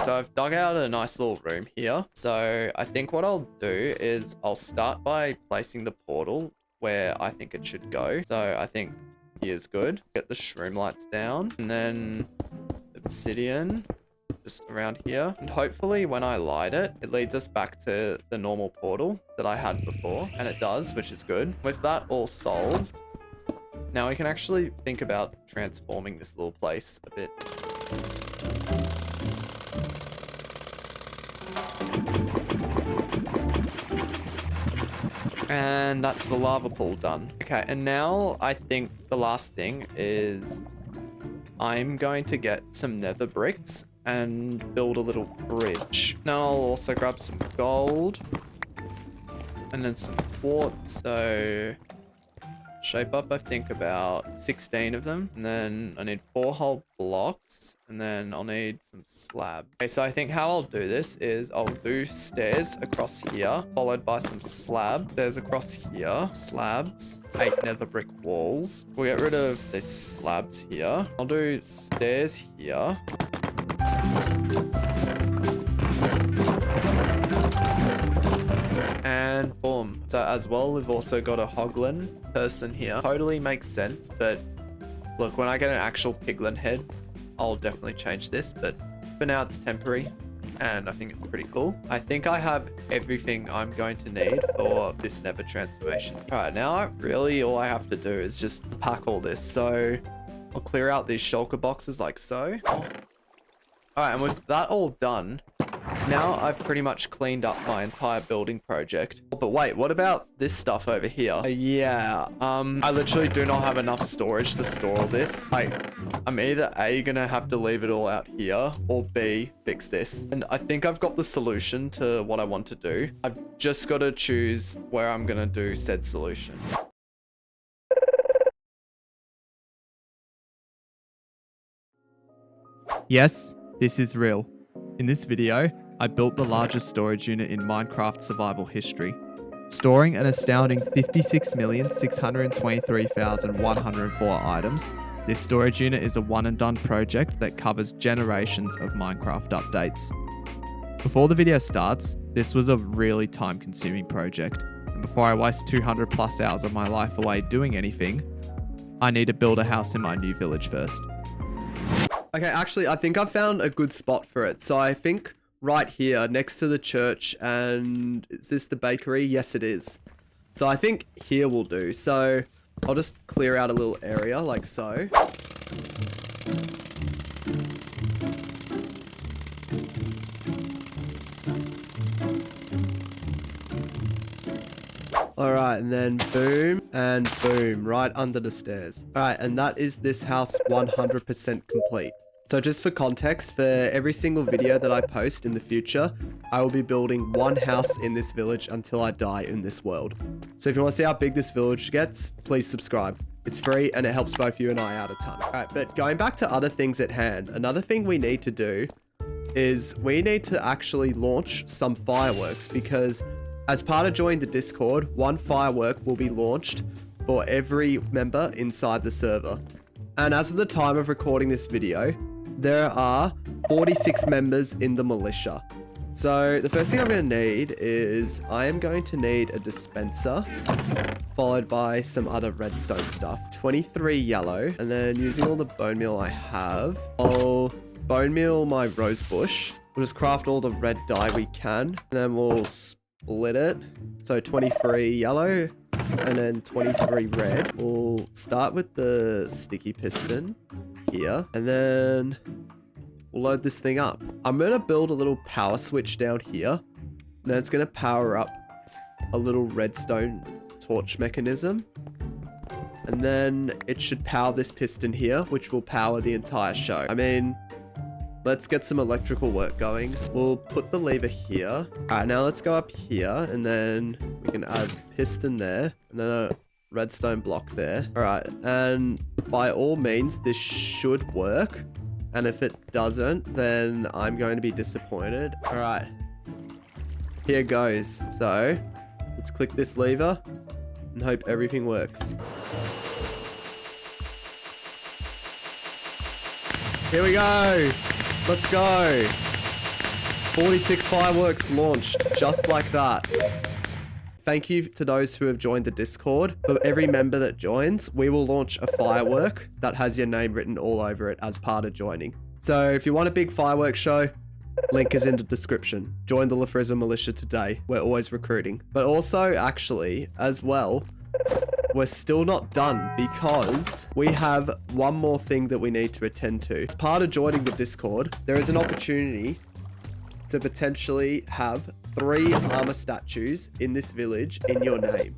So I've dug out a nice little room here. So I think what I'll do is I'll start by placing the portal where I think it should go. So I think here's good. Get the shroom lights down, and then obsidian just around here. And hopefully when I light it, it leads us back to the normal portal that I had before. And it does, which is good. With that all solved, now we can actually think about transforming this little place a bit. And that's the lava pool done. Okay, and now I think the last thing is I'm going to get some nether bricks and build a little bridge. Now I'll also grab some gold and then some quartz. So shape up, I think, about 16 of them. And then I need 4 whole blocks. And then I'll need some slab. Okay, so I think how I'll do this is I'll do stairs across here, followed by some slabs. Stairs across here, slabs, 8 nether brick walls. We'll get rid of these slabs here. I'll do stairs here. And boom. So as well, we've also got a hoglin person here. Totally makes sense, but look, when I get an actual piglin head, I'll definitely change this, but for now it's temporary, and I think it's pretty cool. I think I have everything I'm going to need for this nether transformation. All right, now really all I have to do is just pack all this. So I'll clear out these shulker boxes like so. All right, and with that all done, now I've pretty much cleaned up my entire building project. But wait, what about this stuff over here? Yeah, I literally do not have enough storage to store all this. Like, I'm either A, gonna have to leave it all out here, or B, fix this. And I think I've got the solution to what I want to do. I've just got to choose where I'm gonna do said solution. Yes, this is real. In this video, I built the largest storage unit in Minecraft survival history, storing an astounding 56,623,104 items. This storage unit is a one and done project that covers generations of Minecraft updates. Before the video starts, this was a really time consuming project, and before I waste 200 plus hours of my life away doing anything, I need to build a house in my new village first. Okay, actually, I think I found a good spot for it. So I think right here next to the church. And is this the bakery? Yes, it is. So I think here will do. So I'll just clear out a little area like so. Alright, and then boom and boom right under the stairs. Alright, and that is this house 100% complete. So just for context, for every single video that I post in the future, I will be building one house in this village until I die in this world. So if you want to see how big this village gets, please subscribe. It's free and it helps both you and I out a ton. Alright, but going back to other things at hand, another thing we need to do is we need to actually launch some fireworks, because as part of joining the Discord, one firework will be launched for every member inside the server. And as of the time of recording this video, there are 46 members in the militia. So the first thing I'm going to need is I am going to need a dispenser, followed by some other redstone stuff. 23 yellow, and then using all the bone meal I have, I'll bone meal my rose bush. We'll just craft all the red dye we can, and then we'll split it. So 23 yellow, and then 23 red. We'll start with the sticky piston here, and then we'll load this thing up. I'm going to build a little power switch down here, and then it's going to power up a little redstone torch mechanism, and then it should power this piston here, which will power the entire show. I mean, let's get some electrical work going. We'll put the lever here. All right, now let's go up here, and then we can add piston there, and then a redstone block there. All right, and by all means, this should work. And if it doesn't, then I'm going to be disappointed. All right, here goes. So let's click this lever and hope everything works. Here we go. Let's go. 46 fireworks launched just like that. Thank you to those who have joined the Discord. For every member that joins, we will launch a firework that has your name written all over it as part of joining. So if you want a big fireworks show, link is in the description. Join the LaFrizza militia today. We're always recruiting. But also, actually, as well, we're still not done, because we have one more thing that we need to attend to. As part of joining the Discord, there is an opportunity to potentially have 3 armor statues in this village in your name.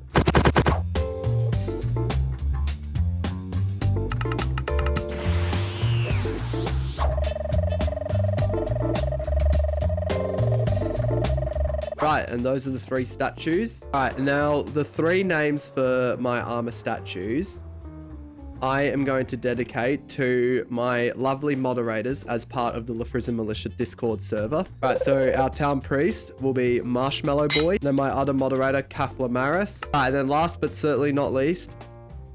Right, and those are the 3 statues. All right, now the 3 names for my armor statues, I am going to dedicate to my lovely moderators as part of the LaFrizza Militia Discord server. All right, so our town priest will be Marshmallow Boy. Then my other moderator, Kafla Maris. All right, and then last but certainly not least,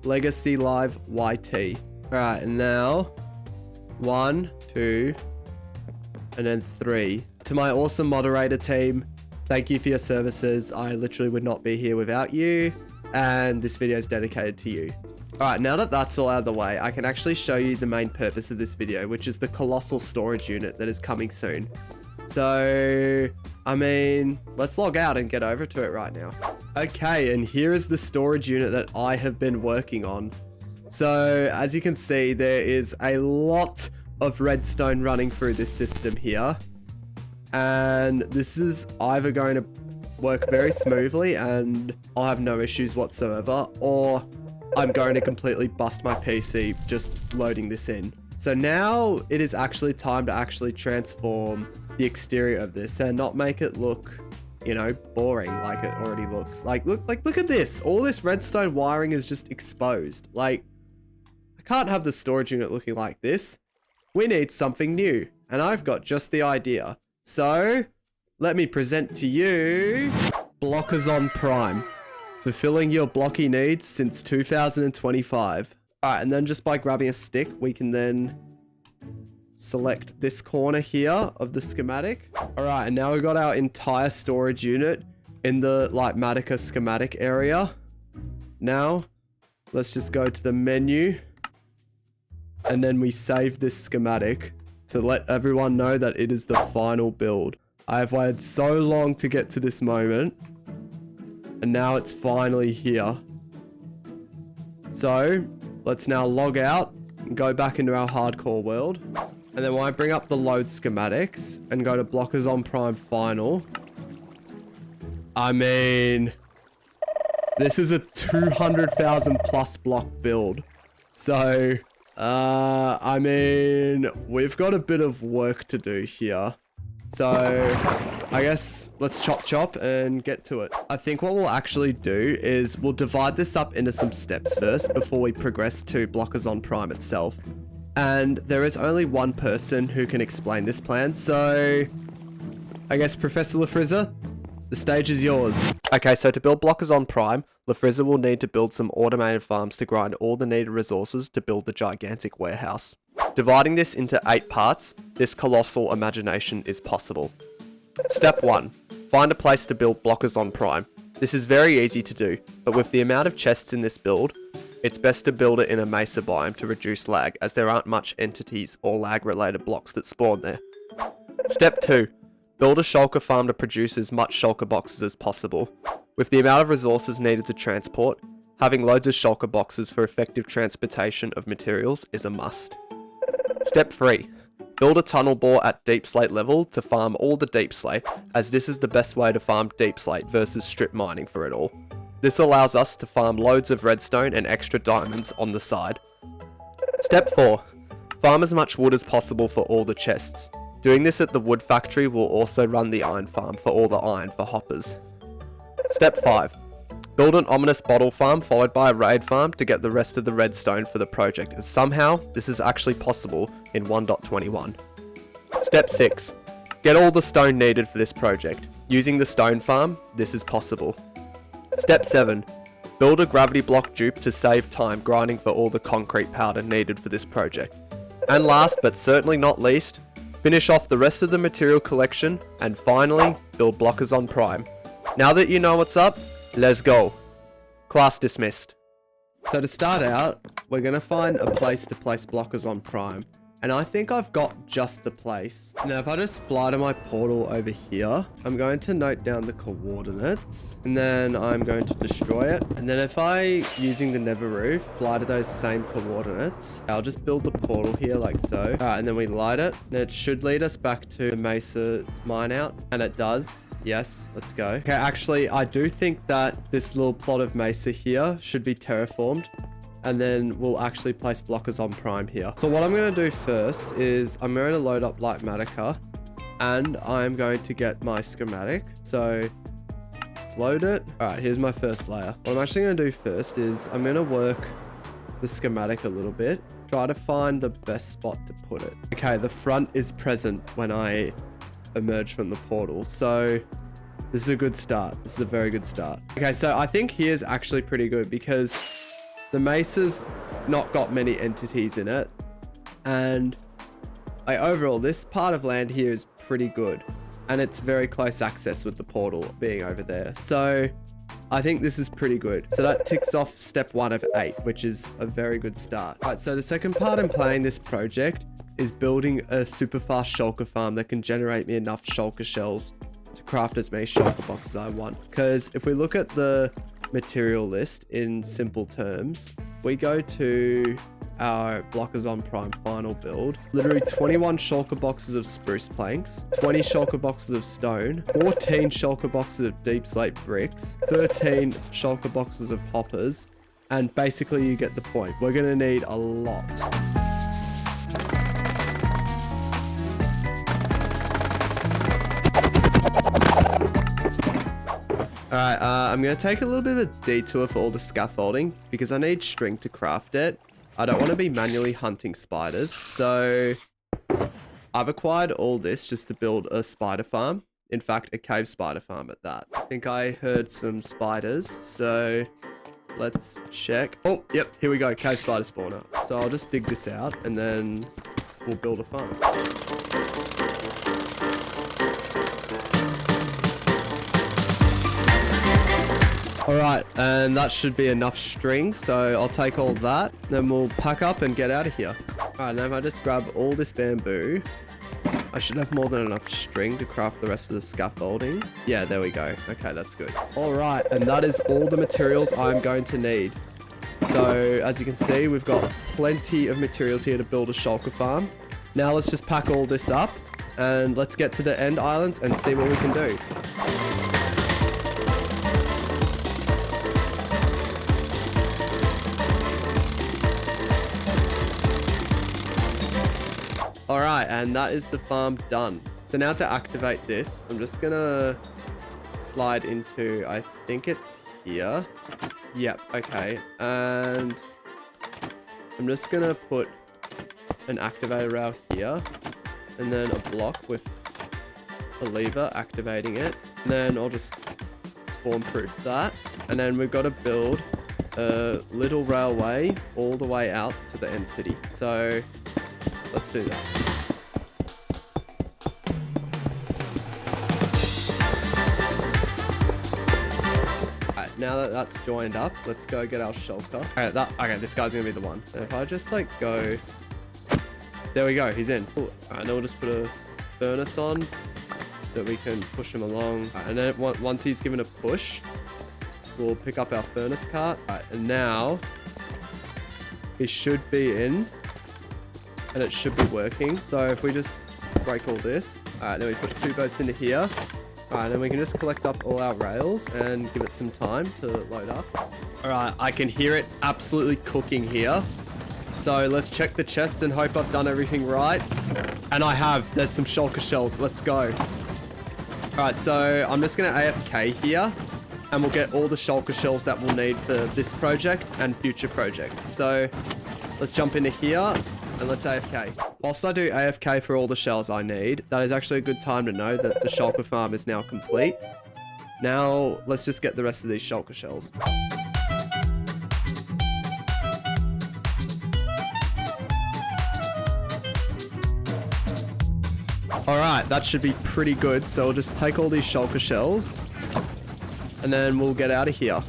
Legacy Live YT. All right, and now 1, 2, and then 3. To my awesome moderator team, thank you for your services. I literally would not be here without you, and this video is dedicated to you. Alright, now that that's all out of the way, I can actually show you the main purpose of this video, which is the colossal storage unit that is coming soon. So, I mean, let's log out and get over to it right now. Okay, and here is the storage unit that I have been working on. So, as you can see, there is a lot of redstone running through this system here. And this is either going to work very smoothly and I'll have no issues whatsoever, or I'm going to completely bust my PC just loading this in. So now it is actually time to actually transform the exterior of this and not make it look, you know, boring like it already looks. Like, look at this. All this redstone wiring is just exposed. Like, I can't have the storage unit looking like this. We need something new, and I've got just the idea. So, let me present to you Blockers on Prime. Fulfilling your blocky needs since 2025. Alright, and then just by grabbing a stick, we can then select this corner here of the schematic. Alright, and now we've got our entire storage unit in the Lightmatica schematic area. Now, let's just go to the menu, and then we save this schematic to let everyone know that it is the final build. I have waited so long to get to this moment. And now it's finally here. So, let's now log out and go back into our hardcore world. And then when I bring up the load schematics and go to Blockers on Prime Final, I mean, this is a 200,000 plus block build. So, I mean, we've got a bit of work to do here. So, I guess let's chop and get to it. I think what we'll actually do is we'll divide this up into some steps first before we progress to Blockers on Prime itself. And there is only one person who can explain this plan, so I guess Professor LaFrizza, the stage is yours. Okay, so to build Blockers on Prime, LaFrizza will need to build some automated farms to grind all the needed resources to build the gigantic warehouse. Dividing this into 8 parts, this colossal imagination is possible. Step 1. Find a place to build Blockers on Prime. This is very easy to do, but with the amount of chests in this build, it's best to build it in a mesa biome to reduce lag, as there aren't much entities or lag related blocks that spawn there. Step 2. Build a shulker farm to produce as much shulker boxes as possible. With the amount of resources needed to transport, having loads of shulker boxes for effective transportation of materials is a must. Step 3. Build a tunnel bore at deep slate level to farm all the deep slate, as this is the best way to farm deep slate versus strip mining for it all. This allows us to farm loads of redstone and extra diamonds on the side. Step 4. Farm as much wood as possible for all the chests. Doing this at the wood factory will also run the iron farm for all the iron for hoppers. Step 5. Build an ominous bottle farm followed by a raid farm to get the rest of the redstone for the project, as somehow this is actually possible in 1.21. Step 6. Get all the stone needed for this project. Using the stone farm, this is possible. Step 7. Build a gravity block dupe to save time grinding for all the concrete powder needed for this project. And last but certainly not least, finish off the rest of the material collection and finally build Blockers on Prime. Now that you know what's up, let's go. Class dismissed. So to start out, we're going to find a place to place Blockers on Prime. And I think I've got just the place. Now, if I just fly to my portal over here, I'm going to note down the coordinates. And then I'm going to destroy it. And then if I, using the nether roof, fly to those same coordinates, I'll just build the portal here like so. All right, and then we light it. And it should lead us back to the mesa mine out. And it does. Yes, let's go. Okay, actually, I do think that this little plot of mesa here should be terraformed. And then we'll actually place Blockers on Prime here. So what I'm going to do first is I'm going to load up Lightmatica and I'm going to get my schematic. So let's load it. All right, here's my first layer. What I'm actually going to do first is I'm going to work the schematic a little bit. Try to find the best spot to put it. Okay, the front is present when I emerge from the portal. So this is a good start. This is a very good start. Okay, so I think here's actually pretty good because the mesa's not got many entities in it, and overall this part of land here is pretty good, and it's very close access with the portal being over there. So I think this is pretty good. So that ticks off step 1 of 8, which is a very good start. All right, so the second part in playing this project is building a super fast shulker farm that can generate me enough shulker shells to craft as many shulker boxes as I want. Because if we look at the material list in simple terms, we go to our Blockers on Prime final build, literally 21 shulker boxes of spruce planks, 20 shulker boxes of stone, 14 shulker boxes of deep slate bricks, 13 shulker boxes of hoppers, and basically you get the point. We're gonna need a lot. Alright, I'm going to take a little bit of a detour for all the scaffolding because I need string to craft it. I don't want to be manually hunting spiders, so I've acquired all this just to build a spider farm. In fact, a cave spider farm at that. I think I heard some spiders, so let's check. Oh, yep, here we go, cave spider spawner. So I'll just dig this out and then we'll build a farm. Alright, and that should be enough string, so I'll take all that, then we'll pack up and get out of here. Alright, now if I just grab all this bamboo, I should have more than enough string to craft the rest of the scaffolding. Yeah, there we go. Okay, that's good. All right, and that is all the materials I'm going to need. So as you can see, we've got plenty of materials here to build a shulker farm. Now let's just pack all this up and let's get to the end islands and see what we can do. All right, and that is the farm done. So now to activate this, I'm just gonna slide into, I think it's here. Yep, okay. And I'm just gonna put an activator rail here and then a block with a lever activating it. And then I'll just spawn proof that. And then we've got to build a little railway all the way out to the end city. So let's do that. Alright, now that that's joined up, let's go get our shulker. Okay, this guy's gonna be the one. And if I just like go, there we go, he's in. Cool. Alright, now we'll just put a furnace on so that we can push him along. Alright, and then once he's given a push, we'll pick up our furnace cart. Alright, and now he should be in. And it should be working. So if we just break all this, then we put 2 boats into here. Alright, then we can just collect up all our rails and give it some time to load up. Alright, I can hear it absolutely cooking here. So let's check the chest and hope I've done everything right. And I have. There's some shulker shells. Let's go. Alright, so I'm just going to AFK here. And we'll get all the shulker shells that we'll need for this project and future projects. So let's jump into here. And let's AFK. Whilst I do AFK for all the shells I need, that is actually a good time to know that the shulker farm is now complete. Now, let's just get the rest of these shulker shells. Alright, that should be pretty good. So we'll just take all these shulker shells. And then we'll get out of here.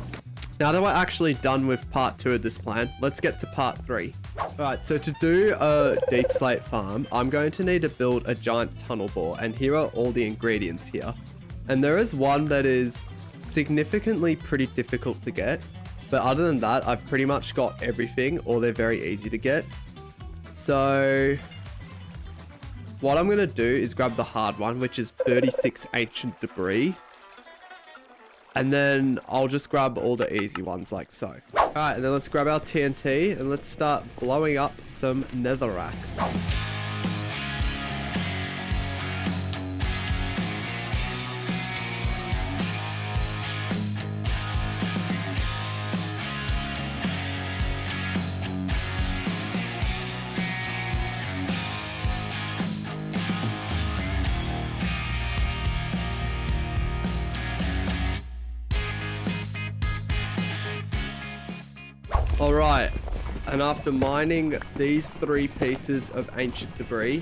Now that we're actually done with part 2 of this plan, let's get to part 3. Alright, so to do a deep slate farm, I'm going to need to build a giant tunnel bore, and here are all the ingredients here. And there is one that is significantly pretty difficult to get, but other than that, I've pretty much got everything, or they're very easy to get. So what I'm going to do is grab the hard one, which is 36 ancient debris. And then I'll just grab all the easy ones like so. Alright, and then let's grab our TNT and let's start blowing up some netherrack. Alright, and after mining these 3 pieces of ancient debris,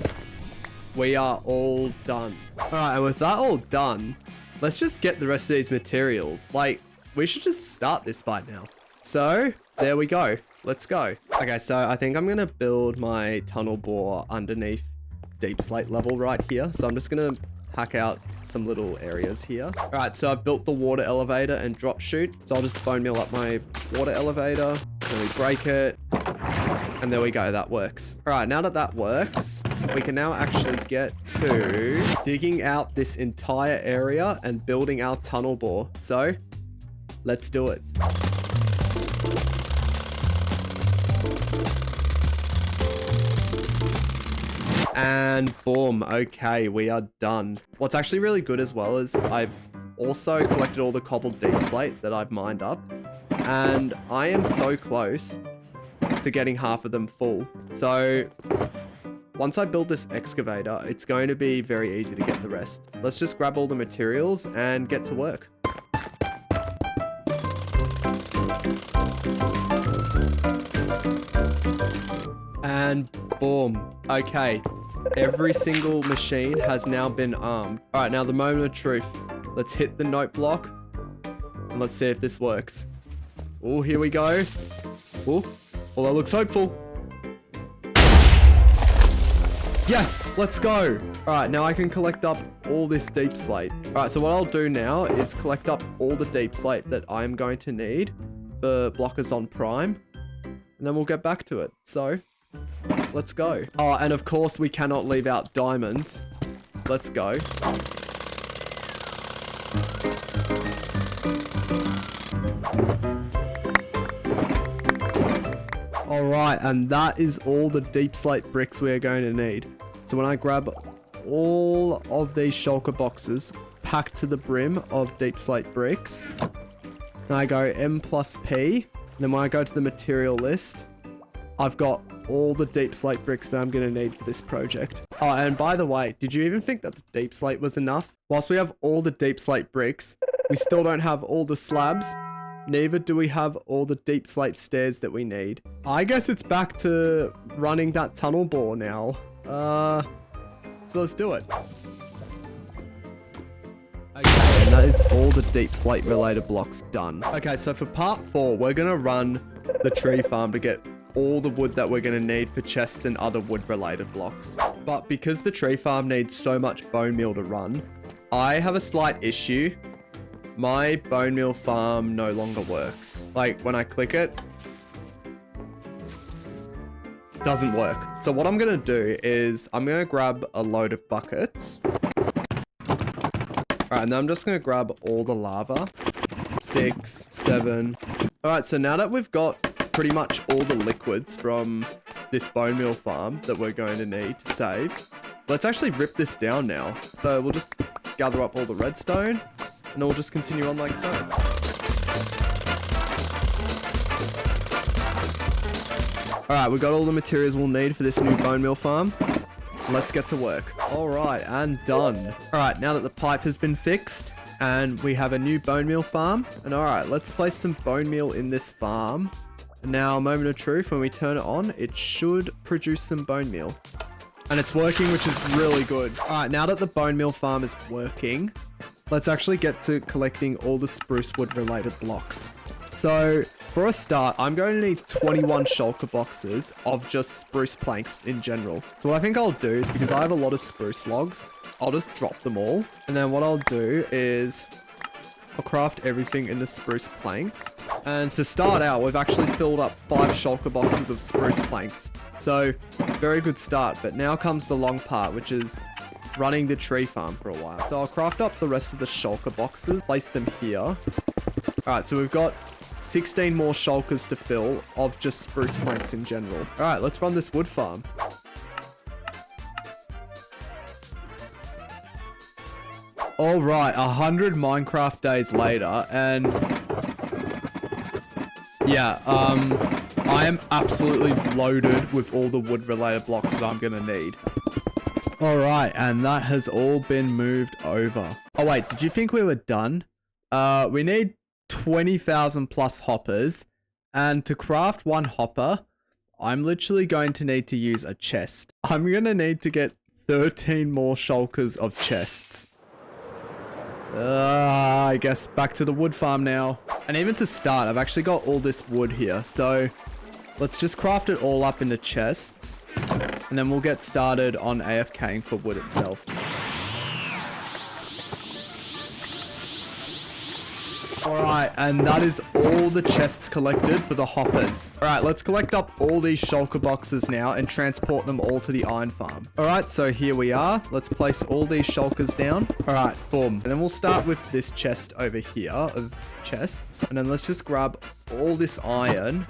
we are all done. Alright, and with that all done, let's just get the rest of these materials. Like, we should just start this by now. So, there we go. Let's go. Okay, so I think I'm going to build my tunnel bore underneath deep slate level right here. So I'm just going to hack out some little areas here. Alright, so I've built the water elevator and drop chute. So I'll just bone meal up my water elevator. Then we break it. And there we go, that works. Alright, now that that works, we can now actually get to digging out this entire area and building our tunnel bore. So, let's do it. And boom, okay, we are done. What's actually really good as well is I've also collected all the cobbled deep slate that I've mined up. And I am so close to getting half of them full. So once I build this excavator, it's going to be very easy to get the rest. Let's just grab all the materials and get to work. And boom. Okay. Every single machine has now been armed. All right, now the moment of truth. Let's hit the note block and let's see if this works. Oh, here we go. Oh, well, that looks hopeful. Yes, let's go. All right, now I can collect up all this deep slate. All right, so what I'll do now is collect up all the deep slate that I'm going to need for blockers on Prime, and then we'll get back to it. So let's go. Oh, and of course we cannot leave out diamonds. Let's go. All right, and that is all the deep slate bricks we are going to need. So when I grab all of these shulker boxes packed to the brim of deep slate bricks, and I go M plus P, and then when I go to the material list, I've got all the deep slate bricks that I'm going to need for this project. Oh, and by the way, did you even think that the deep slate was enough? Whilst we have all the deep slate bricks, we still don't have all the slabs. Neither do we have all the deep slate stairs that we need. I guess it's back to running that tunnel bore now. So let's do it. Okay, and that is all the deep slate related blocks done. Okay, so for part 4, we're going to run the tree farm to get all the wood that we're going to need for chests and other wood related blocks. But because the tree farm needs so much bone meal to run, I have a slight issue. My bone meal farm no longer works. Like when I click it, doesn't work. So what I'm going to do is I'm going to grab a load of buckets. All right, and then I'm just going to grab all the lava. 6, 7. All right, so now that we've got pretty much all the liquids from this bone meal farm that we're going to need to save, let's actually rip this down now. So we'll just gather up all the redstone and then we'll just continue on like so. All right, we've got all the materials we'll need for this new bone meal farm. Let's get to work. All right, and done. All right, now that the pipe has been fixed and we have a new bone meal farm, and all right, let's place some bone meal in this farm. And now, moment of truth, when we turn it on, it should produce some bone meal. And it's working, which is really good. All right, now that the bone meal farm is working, let's actually get to collecting all the spruce wood related blocks. So for a start, I'm going to need 21 shulker boxes of just spruce planks in general. So what I think I'll do is, because I have a lot of spruce logs, I'll just drop them all. And then what I'll do is I'll craft everything into spruce planks. And to start out, we've actually filled up 5 shulker boxes of spruce planks. So very good start. But now comes the long part, which is running the tree farm for a while. So I'll craft up the rest of the shulker boxes, place them here. All right, so we've got 16 more shulkers to fill of just spruce planks in general. All right, let's run this wood farm. All right, 100 Minecraft days later, and yeah, I am absolutely loaded with all the wood related blocks that I'm gonna need. All right, and that has all been moved over. Oh wait, did you think we were done? We need 20,000 plus hoppers, and to craft one hopper, I'm literally going to need to use a chest. I'm gonna need to get 13 more shulkers of chests. I guess back to the wood farm now. And even to start, I've actually got all this wood here, so let's just craft it all up into chests, and then we'll get started on AFKing for wood itself. Alright, and that is all the chests collected for the hoppers. Alright, let's collect up all these shulker boxes now and transport them all to the iron farm. Alright, so here we are. Let's place all these shulkers down. Alright, boom. And then we'll start with this chest over here of chests. And then let's just grab all this iron.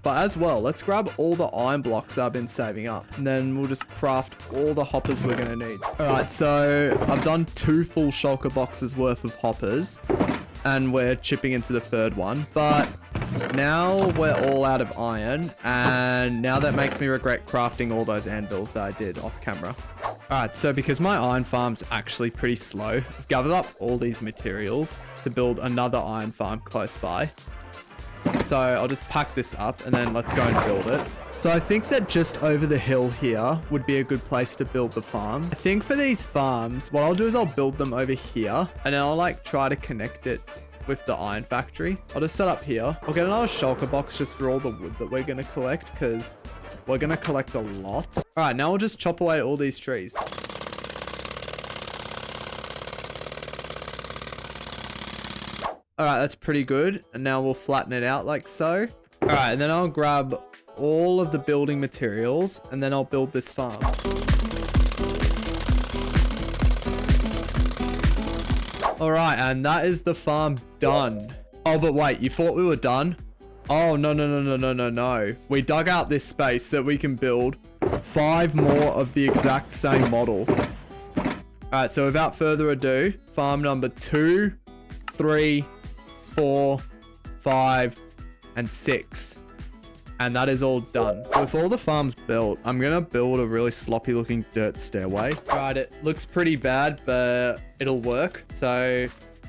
But as well, let's grab all the iron blocks that I've been saving up. And then we'll just craft all the hoppers we're going to need. Alright, so I've done 2 full shulker boxes worth of hoppers. And we're chipping into the 3rd one, but now we're all out of iron, and now that makes me regret crafting all those anvils that I did off camera. Alright, so because my iron farm's actually pretty slow, I've gathered up all these materials to build another iron farm close by. So I'll just pack this up and then let's go and build it. So I think that just over the hill here would be a good place to build the farm. I think for these farms, what I'll do is I'll build them over here and then I'll like try to connect it with the iron factory. I'll just set up here. I'll get another shulker box just for all the wood that we're going to collect because we're going to collect a lot. All right, now we'll just chop away all these trees. All right, that's pretty good. And now we'll flatten it out like so. All right, and then I'll grab all of the building materials and then I'll build this farm. All right, and that is the farm done. Oh, but wait, you thought we were done? Oh, no. We dug out this space that we can build 5 more of the exact same model. All right, so without further ado, farm number 2, 3, 4, 5, and 6. And that is all done. With all the farms built, I'm going to build a really sloppy looking dirt stairway. All right, it looks pretty bad, but it'll work. So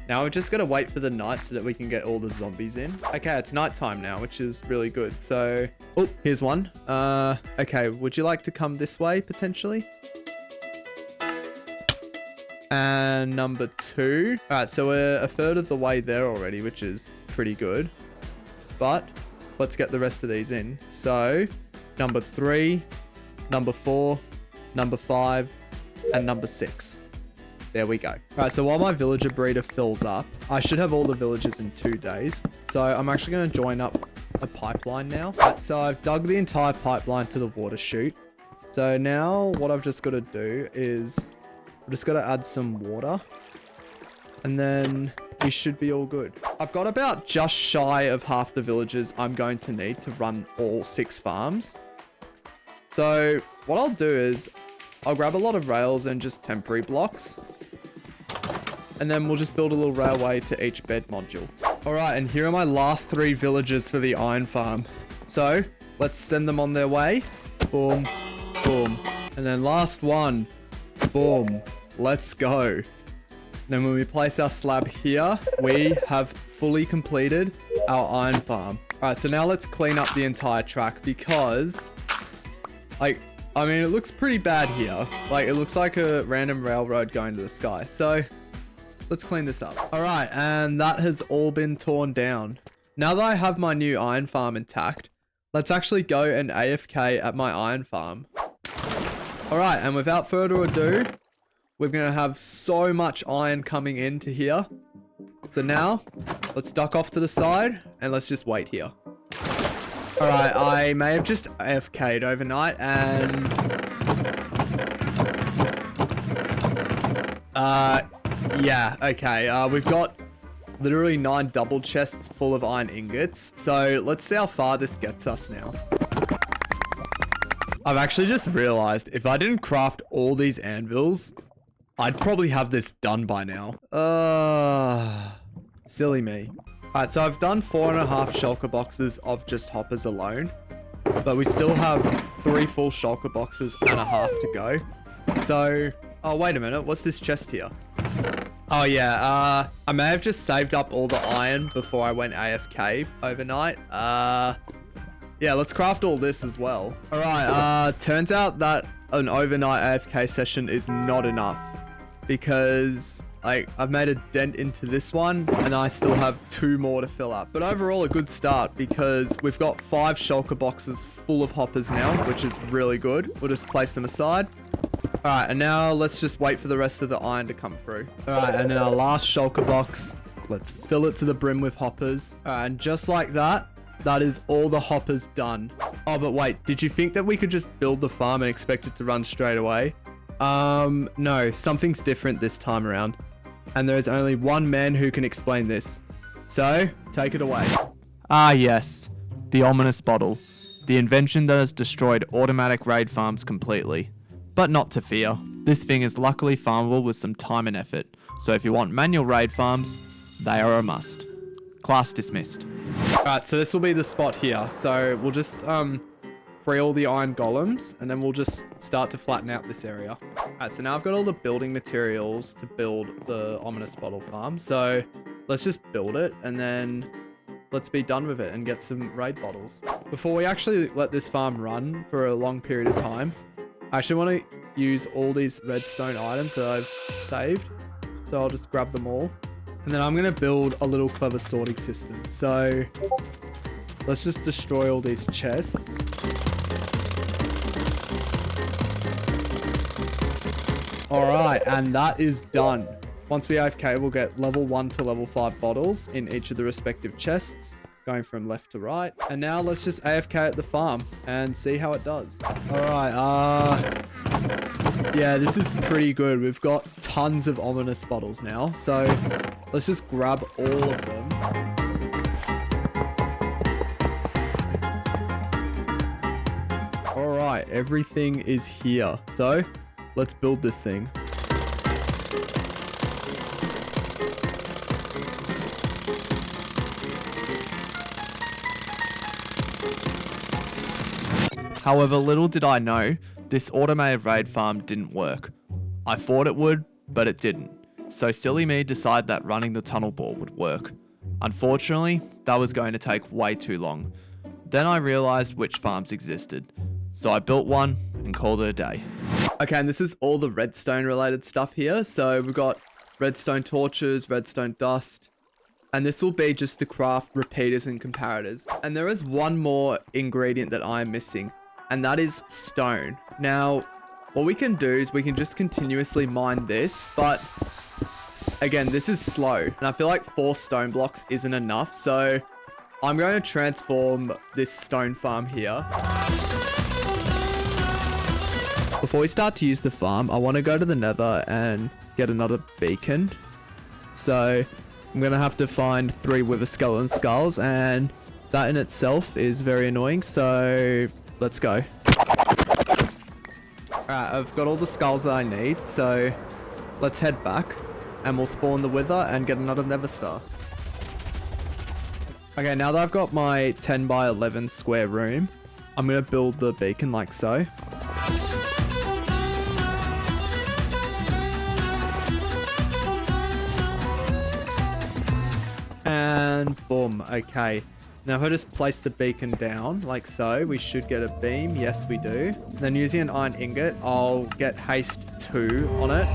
now we've just got to wait for the night so that we can get all the zombies in. Okay, it's nighttime now, which is really good. So, oh, here's one. Okay, would you like to come this way potentially? And number 2. All right, so we're a third of the way there already, which is pretty good. But let's get the rest of these in. So, number 3, number 4, number 5, and number 6. There we go. All right, so while my villager breeder fills up, I should have all the villagers in 2 days. So I'm actually going to join up a pipeline now. All right, so I've dug the entire pipeline to the water chute. So now what I've just got to do is I've just got to add some water. And then we should be all good. I've got about just shy of half the villagers I'm going to need to run all 6 farms. So what I'll do is I'll grab a lot of rails and just temporary blocks. And then we'll just build a little railway to each bed module. All right, and here are my last 3 villagers for the iron farm. So let's send them on their way. Boom, boom. And then last one. Boom. Let's go. Then when we place our slab here, we have fully completed our iron farm. All right, so now let's clean up the entire track because, like, I mean, it looks pretty bad here. Like, it looks like a random railroad going to the sky. So let's clean this up. All right, and that has all been torn down. Now that I have my new iron farm intact, let's actually go and AFK at my iron farm. All right, and without further ado, we're going to have so much iron coming into here. So now, let's duck off to the side and let's just wait here. All right, I may have just AFK'd overnight and yeah, okay. We've got literally 9 double chests full of iron ingots. So let's see how far this gets us now. I've actually just realized if I didn't craft all these anvils, I'd probably have this done by now. Silly me. Alright, so I've done 4.5 shulker boxes of just hoppers alone. But we still have 3 full shulker boxes and a half to go. So, oh, wait a minute. What's this chest here? Oh, yeah. I may have just saved up all the iron before I went AFK overnight. Yeah, let's craft all this as well. Alright, turns out that an overnight AFK session is not enough. Because, like, I've made a dent into this one and I still have 2 more to fill up. But overall, a good start because we've got 5 shulker boxes full of hoppers now, which is really good. We'll just place them aside. Alright, and now let's just wait for the rest of the iron to come through. Alright, and in our last shulker box, let's fill it to the brim with hoppers. Alright, and just like that, that is all the hoppers done. Oh, but wait, did you think that we could just build the farm and expect it to run straight away? No, something's different this time around. And there is only one man who can explain this. So, take it away. Ah yes, the ominous bottle. The invention that has destroyed automatic raid farms completely. But not to fear, this thing is luckily farmable with some time and effort. So if you want manual raid farms, they are a must. Class dismissed. Alright, so this will be the spot here. So we'll just free all the iron golems and then we'll just start to flatten out this area. Alright, so now I've got all the building materials to build the ominous bottle farm. So let's just build it and then let's be done with it and get some raid bottles. Before we actually let this farm run for a long period of time, I actually want to use all these redstone items that I've saved. So I'll just grab them all. And then I'm going to build a little clever sorting system. So let's just destroy all these chests. All right, and that is done. Once we AFK, we'll get level 1 to level 5 bottles in each of the respective chests, going from left to right. And now let's just AFK at the farm and see how it does. All right, yeah, this is pretty good. We've got tons of ominous bottles now, so let's just grab all of them. All right, everything is here. So let's build this thing. However, little did I know, this automated raid farm didn't work. I thought it would, but it didn't. So silly me decided that running the tunnel bore would work. Unfortunately, that was going to take way too long. Then I realized which farms existed. So I built one and called it a day. Okay, and this is all the redstone related stuff here. So we've got redstone torches, redstone dust, and this will be just to craft repeaters and comparators. And there is one more ingredient that I'm missing, and that is stone. Now, what we can do is we can just continuously mine this, but again, this is slow. And I feel like 4 stone blocks isn't enough, so I'm going to transform this stone farm here. Before we start to use the farm, I want to go to the nether and get another beacon. So I'm going to have to find 3 wither skeleton skulls, and that in itself is very annoying. So let's go. Alright, I've got all the skulls that I need. So let's head back and we'll spawn the wither and get another nether star. Okay, now that I've got my 10 by 11 square room, I'm going to build the beacon like so. And boom. Okay. Now if I just place the beacon down like so, we should get a beam. Yes, we do. Then using an iron ingot, I'll get haste 2 on it.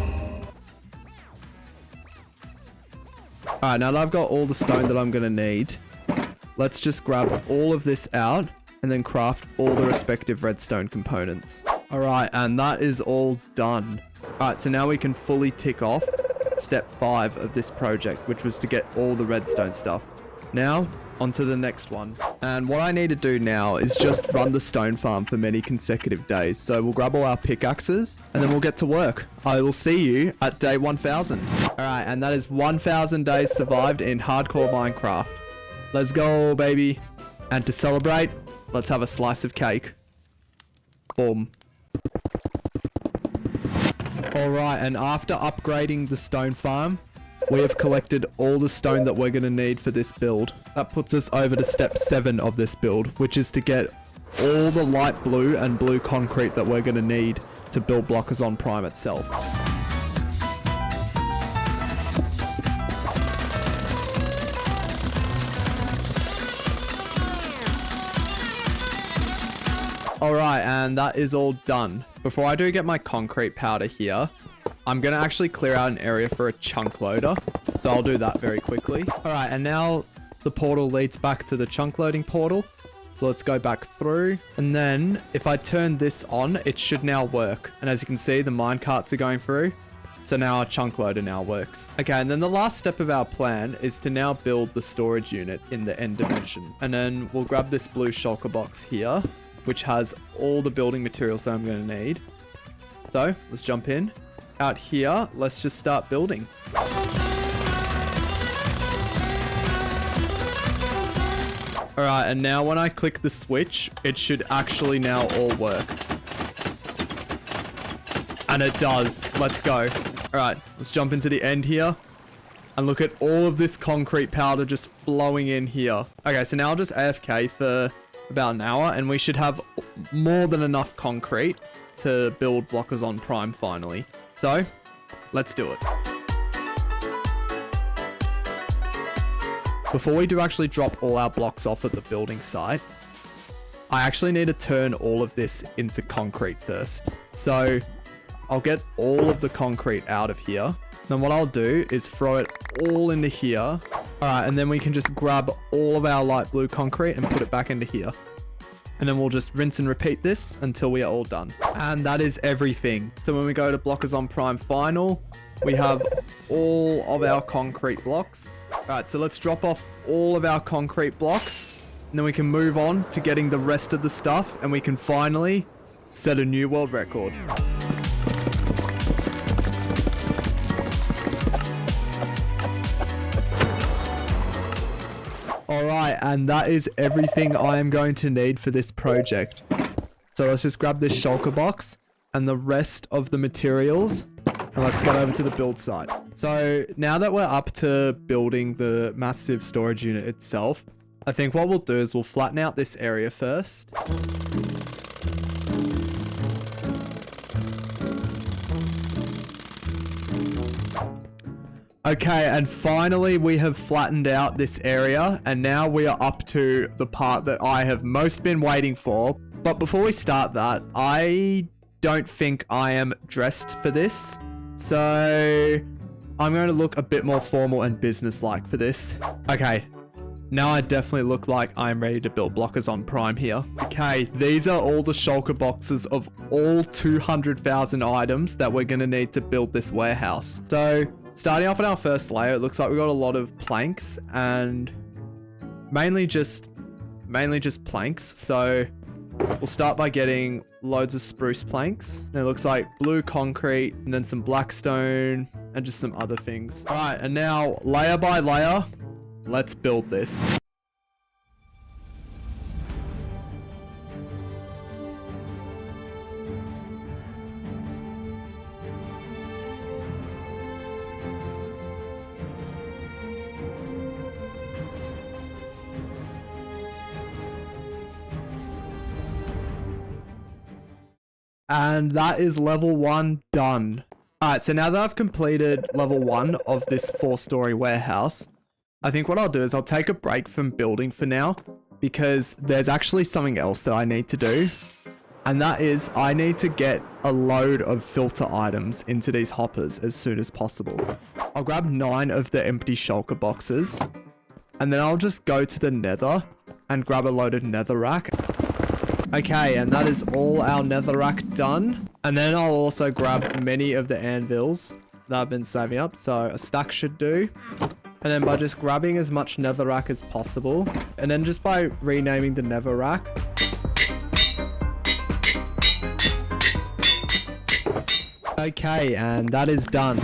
Alright, now that I've got all the stone that I'm going to need, let's just grab all of this out and then craft all the respective redstone components. Alright, and that is all done. Alright, so now we can fully tick off step 5 of this project, which was to get all the redstone stuff. Now, on to the next one. And what I need to do now is just run the stone farm for many consecutive days. So we'll grab all our pickaxes and then we'll get to work. I will see you at day 1000. Alright, and that is 1000 days survived in hardcore Minecraft. Let's go, baby. And to celebrate, let's have a slice of cake. Boom. Alright, and after upgrading the stone farm, we have collected all the stone that we're going to need for this build. That puts us over to step 7 of this build, which is to get all the light blue and blue concrete that we're going to need to build Blockers on Prime itself. Alright, and that is all done. Before I do get my concrete powder here, I'm going to actually clear out an area for a chunk loader. So I'll do that very quickly. Alright, and now the portal leads back to the chunk loading portal. So let's go back through. And then if I turn this on, it should now work. And as you can see, the mine carts are going through. So now our chunk loader now works. Okay, and then the last step of our plan is to now build the storage unit in the end dimension. And then we'll grab this blue shulker box here, which has all the building materials that I'm going to need. So let's jump in. Out here, let's just start building. Alright, and now when I click the switch, it should actually now all work. And it does. Let's go. Alright, let's jump into the end here. And look at all of this concrete powder just flowing in here. Okay, so now I'll just AFK for about an hour, and we should have more than enough concrete to build Blockers on Prime finally. So, let's do it. Before we do actually drop all our blocks off at the building site, I actually need to turn all of this into concrete first. So, I'll get all of the concrete out of here. Then what I'll do is throw it all into here. Alright, and then we can just grab all of our light blue concrete and put it back into here. And then we'll just rinse and repeat this until we are all done. And that is everything. So when we go to Blockers on Prime Final, we have all of our concrete blocks. All right, so let's drop off all of our concrete blocks, and then we can move on to getting the rest of the stuff, and we can finally set a new world record. All right, and that is everything I am going to need for this project. So let's just grab this shulker box and the rest of the materials, and let's get over to the build site. So now that we're up to building the massive storage unit itself, I think what we'll do is we'll flatten out this area first. Okay, and finally we have flattened out this area, and now we are up to the part that I have most been waiting for. But before we start that, I don't think I am dressed for this. So I'm going to look a bit more formal and business-like for this. Okay, now I definitely look like I'm ready to build Blockers on Prime here. Okay, these are all the shulker boxes of all 200,000 items that we're going to need to build this warehouse. So starting off in our first layer, it looks like we got a lot of planks and mainly just planks. So we'll start by getting loads of spruce planks. And it looks like blue concrete and then some black stone and just some other things. All right, and now layer by layer, let's build this. And that is level 1 done. Alright, so now that I've completed level 1 of this 4-story warehouse, I think what I'll do is I'll take a break from building for now, because there's actually something else that I need to do. And that is, I need to get a load of filter items into these hoppers as soon as possible. I'll grab 9 of the empty shulker boxes, and then I'll just go to the nether and grab a load of netherrack. Okay, and that is all our netherrack done. And then I'll also grab many of the anvils that I've been saving up. So a stack should do. And then by just grabbing as much netherrack as possible, and then just by renaming the netherrack. Okay, and that is done.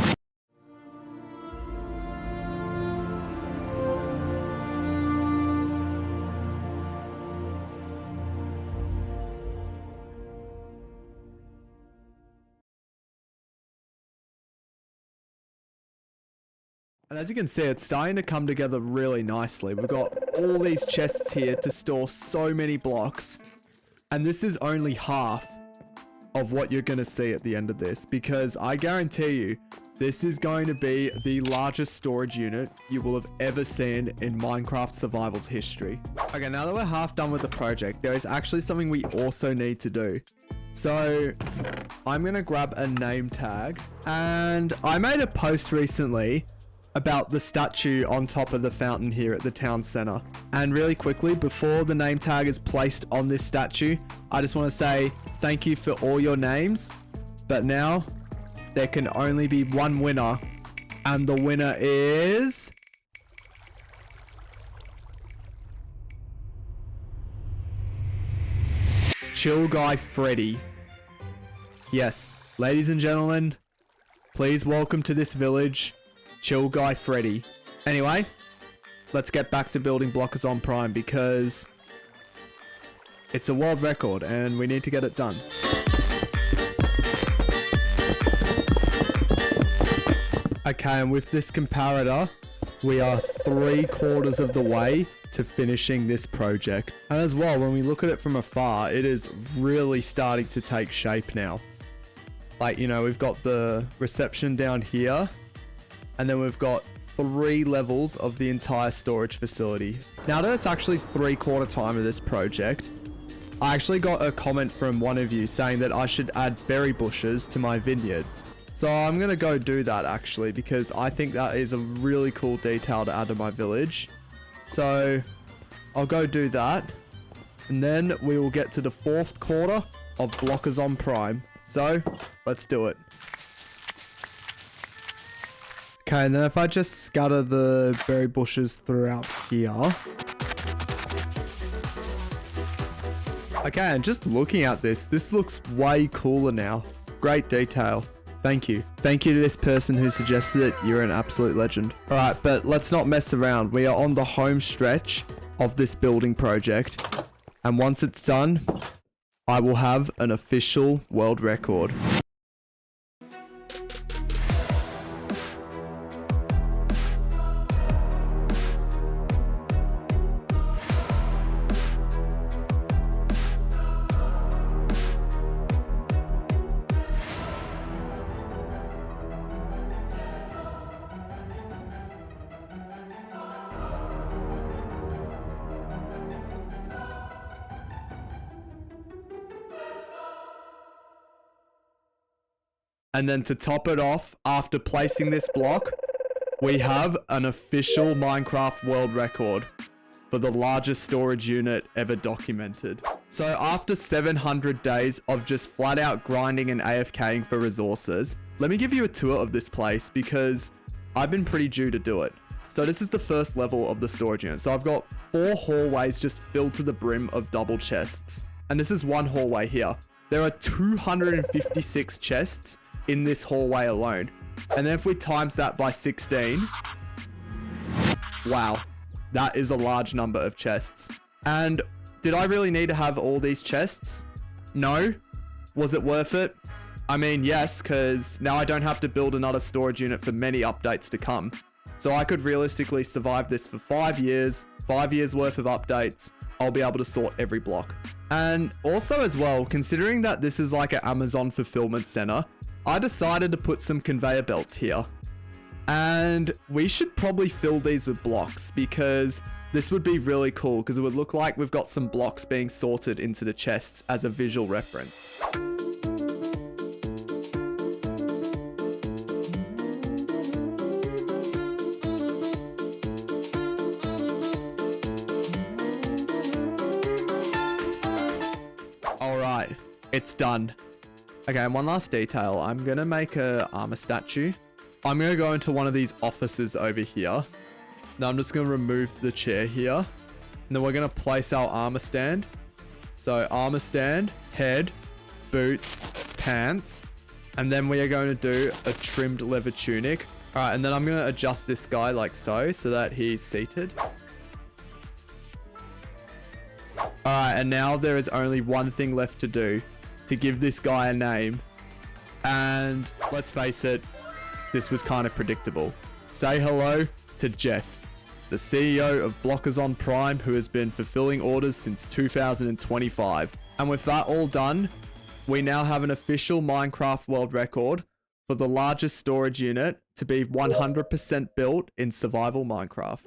And as you can see, it's starting to come together really nicely. We've got all these chests here to store so many blocks. And this is only half of what you're going to see at the end of this, because I guarantee you, this is going to be the largest storage unit you will have ever seen in Minecraft Survival's history. Okay, now that we're half done with the project, there is actually something we also need to do. So I'm going to grab a name tag, and I made a post recently about the statue on top of the fountain here at the town center. And really quickly, before the name tag is placed on this statue, I just want to say thank you for all your names. But now there can only be one winner, and the winner is Chill Guy Freddy. Yes, ladies and gentlemen, please welcome to this village, Chill Guy Freddy. Anyway, let's get back to building Blockers on Prime, because it's a world record and we need to get it done. Okay, and with this comparator, we are 3/4 of the way to finishing this project. And as well, when we look at it from afar, it is really starting to take shape now. Like, you know, we've got the reception down here, and then we've got 3 levels of the entire storage facility. Now that it's actually 3/4 time of this project, I actually got a comment from one of you saying that I should add berry bushes to my vineyards. So I'm going to go do that actually, because I think that is a really cool detail to add to my village. So I'll go do that. And then we will get to the 4th quarter of blockers on prime. So, let's do it. Okay, and then if I just scatter the berry bushes throughout here. Okay, and just looking at this looks way cooler now. Great detail. Thank you. Thank you to this person who suggested it. You're an absolute legend. All right, but let's not mess around. We are on the home stretch of this building project. And once it's done, I will have an official world record. And then to top it off, after placing this block, we have an official Minecraft world record for the largest storage unit ever documented. So after 700 days of just flat out grinding and AFKing for resources, let me give you a tour of this place because I've been pretty due to do it. So this is the first level of the storage unit. So I've got 4 hallways just filled to the brim of double chests. And this is one hallway here. There are 256 chests in this hallway alone. And then if we times that by 16, wow, that is a large number of chests. And did I really need to have all these chests? No. Was it worth it? I mean, yes, because now I don't have to build another storage unit for many updates to come. So I could realistically survive this for 5 years, 5 years worth of updates. I'll be able to sort every block. And also as well, considering that this is like an Amazon fulfillment center, I decided to put some conveyor belts here. And we should probably fill these with blocks because this would be really cool because it would look like we've got some blocks being sorted into the chests as a visual reference. All right, it's done. Okay, and one last detail. I'm going to make a armor statue. I'm going to go into one of these offices over here. Now I'm just going to remove the chair here. And then we're going to place our armor stand. So armor stand, head, boots, pants. And then we are going to do a trimmed leather tunic. All right, and then I'm going to adjust this guy like so that he's seated. All right, and now there is only one thing left to do. To give this guy a name. And let's face it, this was kind of predictable. Say hello to Jeff, the CEO of Blockers on Prime, who has been fulfilling orders since 2025. And with that all done, we now have an official Minecraft world record for the largest storage unit to be 100% built in survival Minecraft.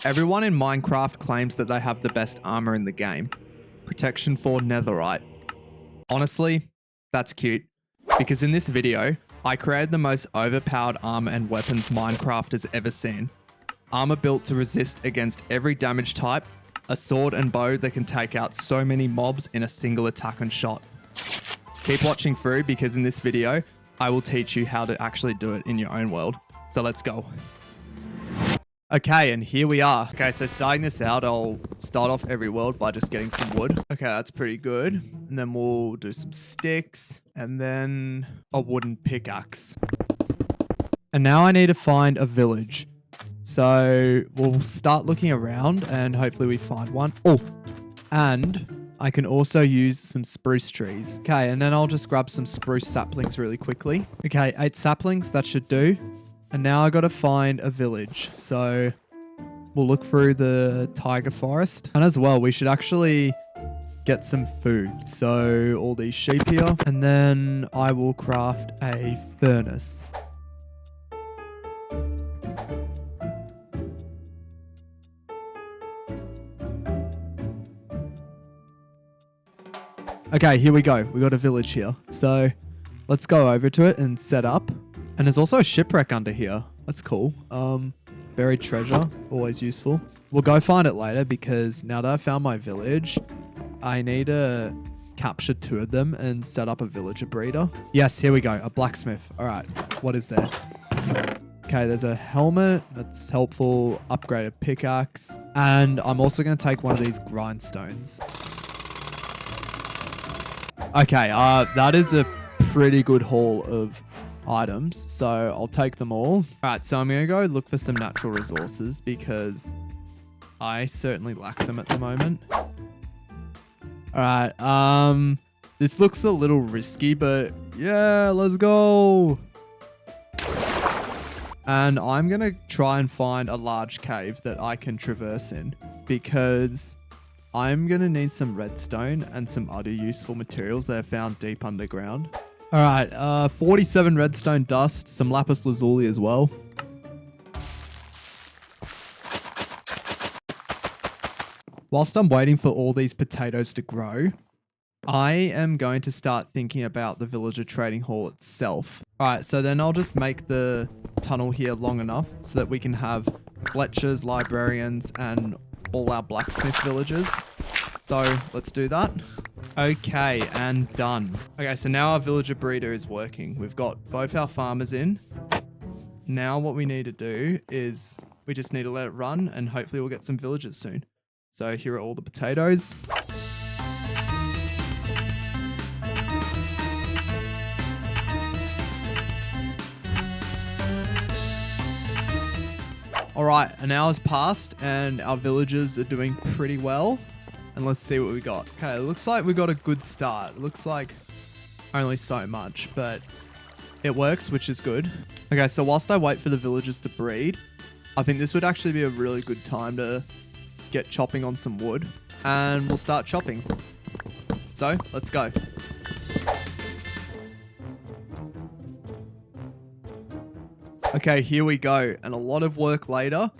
Everyone in Minecraft claims that they have the best armor in the game. Protection for netherite. Honestly, that's cute. Because in this video, I created the most overpowered armor and weapons Minecraft has ever seen. Armor built to resist against every damage type, a sword and bow that can take out so many mobs in a single attack and shot. Keep watching through because in this video, I will teach you how to actually do it in your own world. So let's go. Okay, and here we are. Okay, so starting this out, I'll start off every world by just getting some wood. Okay, that's pretty good. And then we'll do some sticks and then a wooden pickaxe. And now I need to find a village. So we'll start looking around and hopefully we find one. Oh, and I can also use some spruce trees. Okay, and then I'll just grab some spruce saplings really quickly. Okay, 8 saplings, that should do. And now I got to find a village. So we'll look through the tiger forest. And as well, we should actually get some food. So all these sheep here. And then I will craft a furnace. Okay, here we go. We got a village here. So let's go over to it and set up. And there's also a shipwreck under here. That's cool. Buried treasure, always useful. We'll go find it later because now that I found my village, I need to capture 2 of them and set up a villager breeder. Yes, here we go. A blacksmith. All right. What is there? Okay, there's a helmet. That's helpful. Upgraded pickaxe. And I'm also going to take one of these grindstones. Okay, that is a pretty good haul of items, so I'll take them all. Alright, so I'm gonna go look for some natural resources because I certainly lack them at the moment. Alright, this looks a little risky, but yeah, let's go. And I'm gonna try and find a large cave that I can traverse in because I'm gonna need some redstone and some other useful materials that are found deep underground. Alright, 47 redstone dust, some lapis lazuli as well. Whilst I'm waiting for all these potatoes to grow, I am going to start thinking about the villager trading hall itself. Alright, so then I'll just make the tunnel here long enough so that we can have fletchers, librarians, and all our blacksmith villagers. So let's do that. Okay, and done. Okay, so now our villager breeder is working. We've got both our farmers in. Now what we need to do is we just need to let it run and hopefully we'll get some villagers soon. So here are all the potatoes. All right, an hour's passed and our villagers are doing pretty well. And let's see what we got. Okay, it looks like we got a good start. It looks like only so much, but it works, which is good. Okay, so whilst I wait for the villagers to breed, I think this would actually be a really good time to get chopping on some wood. And we'll start chopping. So, let's go. Okay, here we go. And a lot of work later,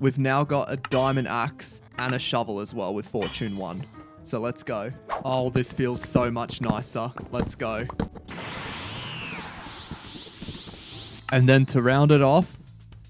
we've now got a diamond axe and a shovel as well with Fortune 1. So let's go. Oh, this feels so much nicer. Let's go. And then to round it off,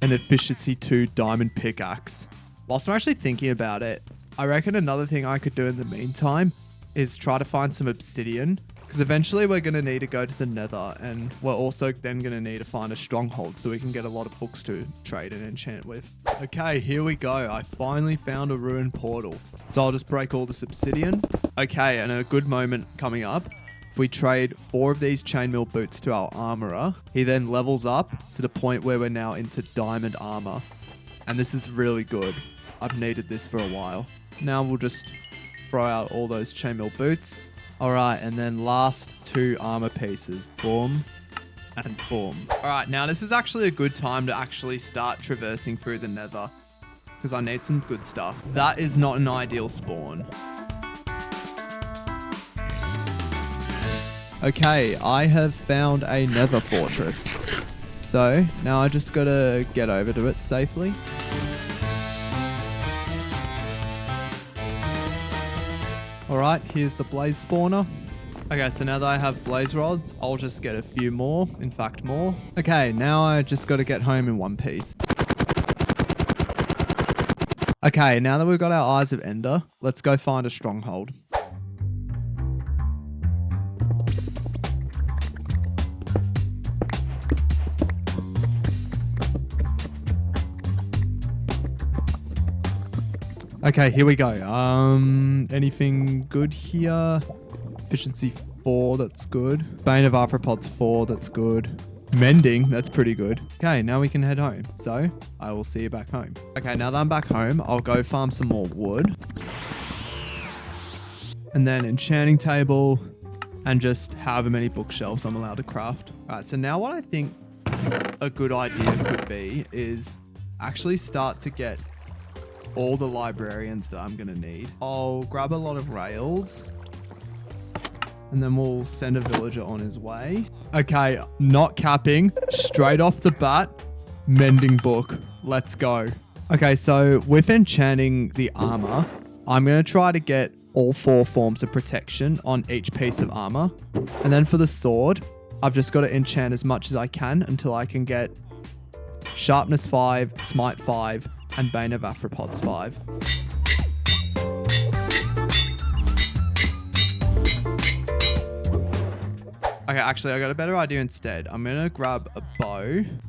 an efficiency 2 diamond pickaxe. Whilst I'm actually thinking about it, I reckon another thing I could do in the meantime is try to find some obsidian. Because eventually we're going to need to go to the nether and we're also then going to need to find a stronghold so we can get a lot of books to trade and enchant with. Okay, here we go. I finally found a ruined portal. So I'll just break all this obsidian. Okay, and a good moment coming up. If we trade 4 of these chainmail boots to our armorer, he then levels up to the point where we're now into diamond armor. And this is really good. I've needed this for a while. Now we'll just throw out all those chainmail boots. Alright, and then last 2 armor pieces. Boom. And boom. Alright, now this is actually a good time to actually start traversing through the nether. Because I need some good stuff. That is not an ideal spawn. Okay, I have found a nether fortress. So, now I just gotta get over to it safely. Alright, here's the blaze spawner. Okay, so now that I have blaze rods, I'll just get a few more. In fact, more. Okay, now I just got to get home in one piece. Okay, now that we've got our Eyes of Ender, let's go find a stronghold. Okay, here we go. Anything good here? Efficiency 4, that's good. Bane of Arthropods 4, that's good. Mending, that's pretty good. Okay, now we can head home. So, I will see you back home. Okay, now that I'm back home, I'll go farm some more wood. And then enchanting table, and just however many bookshelves I'm allowed to craft. Alright, so now what I think a good idea could be is actually start to get all the librarians that I'm going to need. I'll grab a lot of rails and then we'll send a villager on his way. Okay, not capping. Straight off the bat, mending book. Let's go. Okay, so with enchanting the armor, I'm going to try to get all 4 forms of protection on each piece of armor. And then for the sword, I've just got to enchant as much as I can until I can get Sharpness 5, Smite 5, and Bane of Arthropods 5. Okay, actually, I got a better idea instead. I'm going to grab a bow.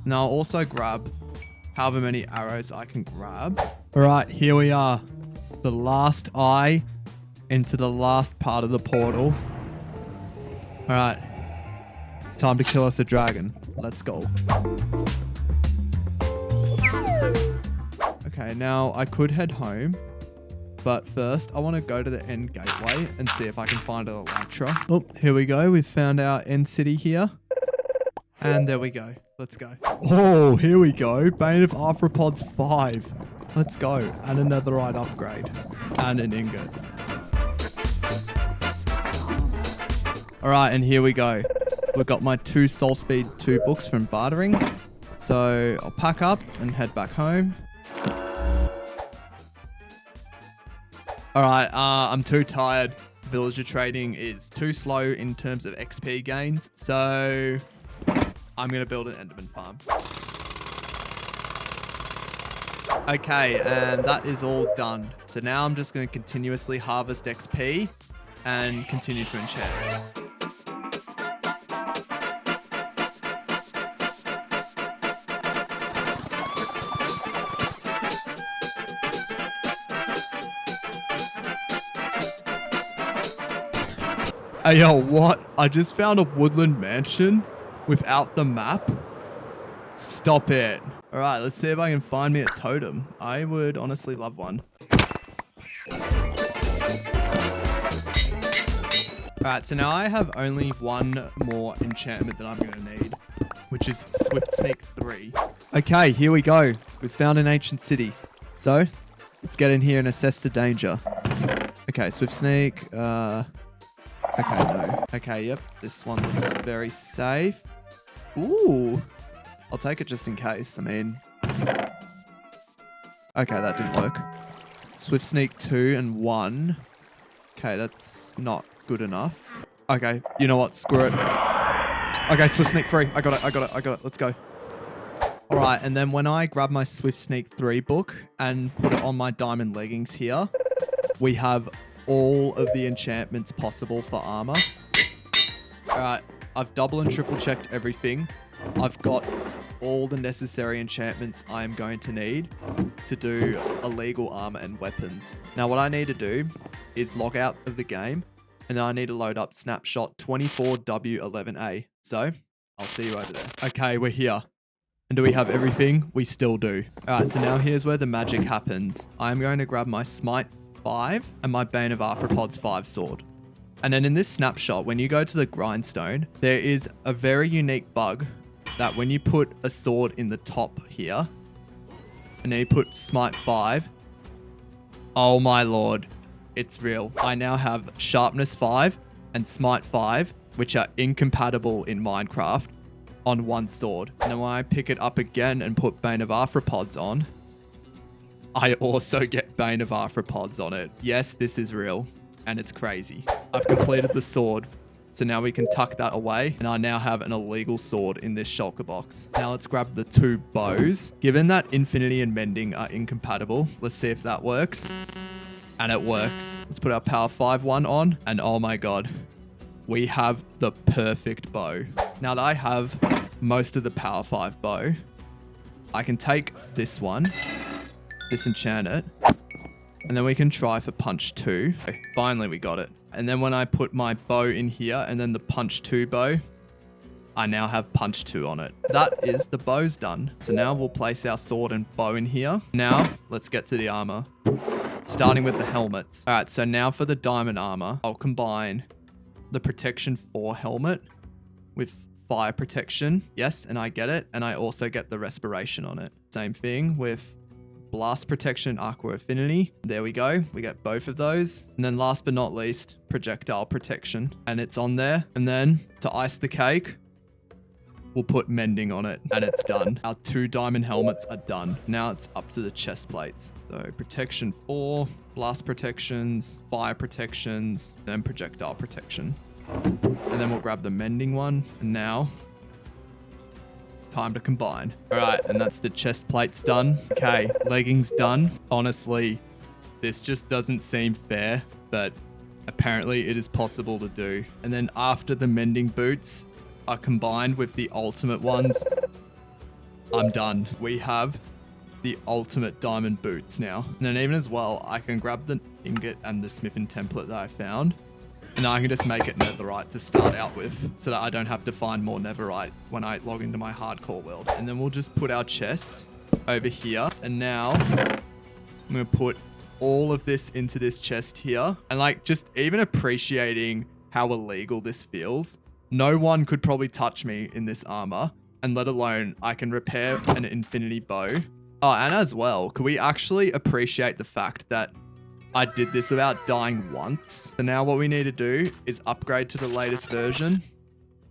And I'll also grab however many arrows I can grab. All right, here we are. The last eye into the last part of the portal. All right. Time to kill us a dragon. Let's go. Okay, now I could head home. But first, I want to go to the end gateway and see if I can find an Elytra. Oh, here we go. We've found our end city here. And there we go. Let's go. Oh, here we go. Bane of Arthropods 5. Let's go. And a netherite upgrade. And an ingot. Alright, and here we go. We've got my 2 Soul Speed 2 books from bartering. So I'll pack up and head back home. Alright, I'm too tired. Villager trading is too slow in terms of XP gains. So I'm going to build an Enderman farm. Okay, and that is all done. So now I'm just going to continuously harvest XP and continue to enchant. Hey, yo, what? I just found a woodland mansion without the map. Stop it. All right, let's see if I can find me a totem. I would honestly love one. All right, so now I have only one more enchantment that I'm going to need, which is Swift Sneak 3. Okay, here we go. We've found an ancient city. So let's get in here and assess the danger. Okay, Swift Sneak. Okay, no. Okay, yep. This one looks very safe. Ooh. I'll take it just in case. I mean... Okay, that didn't work. Swift Sneak 2 and 1. Okay, that's not good enough. Okay, you know what? Screw it. Okay, Swift Sneak 3. I got it. Let's go. Alright, and then when I grab my Swift Sneak 3 book and put it on my diamond leggings here, we have all of the enchantments possible for armor. Alright, I've double and triple checked everything. I've got all the necessary enchantments I am going to need to do illegal armor and weapons. Now what I need to do is log out of the game, and then I need to load up snapshot 24W11A. So, I'll see you over there. Okay, we're here. And do we have everything? We still do. Alright, so now here's where the magic happens. I'm going to grab my Smite 5 and my Bane of Arthropods 5 sword. And then in this snapshot, when you go to the grindstone, there is a very unique bug that when you put a sword in the top here, and then you put Smite 5, oh my lord, it's real. I now have Sharpness 5 and Smite 5, which are incompatible in Minecraft, on one sword. And then when I pick it up again and put Bane of Arthropods on, I also get Bane of Arthropods on it. Yes, this is real, and it's crazy. I've completed the sword, so now we can tuck that away, and I now have an illegal sword in this shulker box. Now let's grab the 2 bows. Given that Infinity and Mending are incompatible, let's see if that works. And it works. Let's put our Power 5 one on, and oh my god, we have the perfect bow. Now that I have most of the Power 5 bow, I can take this one, disenchant it, and then we can try for punch 2. Okay, finally we got it. And then when I put my bow in here and then the punch 2 bow, I now have punch 2 on it. That is the bows done. So now we'll place our sword and bow in here. Now let's get to the armor, starting with the helmets. All right, so now for the diamond armor, I'll combine the protection 4 helmet with fire protection. Yes, and I get it. And I also get the respiration on it. Same thing with blast protection, aqua affinity. There we go. We get both of those. And then last but not least, projectile protection. And it's on there. And then to ice the cake, we'll put mending on it and it's done. Our 2 diamond helmets are done. Now it's up to the chest plates. So protection 4, blast protections, fire protections, then projectile protection. And then we'll grab the mending one. And now Time to combine. All right, and that's the chest plates done. Okay, leggings done. Honestly, this just doesn't seem fair, but apparently it is possible to do. And then after the mending boots are combined with the ultimate ones, I'm done. We have the ultimate diamond boots now. And then even as well, I can grab the ingot and the smithing template that I found. And I can just make it netherite to start out with so that I don't have to find more netherite when I log into my hardcore world. And then we'll just put our chest over here. And now I'm going to put all of this into this chest here. And like just even appreciating how illegal this feels. No one could probably touch me in this armor. And let alone I can repair an infinity bow. Oh, and as well, could we actually appreciate the fact that I did this without dying once? So now what we need to do is upgrade to the latest version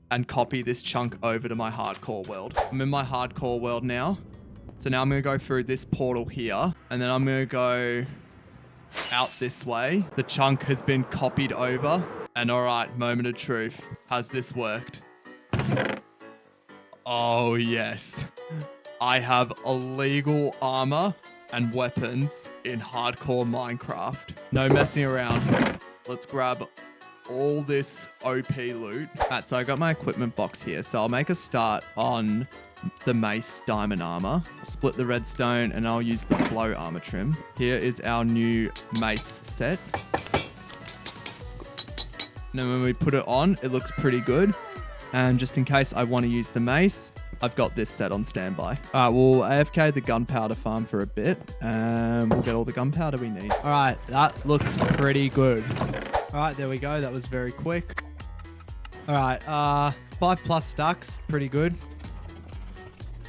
and copy this chunk over to my hardcore world. I'm in my hardcore world now. So now I'm going to go through this portal here and then I'm going to go out this way. The chunk has been copied over. And all right, moment of truth. Has this worked? Oh, yes. I have illegal armor and weapons in hardcore Minecraft. No messing around. Let's grab all this OP loot. Alright, so I got my equipment box here. So I'll make a start on the mace diamond armor. I'll split the redstone and I'll use the flow armor trim. Here is our new mace set. And then when we put it on, it looks pretty good. And just in case I want to use the mace, I've got this set on standby. All right, we'll AFK the gunpowder farm for a bit. And we'll get all the gunpowder we need. All right, that looks pretty good. All right, there we go. That was very quick. All right, 5+ stacks, pretty good.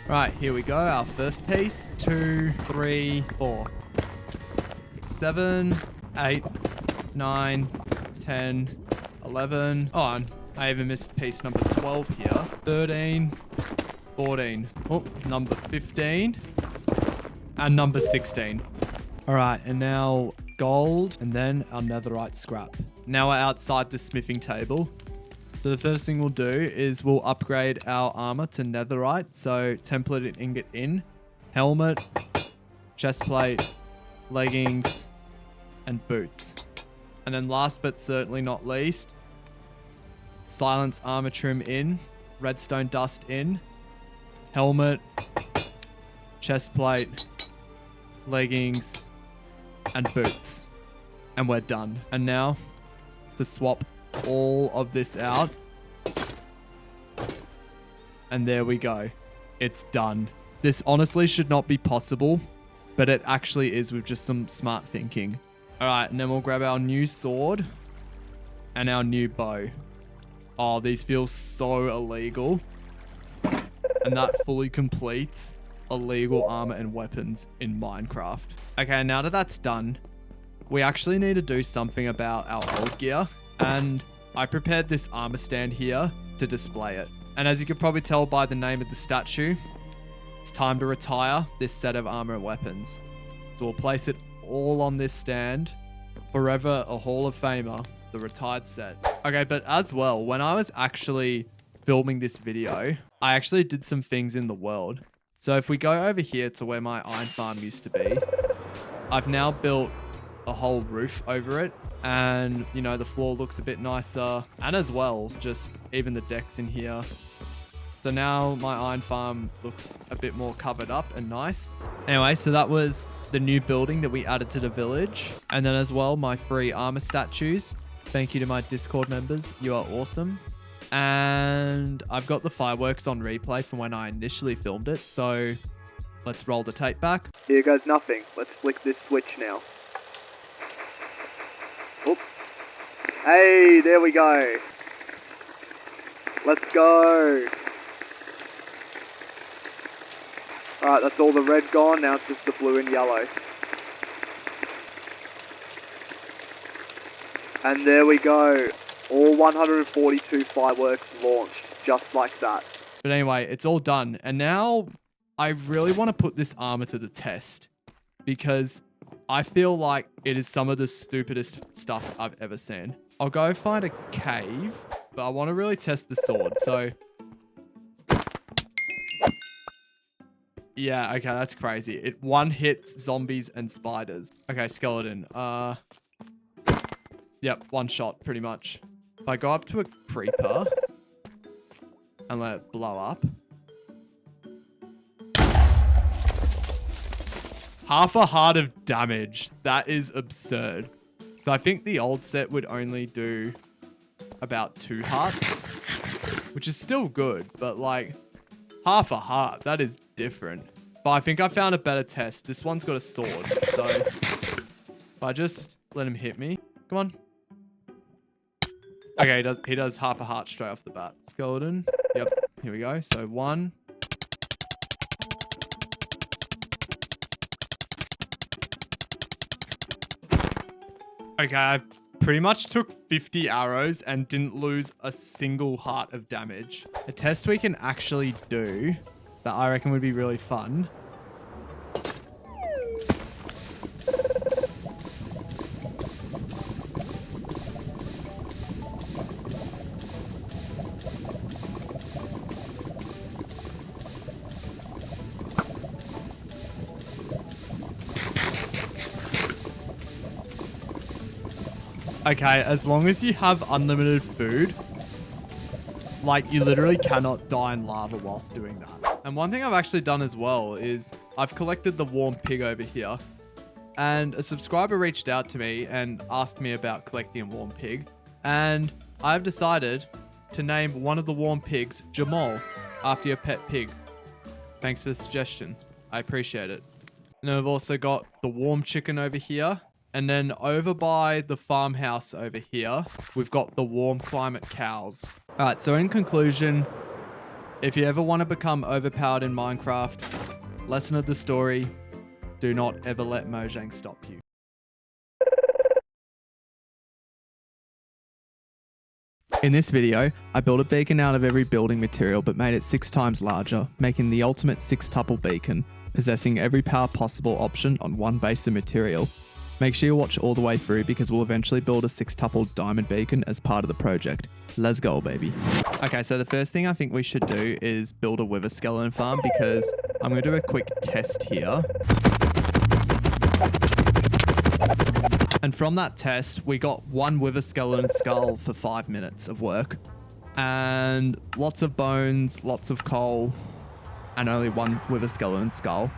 All right, here we go. Our first piece. 2, 3, 4. 7, 8, 9, 10, 11. Oh, and I even missed piece number 12 here. 13. 14. Oh, number 15. And number 16. All right, and now gold and then our netherite scrap. Now we're outside the smithing table. So the first thing we'll do is we'll upgrade our armor to netherite. So template and ingot in, helmet, chest plate, leggings, and boots. And then last but certainly not least, silence armor trim in, redstone dust in, helmet, chest plate, leggings, and boots. And we're done. And now to swap all of this out. And there we go. It's done. This honestly should not be possible, but it actually is with just some smart thinking. All right, and then we'll grab our new sword and our new bow. Oh, these feel so illegal. And that fully completes illegal armor and weapons in Minecraft. Okay, now that that's done, we actually need to do something about our old gear. And I prepared this armor stand here to display it. And as you can probably tell by the name of the statue, it's time to retire this set of armor and weapons. So we'll place it all on this stand. Forever a Hall of Famer, the retired set. Okay, but as well, when I was actually filming this video, I actually did some things in the world. So if we go over here to where my iron farm used to be, I've now built a whole roof over it. And, you know, the floor looks a bit nicer. And as well, just even the decks in here. So now my iron farm looks a bit more covered up and nice. Anyway, so that was the new building that we added to the village. And then as well, my free armor statues. Thank you to my Discord members. You are awesome. And I've got the fireworks on replay from when I initially filmed it. So let's roll the tape back. Here goes nothing. Let's flick this switch now. Oop. Hey, there we go. Let's go. Alright, that's all the red gone. Now it's just the blue and yellow. And there we go. All 142 fireworks launched, just like that. But anyway, it's all done. And now I really want to put this armor to the test. Because I feel like it is some of the stupidest stuff I've ever seen. I'll go find a cave, but I want to really test the sword. So Yeah, okay, that's crazy. It one hits zombies and spiders. Okay, skeleton. Yep, one shot, pretty much. If I go up to a creeper and let it blow up. Half a heart of damage. That is absurd. So I think the old set would only do about 2 hearts, which is still good, but like half a heart, that is different. But I think I found a better test. This one's got a sword, so if I just let him hit me. Come on. Okay, he does half a heart straight off the bat. Skeleton. Yep, here we go. So 1. Okay, I pretty much took 50 arrows and didn't lose a single heart of damage. A test we can actually do that I reckon would be really fun. Okay, as long as you have unlimited food, like you literally cannot die in lava whilst doing that. And one thing I've actually done as well is I've collected the warm pig over here, and a subscriber reached out to me and asked me about collecting a warm pig, and I've decided to name one of the warm pigs Jamal after your pet pig. Thanks for the suggestion. I appreciate it. And I've also got the warm chicken over here. And then over by the farmhouse over here, we've got the warm climate cows. All right, so in conclusion, if you ever want to become overpowered in Minecraft, lesson of the story, do not ever let Mojang stop you. In this video, I built a beacon out of every building material but made it 6 times larger, making the ultimate 6-tuple beacon, possessing every power possible option on one base of material. Make sure you watch all the way through because we'll eventually build a 6-tuple diamond beacon as part of the project. Let's go, baby. Okay, so the first thing I think we should do is build a wither skeleton farm because I'm going to do a quick test here. And from that test, we got 1 wither skeleton skull for 5 minutes of work. And lots of bones, lots of coal, and only 1 wither skeleton skull.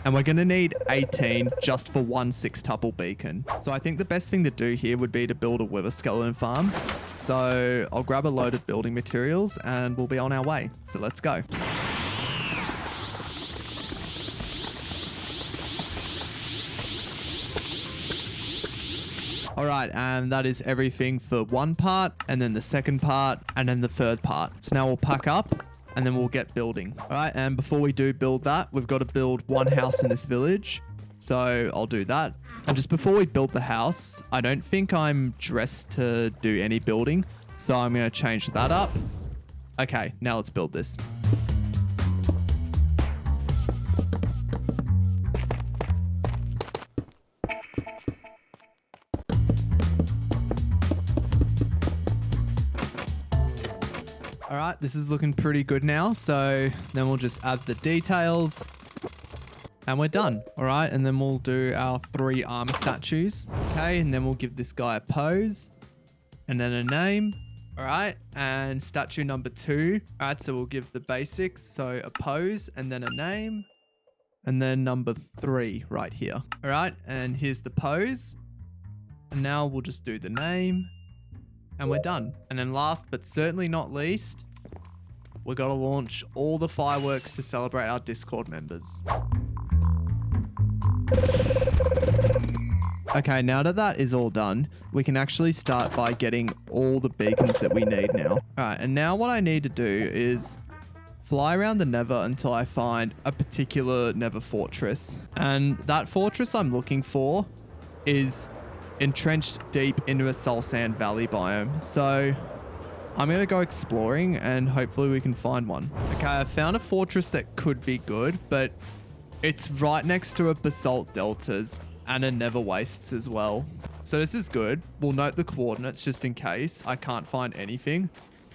And we're going to need 18 just for 1 6-tuple beacon. So I think the best thing to do here would be to build a wither skeleton farm. So I'll grab a load of building materials and we'll be on our way. So let's go. All right, and that is everything for 1 part, and then the 2nd part, and then the 3rd part. So now we'll pack up and then we'll get building. All right, and before we do build that, we've got to build 1 house in this village. So I'll do that. And just before we build the house, I don't think I'm dressed to do any building. So I'm going to change that up. Okay, now let's build this. All right, this is looking pretty good now. So then we'll just add the details and we're done. All right, and then we'll do our 3 armor statues. Okay, and then we'll give this guy a pose and then a name. All right, and statue number 2. All right, so we'll give the basics. So a pose and then a name. And then number 3 right here. All right, and here's the pose. And now we'll just do the name. And we're done. And then last but certainly not least, we've got to launch all the fireworks to celebrate our Discord members. Okay, now that that is all done, we can actually start by getting all the beacons that we need now. All right, and now what I need to do is fly around the Nether until I find a particular Nether fortress. And that fortress I'm looking for is entrenched deep into a soul sand valley biome. So I'm going to go exploring and hopefully we can find one. Okay, I found a fortress that could be good, but it's right next to a basalt deltas and a nether wastes as well. So this is good. We'll note the coordinates just in case I can't find anything,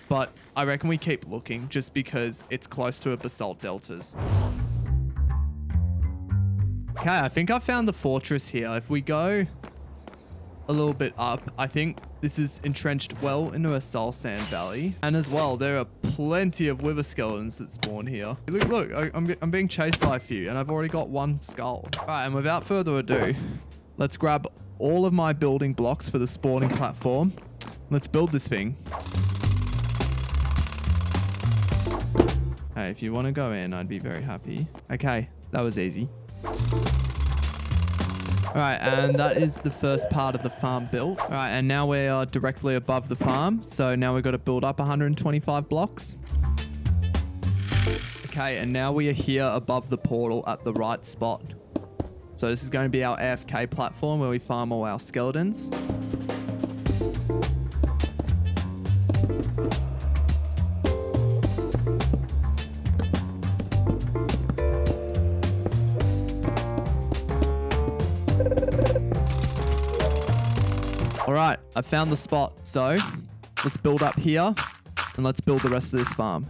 but I reckon we keep looking just because it's close to a basalt deltas. Okay, I think I found the fortress here. If we go a little bit up, I think this is entrenched well into a soul sand valley. And as well, there are plenty of wither skeletons that spawn here. Look, I'm being chased by a few and I've already got one skull. All right, and without further ado, let's grab all of my building blocks for the spawning platform. Let's build this thing. Hey, if you want to go in, I'd be very happy. Okay, that was easy. All right, and that is the first part of the farm built. All right, and now we are directly above the farm. So now we've got to build up 125 blocks. Okay, and now we are here above the portal at the right spot. So this is going to be our AFK platform where we farm all our skeletons. All right, I found the spot. So let's build up here and let's build the rest of this farm.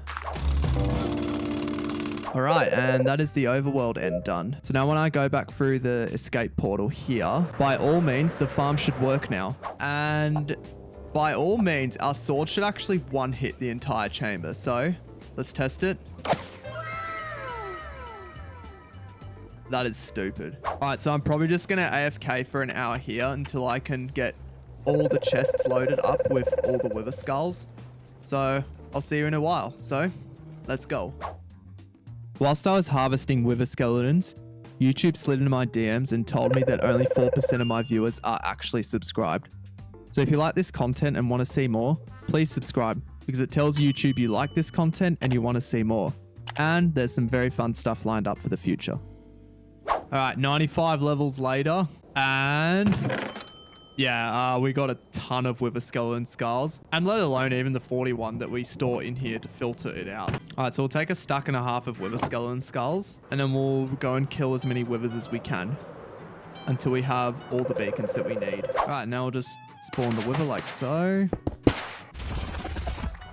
All right, and that is the overworld end done. So now when I go back through the escape portal here, by all means, the farm should work now. And by all means, our sword should actually one-hit the entire chamber. So let's test it. That is stupid. All right, so I'm probably just going to AFK for an hour here until I can get all the chests loaded up with all the wither skulls. So I'll see you in a while. So let's go. Whilst I was harvesting wither skeletons, YouTube slid into my DMs and told me that only 4% of my viewers are actually subscribed. So if you like this content and want to see more, please subscribe because it tells YouTube you like this content and you want to see more. And there's some very fun stuff lined up for the future. All right, 95 levels later, and yeah, we got a ton of wither skeleton skulls, and let alone even the 41 that we store in here to filter it out. All right, so we'll take a stack and a half of wither skeleton skulls, and then we'll go and kill as many withers as we can until we have all the beacons that we need. All right, now we'll just spawn the wither like so.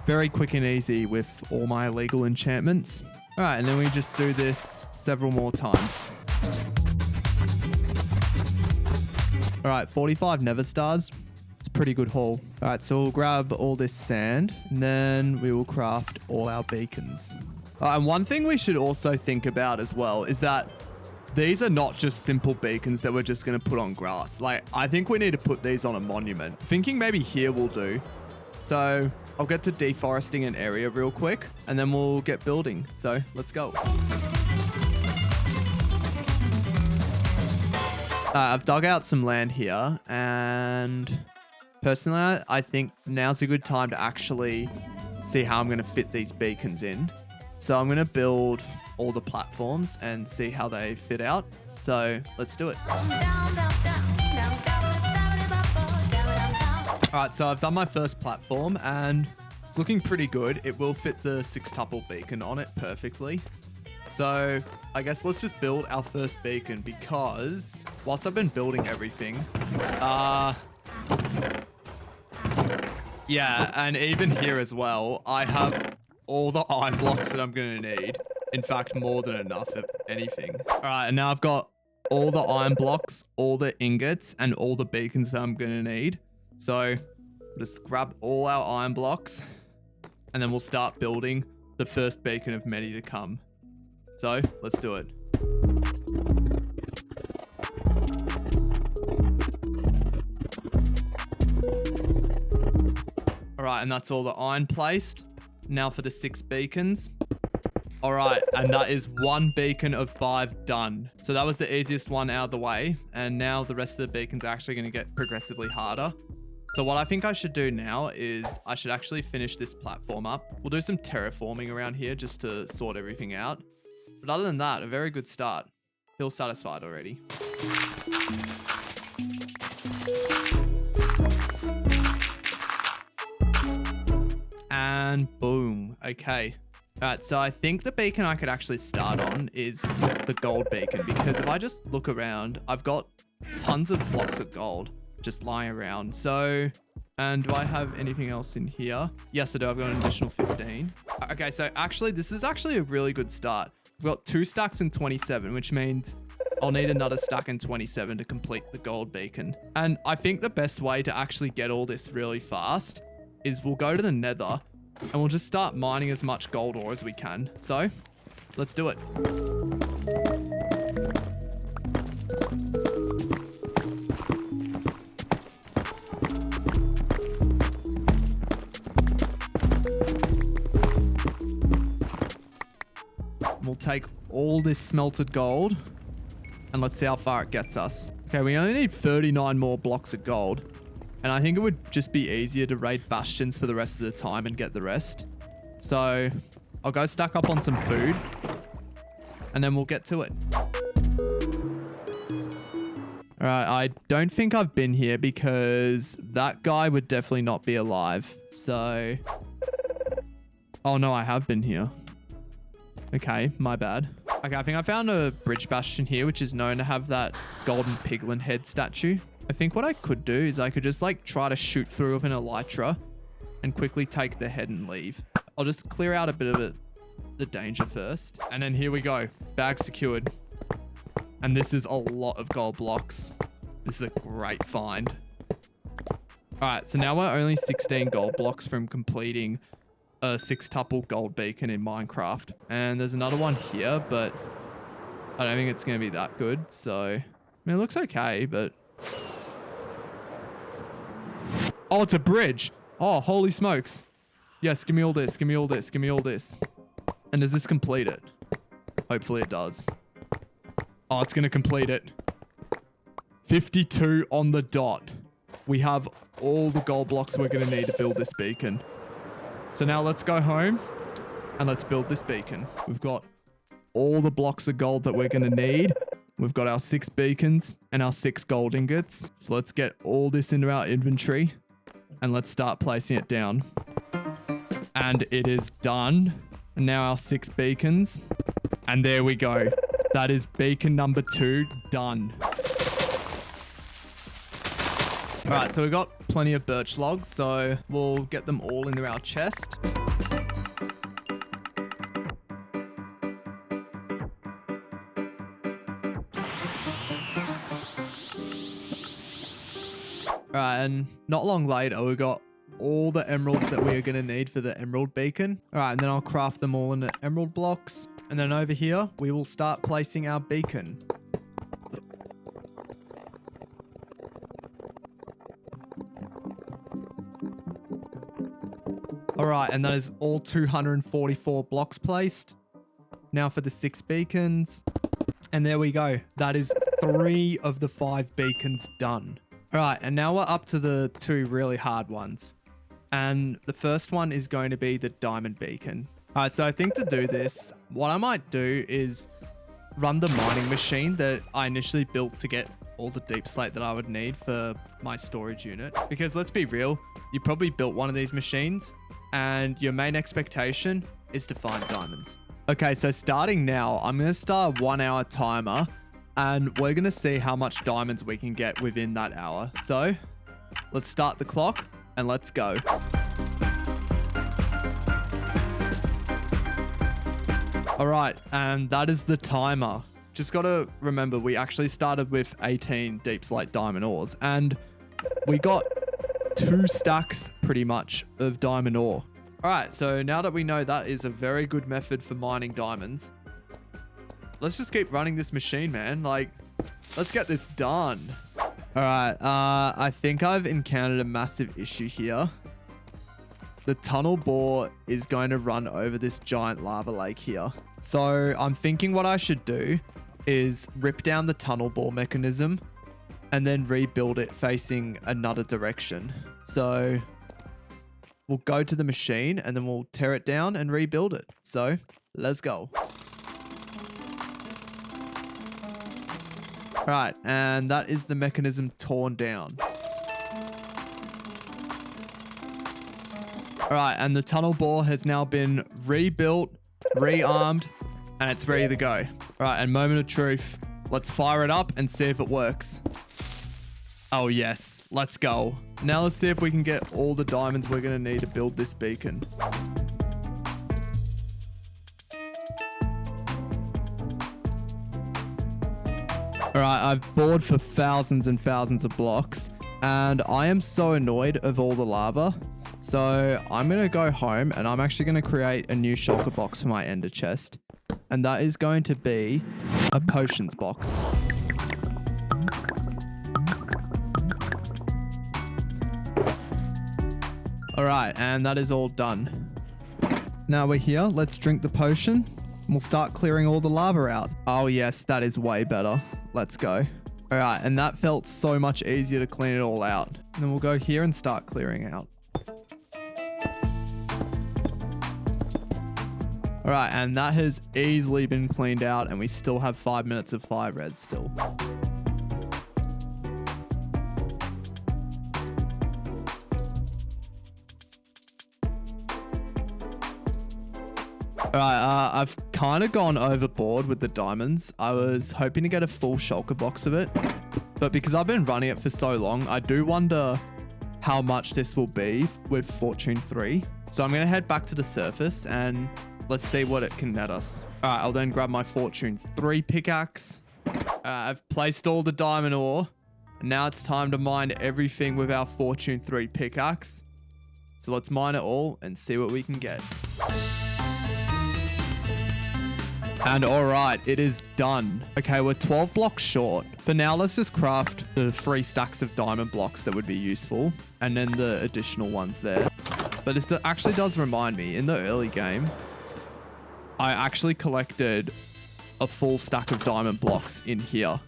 Very quick and easy with all my illegal enchantments. All right, and then we just do this several more times. All right, 45 nether stars. It's a pretty good haul. All right, so we'll grab all this sand and then we will craft all our beacons. And one thing we should also think about as well is that these are not just simple beacons that we're just going to put on grass. Like, I think we need to put these on a monument. Thinking maybe here will do. So I'll get to deforesting an area real quick and then we'll get building. So let's go. I've dug out some land here, and personally, I think now's a good time to actually see how I'm going to fit these beacons in. So I'm going to build all the platforms and see how they fit out. So let's do it. All right, so I've done my first platform and it's looking pretty good. It will fit the 6-tuple beacon on it perfectly. So I guess let's just build our first beacon because whilst I've been building everything, yeah, and even here as well, I have all the iron blocks that I'm going to need. In fact, more than enough, if anything. All right, and now I've got all the iron blocks, all the ingots, and all the beacons that I'm going to need. So we'll just grab all our iron blocks and then we'll start building the first beacon of many to come. So let's do it. All right, and that's all the iron placed. Now for the 6 beacons. All right, and that is 1 beacon of 5 done. So that was the easiest one out of the way. And now the rest of the beacons are actually going to get progressively harder. So what I think I should do now is I should actually finish this platform up. We'll do some terraforming around here just to sort everything out. But other than that, a very good start. Feel satisfied already. And boom. Okay. All right, so I think the beacon I could actually start on is the gold beacon because if I just look around, I've got tons of blocks of gold just lying around. So, and do I have anything else in here? Yes, I do. I've got an additional 15. Okay, so actually, this is actually a really good start. We've got 2 stacks and 27, which means I'll need another stack and 27 to complete the gold beacon. And I think the best way to actually get all this really fast is we'll go to the nether and we'll just start mining as much gold ore as we can. So let's do it. We'll take all this smelted gold and let's see how far it gets us. Okay, we only need 39 more blocks of gold. And I think it would just be easier to raid bastions for the rest of the time and get the rest. So I'll go stack up on some food and then we'll get to it. All right, I don't think I've been here because that guy would definitely not be alive. So, oh no, I have been here. Okay, my bad. Okay, I think I found a bridge bastion here, which is known to have that golden piglin head statue. I think what I could do is I could just like try to shoot through with an elytra and quickly take the head and leave. I'll just clear out a bit of the danger first. And then here we go. Bag secured. And this is a lot of gold blocks. This is a great find. All right, so now we're only 16 gold blocks from completing a 6-tuple gold beacon in Minecraft. And there's another one here, but I don't think it's going to be that good. So, I mean, it looks okay, but... Oh, it's a bridge. Oh, holy smokes. Yes, give me all this. Give me all this. Give me all this. And does this complete it? Hopefully it does. Oh, it's going to complete it. 52 on the dot. We have all the gold blocks we're going to need to build this beacon. So now let's go home and let's build this beacon. We've got all the blocks of gold that we're going to need. We've got our 6 beacons and our 6 gold ingots. So let's get all this into our inventory and let's start placing it down. And it is done. And now our 6 beacons. And there we go. That is beacon number 2 done. All right, so we've got plenty of birch logs, so we'll get them all into our chest. All right, and not long later, we got all the emeralds that we are going to need for the emerald beacon. All right, and then I'll craft them all into emerald blocks. And then over here, we will start placing our beacon. All right, and that is all 244 blocks placed. Now for the 6 beacons. And there we go. That is 3 of the 5 beacons done. All right, and now we're up to the 2 really hard ones. And the first one is going to be the diamond beacon. All right, so I think to do this, what I might do is run the mining machine that I initially built to get all the deep slate that I would need for my storage unit. Because let's be real, you probably built one of these machines and your main expectation is to find diamonds. Okay, so starting now, I'm going to start a 1-hour timer and we're going to see how much diamonds we can get within that hour. So let's start the clock and let's go. All right, and that is the timer. Just got to remember, we actually started with 18 deep slate diamond ores and we got 2 stacks pretty much of diamond ore. All right, so now that we know that is a very good method for mining diamonds, let's just keep running this machine, man. Like, let's get this done. All right, I think I've encountered a massive issue here. The tunnel bore is going to run over this giant lava lake here. So I'm thinking what I should do is rip down the tunnel bore mechanism and then rebuild it facing another direction. So we'll go to the machine and then we'll tear it down and rebuild it. So let's go. All right, and that is the mechanism torn down. All right, and the tunnel bore has now been rebuilt, rearmed, and it's ready to go. All right, and moment of truth. Let's fire it up and see if it works. Oh yes, let's go. Now let's see if we can get all the diamonds we're gonna need to build this beacon. All right, I've bored for thousands and thousands of blocks, and I am so annoyed of all the lava. So I'm going to go home, and I'm actually going to create a new shulker box for my ender chest. And that is going to be a potions box. All right, and that is all done. Now we're here. Let's drink the potion. And we'll start clearing all the lava out. Oh yes, that is way better. Let's go. All right, and that felt so much easier to clean it all out. And then we'll go here and start clearing out. All right, and that has easily been cleaned out, and we still have 5 minutes of fire res still. Alright, I've kind of gone overboard with the diamonds. I was hoping to get a full shulker box of it, but because I've been running it for so long, I do wonder how much this will be with Fortune 3. So I'm going to head back to the surface and let's see what it can net us. Alright, I'll then grab my Fortune 3 pickaxe. I've placed all the diamond ore, and now it's time to mine everything with our Fortune 3 pickaxe. So let's mine it all and see what we can get. And all right, it is done. Okay, we're 12 blocks short. For now, let's just craft the 3 stacks of diamond blocks that would be useful, and then the additional ones there. But this actually does remind me, in the early game, I actually collected a full stack of diamond blocks in here.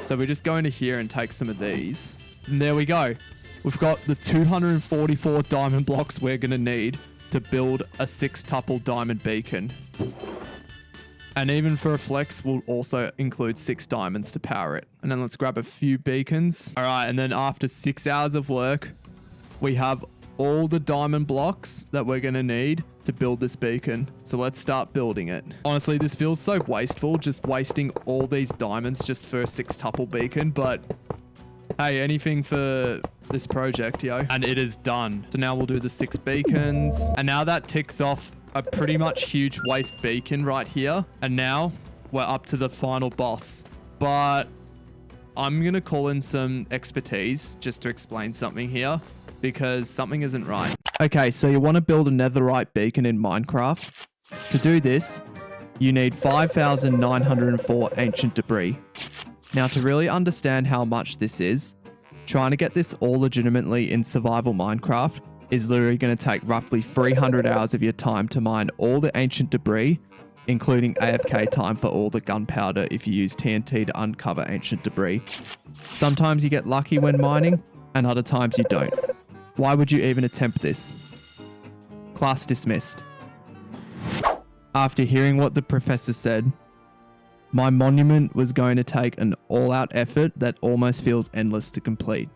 So we just go into here and take some of these. And there we go. We've got the 244 diamond blocks we're going to need to build a 6-tuple diamond beacon. And even for a flex, we'll also include 6 diamonds to power it. And then let's grab a few beacons. All right, and then after 6 hours of work, we have all the diamond blocks that we're going to need to build this beacon. So let's start building it. Honestly, this feels so wasteful, just wasting all these diamonds just for a 6-tuple beacon. But hey, anything for this project, yo. And it is done. So now we'll do the 6 beacons. And now that ticks off a pretty much huge waste beacon right here. And now we're up to the final boss. But I'm going to call in some expertise just to explain something here, because something isn't right. Okay, so you want to build a netherite beacon in Minecraft. To do this, you need 5,904 ancient debris. Now, to really understand how much this is, trying to get this all legitimately in survival Minecraft is literally going to take roughly 300 hours of your time to mine all the ancient debris, including AFK time for all the gunpowder if you use TNT to uncover ancient debris. Sometimes you get lucky when mining, and other times you don't. Why would you even attempt this? Class dismissed. After hearing what the professor said, my monument was going to take an all-out effort that almost feels endless to complete.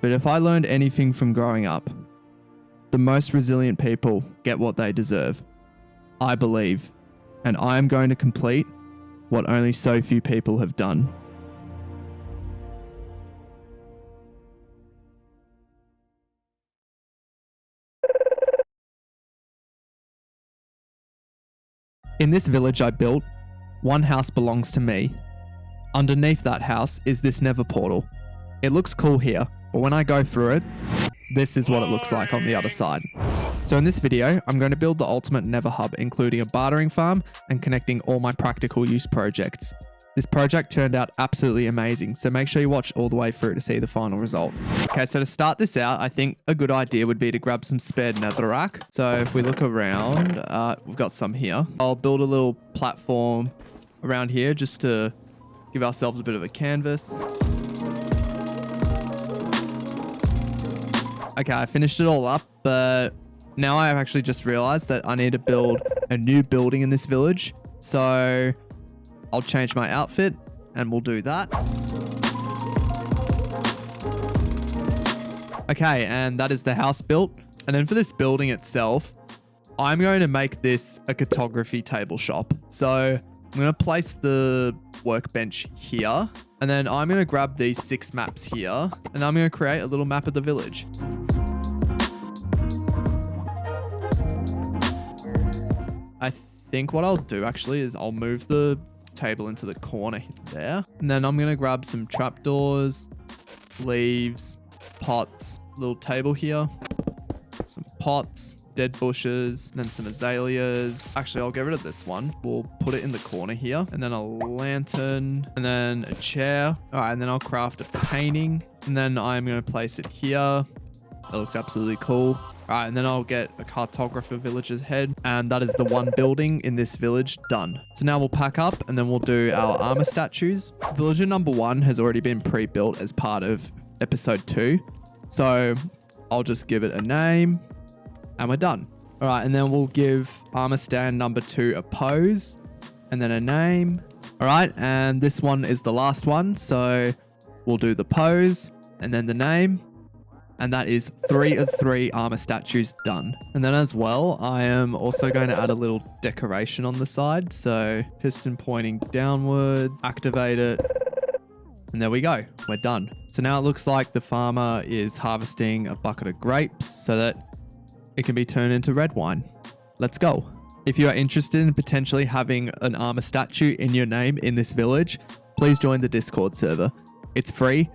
But if I learned anything from growing up, the most resilient people get what they deserve. I believe, and I am going to complete what only so few people have done. In this village I built, one house belongs to me. Underneath that house is this nether portal. It looks cool here, but when I go through it, this is what it looks like on the other side. So in this video, I'm going to build the ultimate nether hub, including a bartering farm and connecting all my practical use projects. This project turned out absolutely amazing, so make sure you watch all the way through to see the final result. Okay, so to start this out, I think a good idea would be to grab some spared netherrack. So if we look around, we've got some here. I'll build a little platform around here just to give ourselves a bit of a canvas. Okay, I finished it all up, but now I have actually just realized that I need to build a new building in this village. So I'll change my outfit and we'll do that. Okay, and that is the house built. And then for this building itself, I'm going to make this a cartography table shop. So I'm going to place the workbench here, and then I'm going to grab these 6 maps here, and I'm going to create a little map of the village. I think what I'll do actually is I'll move the table into the corner there. And then I'm going to grab some trapdoors, leaves, pots, little table here, some pots, dead bushes, and then some azaleas. Actually, I'll get rid of this one. We'll put it in the corner here, and then a lantern, and then a chair. All right, and then I'll craft a painting, and then I'm going to place it here. That looks absolutely cool. All right, and then I'll get a cartographer villager's head, and that is the one building in this village done. So now we'll pack up, and then we'll do our armor statues. Villager number 1 has already been pre-built as part of episode 2. So I'll just give it a name, and we're done. All right, and then we'll give armor stand number 2 a pose, and then a name. All right, and this one is the last one. So we'll do the pose, and then the name. And that is 3 of 3 armor statues done. And then as well, I am also going to add a little decoration on the side. So piston pointing downwards, activate it. And there we go, we're done. So now it looks like the farmer is harvesting a bucket of grapes so that it can be turned into red wine. Let's go. If you are interested in potentially having an armor statue in your name in this village, please join the Discord server. It's free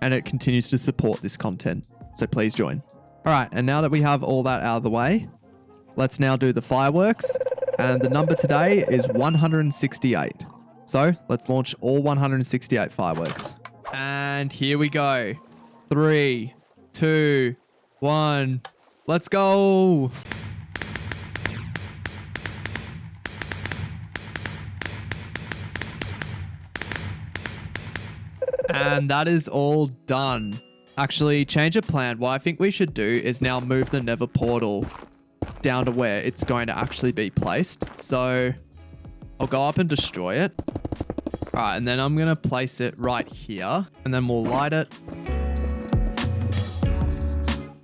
and it continues to support this content. So please join. All right, and now that we have all that out of the way, let's now do the fireworks. And the number today is 168. So let's launch all 168 fireworks. And here we go. 3, 2, 1, let's go. And that is all done. Actually, change of plan. What I think we should do is now move the nether portal down to where it's going to actually be placed. So I'll go up and destroy it. All right, and then I'm going to place it right here, and then we'll light it.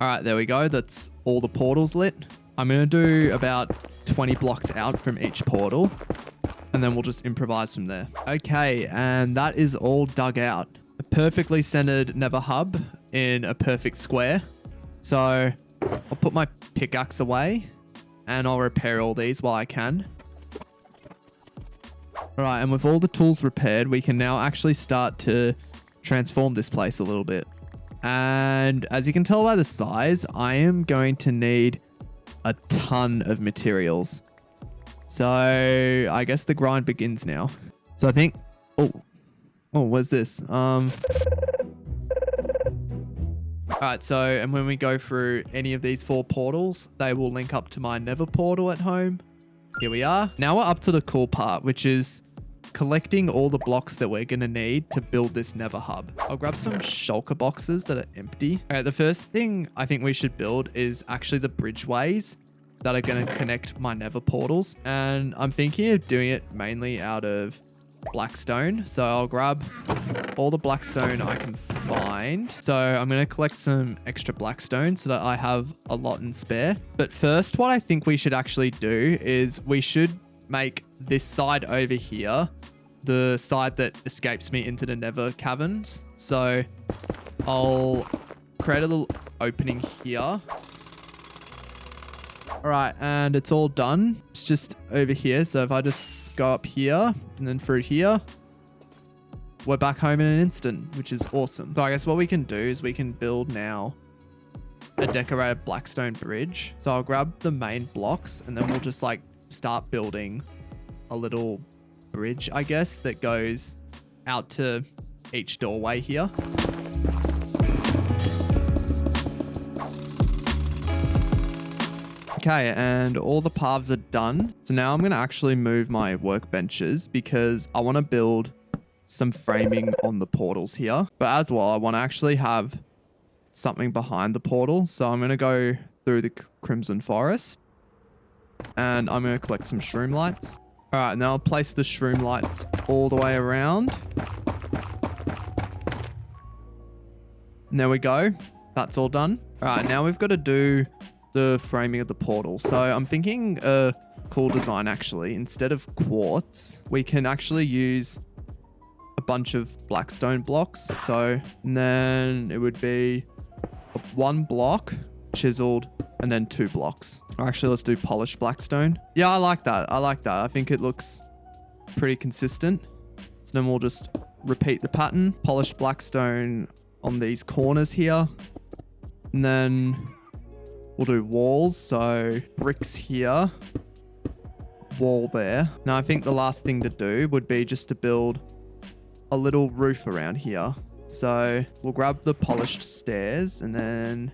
All right, there we go. That's all the portals lit. I'm going to do about 20 blocks out from each portal, and then we'll just improvise from there. Okay, and that is all dug out. A perfectly centered nether hub in a perfect square. So I'll put my pickaxe away and I'll repair all these while I can. All right, and with all the tools repaired, we can now actually start to transform this place a little bit. And as you can tell by the size, I am going to need a ton of materials. So I guess the grind begins now. So I think, oh, where's this? All right, so, and when we go through any of these 4 portals, they will link up to my nether portal at home. Here we are. Now we're up to the cool part, which is collecting all the blocks that we're going to need to build this nether hub. I'll grab some shulker boxes that are empty. All right, the first thing I think we should build is actually the bridgeways that are going to connect my nether portals. And I'm thinking of doing it mainly out of blackstone. So I'll grab all the blackstone I can find. So I'm going to collect some extra blackstone so that I have a lot in spare. But first, what I think we should actually do is we should make this side over here the side that escapes me into the nether caverns. So I'll create a little opening here. All right, and it's all done. It's just over here. So if I just go up here and then through here, we're back home in an instant, which is awesome. So I guess what we can do is we can build now a decorated blackstone bridge. So I'll grab the main blocks and then we'll just like start building a little bridge, I guess, that goes out to each doorway here. Okay, and all the paths are done. So now I'm going to actually move my workbenches because I want to build some framing on the portals here. But as well, I want to actually have something behind the portal. So I'm going to go through the Crimson Forest and I'm going to collect some shroom lights. All right, now I'll place the shroom lights all the way around. And there we go. That's all done. All right, now we've got to do the framing of the portal. So I'm thinking a cool design actually. Instead of quartz, we can actually use a bunch of blackstone blocks. So and then it would be 1 block chiseled and then 2 blocks. Or actually, let's do polished blackstone. Yeah, I like that. I think it looks pretty consistent. So then we'll just repeat the pattern. Polished blackstone on these corners here. And then we'll do walls. So bricks here. Wall there. Now I think the last thing to do would be just to build a little roof around here. So we'll grab the polished stairs and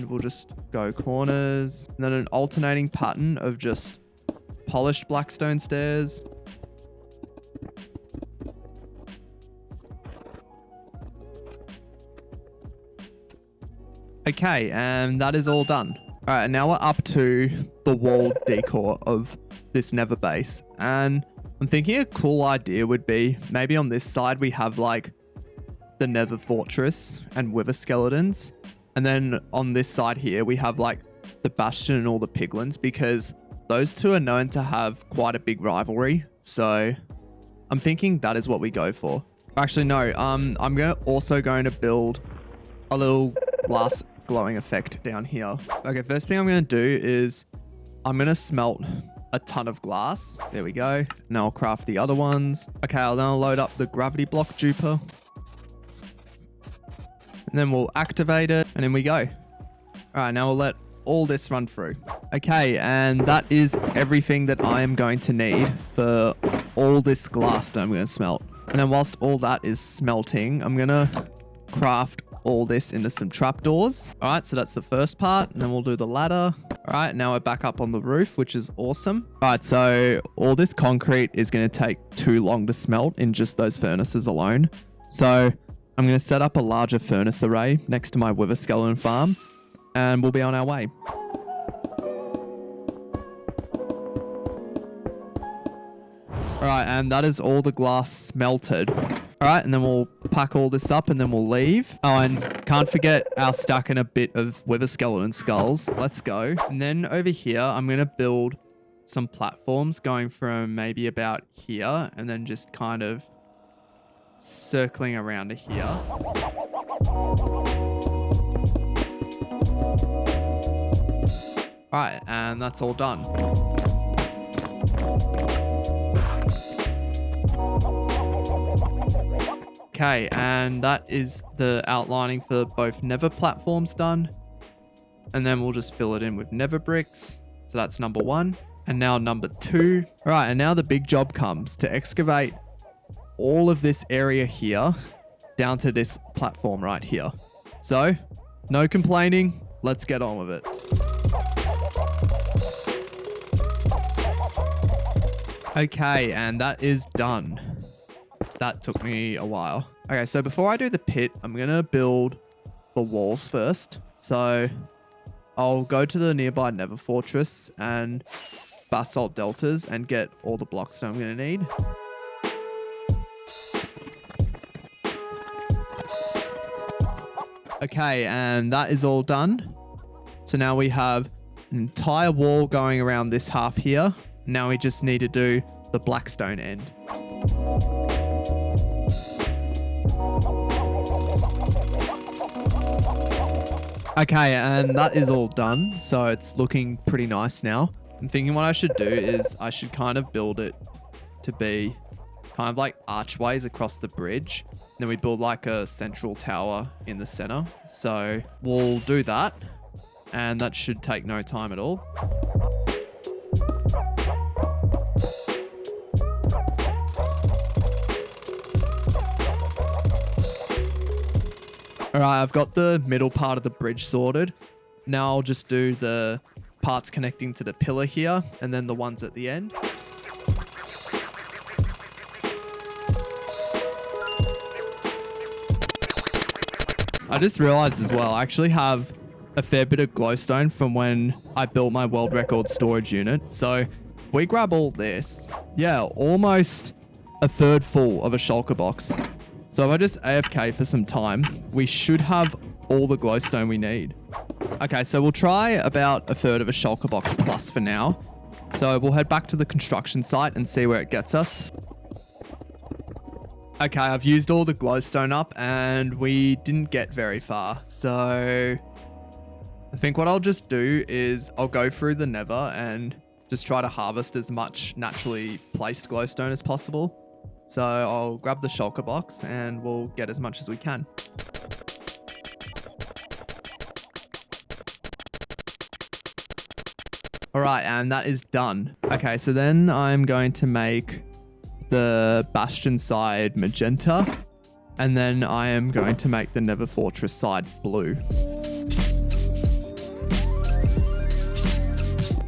we'll just go corners and then an alternating pattern of just polished blackstone stairs. Okay, and that is all done. All right, and now we're up to the wall decor of this nether base. And I'm thinking a cool idea would be maybe on this side we have like the nether fortress and wither skeletons. And then on this side here, we have like the bastion and all the piglins, because those two are known to have quite a big rivalry. So I'm thinking that is what we go for. Actually, no, I'm also going to build a little glass glowing effect down here. Okay, first thing I'm going to do is I'm going to smelt a ton of glass. There we go. Now I'll craft the other ones. Okay, I'll now load up the gravity block duper. And then we'll activate it, and in we go. All right, now we'll let all this run through. Okay, and that is everything that I am going to need for all this glass that I'm going to smelt. And then whilst all that is smelting, I'm going to craft all this into some trapdoors. All right, so that's the first part, and then we'll do the ladder. All right, now we're back up on the roof, which is awesome. All right, so all this concrete is going to take too long to smelt in just those furnaces alone. So I'm going to set up a larger furnace array next to my wither skeleton farm, and we'll be on our way. All right, and that is all the glass smelted. All right, and then we'll pack all this up and then we'll leave. Oh, and can't forget our stack and a bit of wither skeleton skulls. Let's go. And then over here, I'm going to build some platforms going from maybe about here and then just kind of circling around to here. All right, and that's all done. Okay, and that is the outlining for both nether platforms done. And then we'll just fill it in with nether bricks. So that's number 1. And now number 2. All right, and now the big job comes to excavate all of this area here down to this platform right here. So, no complaining. Let's get on with it. Okay, and that is done. That took me a while. Okay, so before I do the pit, I'm going to build the walls first. So I'll go to the nearby nether fortress and basalt deltas and get all the blocks that I'm going to need. Okay, and that is all done. So now we have an entire wall going around this half here. Now we just need to do the blackstone end. Okay, and that is all done. So it's looking pretty nice now. I'm thinking what I should do is I should kind of build it to be kind of like archways across the bridge. Then we build like a central tower in the center. So we'll do that. And that should take no time at all. All right, I've got the middle part of the bridge sorted. Now I'll just do the parts connecting to the pillar here and then the ones at the end. I just realized as well, I actually have a fair bit of glowstone from when I built my world record storage unit. So if we grab all this, yeah, almost a third full of a shulker box. So if I just AFK for some time, we should have all the glowstone we need. Okay, so we'll try about a third of a shulker box plus for now. So we'll head back to the construction site and see where it gets us. Okay, I've used all the glowstone up and we didn't get very far. So I think what I'll just do is I'll go through the nether and just try to harvest as much naturally placed glowstone as possible. So I'll grab the shulker box and we'll get as much as we can. All right, and that is done. Okay, so then I'm going to make the bastion side magenta, and then I am going to make the Nether Fortress side blue.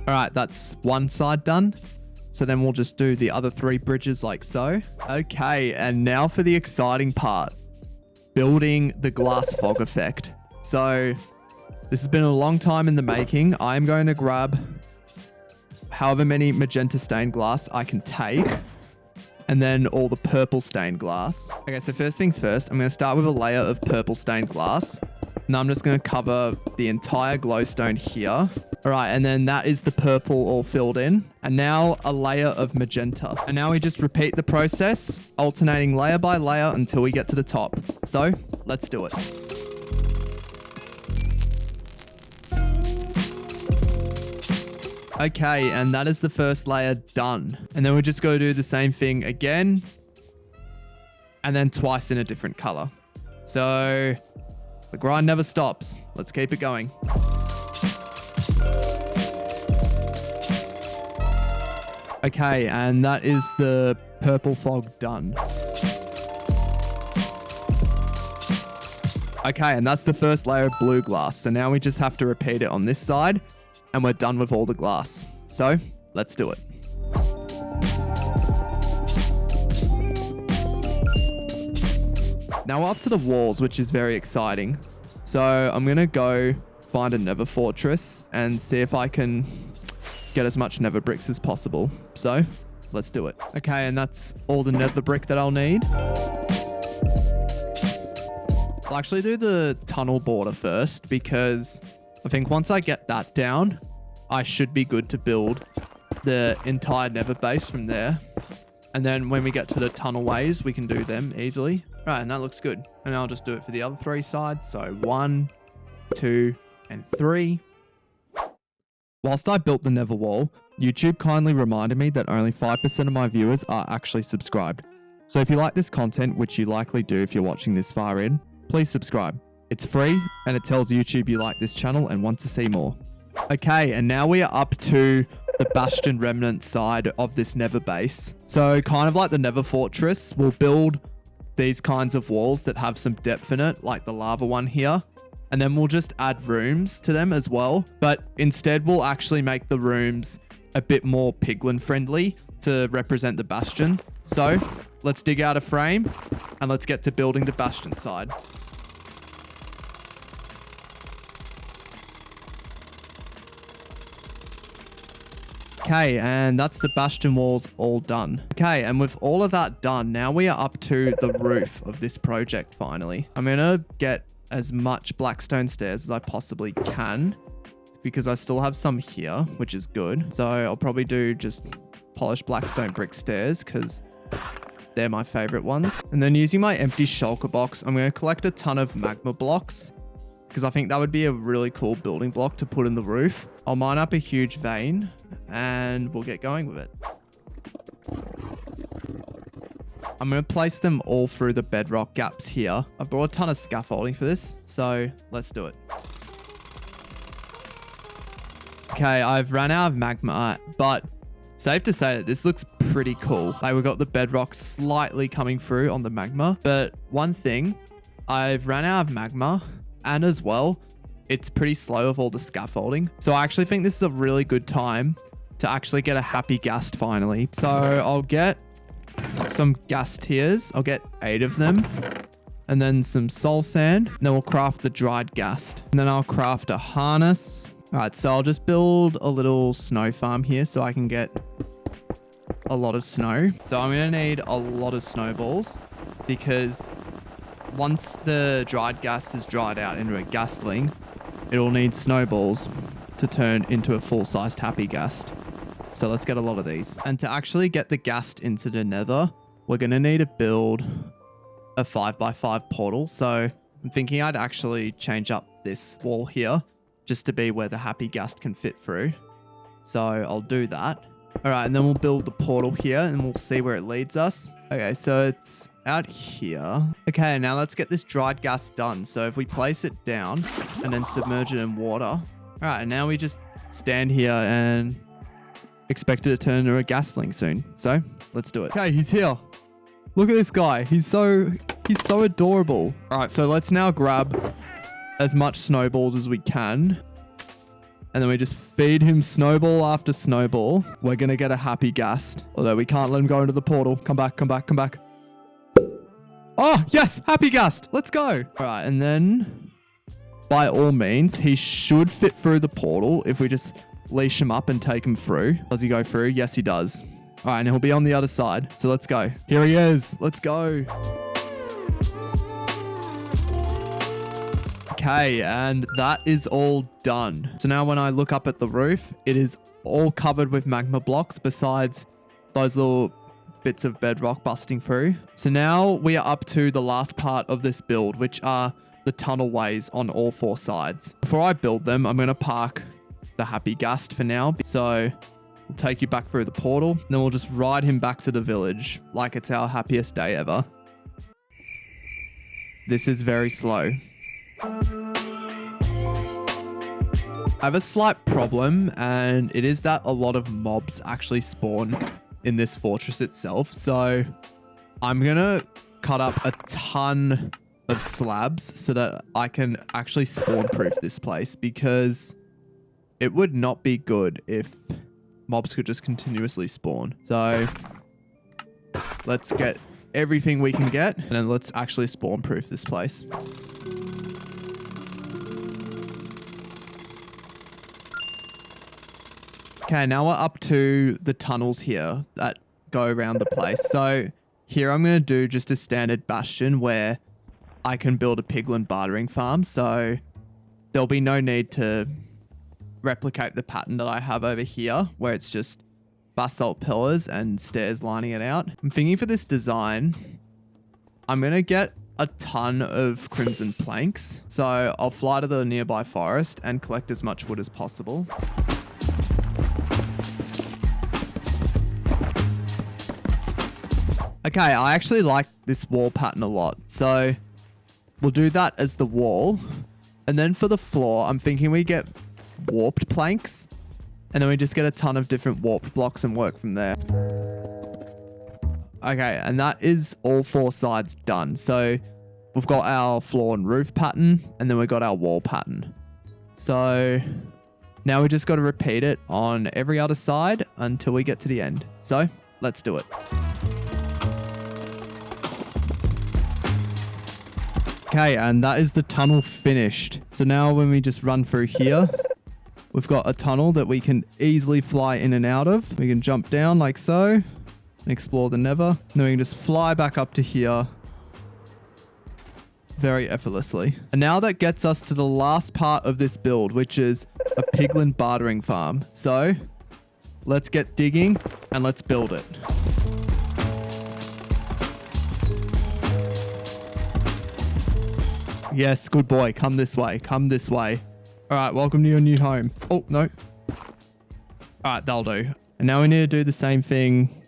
All right, that's one side done. So then we'll just do the other 3 bridges like so. Okay, and now for the exciting part, building the glass fog effect. So this has been a long time in the making. I'm going to grab however many magenta stained glass I can take, and then all the purple stained glass. Okay, so first things first, I'm going to start with a layer of purple stained glass. Now I'm just going to cover the entire glowstone here. All right, and then that is the purple all filled in. And now a layer of magenta. And now we just repeat the process, alternating layer by layer until we get to the top. So let's do it. Okay, and that is the first layer done. And then we just go do the same thing again, and then twice in a different color. So the grind never stops. Let's keep it going. Okay, and that is the purple fog done. Okay, and that's the first layer of blue glass. So now we just have to repeat it on this side, and we're done with all the glass. So let's do it. Now we're up to the walls, which is very exciting. So I'm going to go find a nether fortress and see if I can get as much nether bricks as possible. So let's do it. Okay, and that's all the nether brick that I'll need. I'll actually do the tunnel border first, because I think once I get that down, I should be good to build the entire nether base from there. And then when we get to the tunnel ways, we can do them easily. Right, and that looks good. And I'll just do it for the other 3 sides. So 1, 2, and 3. Whilst I built the nether wall, YouTube kindly reminded me that only 5% of my viewers are actually subscribed. So if you like this content, which you likely do if you're watching this far in, please subscribe. It's free, and it tells YouTube you like this channel and want to see more. Okay, and now we are up to the Bastion Remnant side of this nether base. So kind of like the nether fortress, we'll build these kinds of walls that have some depth in it, like the lava one here. And then we'll just add rooms to them as well. But instead, we'll actually make the rooms a bit more piglin friendly to represent the Bastion. So let's dig out a frame and let's get to building the Bastion side. Okay, and that's the bastion walls all done. Okay, and with all of that done, now we are up to the roof of this project finally. I'm gonna get as much blackstone stairs as I possibly can, because I still have some here, which is good. So I'll probably do just polished blackstone brick stairs, because they're my favorite ones. And then using my empty shulker box, I'm gonna collect a ton of magma blocks, because I think that would be a really cool building block to put in the roof. I'll mine up a huge vein and we'll get going with it. I'm going to place them all through the bedrock gaps here. I brought a ton of scaffolding for this, so let's do it. Okay, I've run out of magma, but safe to say that this looks pretty cool. Like, we've got the bedrock slightly coming through on the magma, but one thing, I've run out of magma, and as well, it's pretty slow with all the scaffolding. So I actually think this is a really good time to actually get a happy ghast finally. So I'll get some ghast tiers. I'll get 8 of them. And then some soul sand. And then we'll craft the dried ghast. And then I'll craft a harness. All right, so I'll just build a little snow farm here so I can get a lot of snow. So I'm going to need a lot of snowballs, because once the dried ghast is dried out into a ghastling, it'll need snowballs to turn into a full-sized happy ghast. So let's get a lot of these. And to actually get the ghast into the nether, we're going to need to build a 5x5 portal. So I'm thinking I'd actually change up this wall here just to be where the happy ghast can fit through. So I'll do that. All right, and then we'll build the portal here and we'll see where it leads us. Okay, so it's out here. Okay, now let's get this dried gas done. So if we place it down and then submerge it in water. All right, and now we just stand here and expect it to turn into a gasling soon. So let's do it. Okay, he's here. Look at this guy. He's so adorable. All right, so let's now grab as much snowballs as we can. And then we just feed him snowball after snowball. We're going to get a happy ghast. Although we can't let him go into the portal. Come back, come back, come back. Oh, yes, happy ghast. Let's go. All right, and then by all means, he should fit through the portal if we just leash him up and take him through. Does he go through? Yes, he does. All right, and he'll be on the other side. So let's go. Here he is. Let's go. Okay, and that is all done. So now when I look up at the roof, it is all covered with magma blocks besides those little bits of bedrock busting through. So now we are up to the last part of this build, which are the tunnel ways on all 4 sides. Before I build them, I'm going to park the happy ghast for now. So we'll take you back through the portal, and then we'll just ride him back to the village like it's our happiest day ever. This is very slow. I have a slight problem, and it is that a lot of mobs actually spawn in this fortress itself. So I'm going to cut up a ton of slabs so that I can actually spawn proof this place, because it would not be good if mobs could just continuously spawn. So let's get everything we can get, and then let's actually spawn proof this place. Okay, now we're up to the tunnels here that go around the place. So here I'm going to do just a standard bastion where I can build a piglin bartering farm. So there'll be no need to replicate the pattern that I have over here, where it's just basalt pillars and stairs lining it out. I'm thinking for this design, I'm going to get a ton of crimson planks. So I'll fly to the nearby forest and collect as much wood as possible. Okay, I actually like this wall pattern a lot. So we'll do that as the wall. And then for the floor, I'm thinking we get warped planks. And then we just get a ton of different warped blocks and work from there. Okay, and that is all 4 sides done. So we've got our floor and roof pattern, and then we've got our wall pattern. So now we just got to repeat it on every other side until we get to the end. So let's do it. Okay, and that is the tunnel finished. So now when we just run through here, we've got a tunnel that we can easily fly in and out of. We can jump down like so and explore the nether. And then we can just fly back up to here very effortlessly. And now that gets us to the last part of this build, which is a piglin bartering farm. So let's get digging and let's build it. Yes, good boy. Come this way. Come this way. All right, welcome to your new home. Oh, no. All right, that'll do. And now we need to do the same thing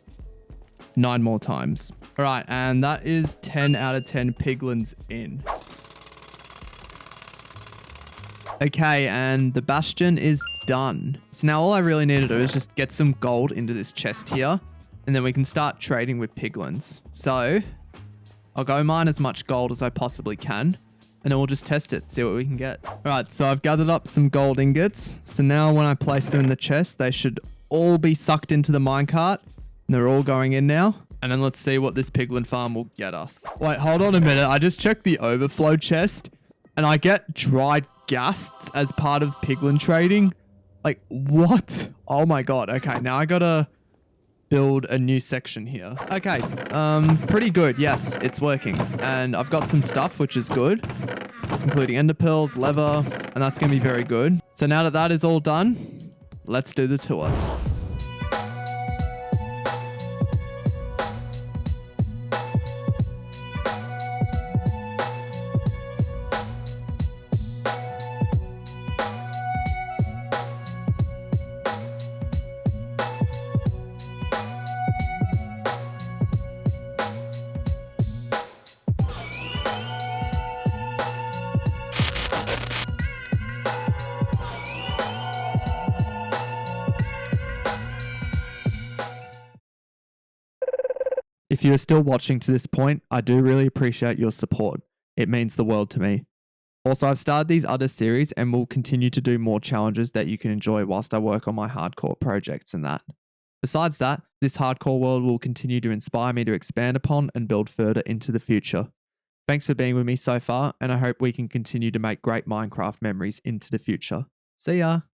9 more times. All right, and that is 10 out of 10 piglins in. Okay, and the bastion is done. So now all I really need to do is just get some gold into this chest here, and then we can start trading with piglins. So I'll go mine as much gold as I possibly can, and then we'll just test it, see what we can get. All right, so I've gathered up some gold ingots. So now when I place them in the chest, they should all be sucked into the minecart. And they're all going in now. And then let's see what this piglin farm will get us. Wait, hold on a minute. I just checked the overflow chest, and I get dried ghasts as part of piglin trading. Like, what? Oh my god. Okay, now I gotta build a new section here. Okay, pretty good. Yes, it's working. And I've got some stuff, which is good, including ender pearls, leather, and that's going to be very good. So now that that is all done, let's do the tour. If you are still watching to this point, I do really appreciate your support. It means the world to me. Also, I've started these other series and will continue to do more challenges that you can enjoy whilst I work on my hardcore projects and that. Besides that, this hardcore world will continue to inspire me to expand upon and build further into the future. Thanks for being with me so far, and I hope we can continue to make great Minecraft memories into the future. See ya!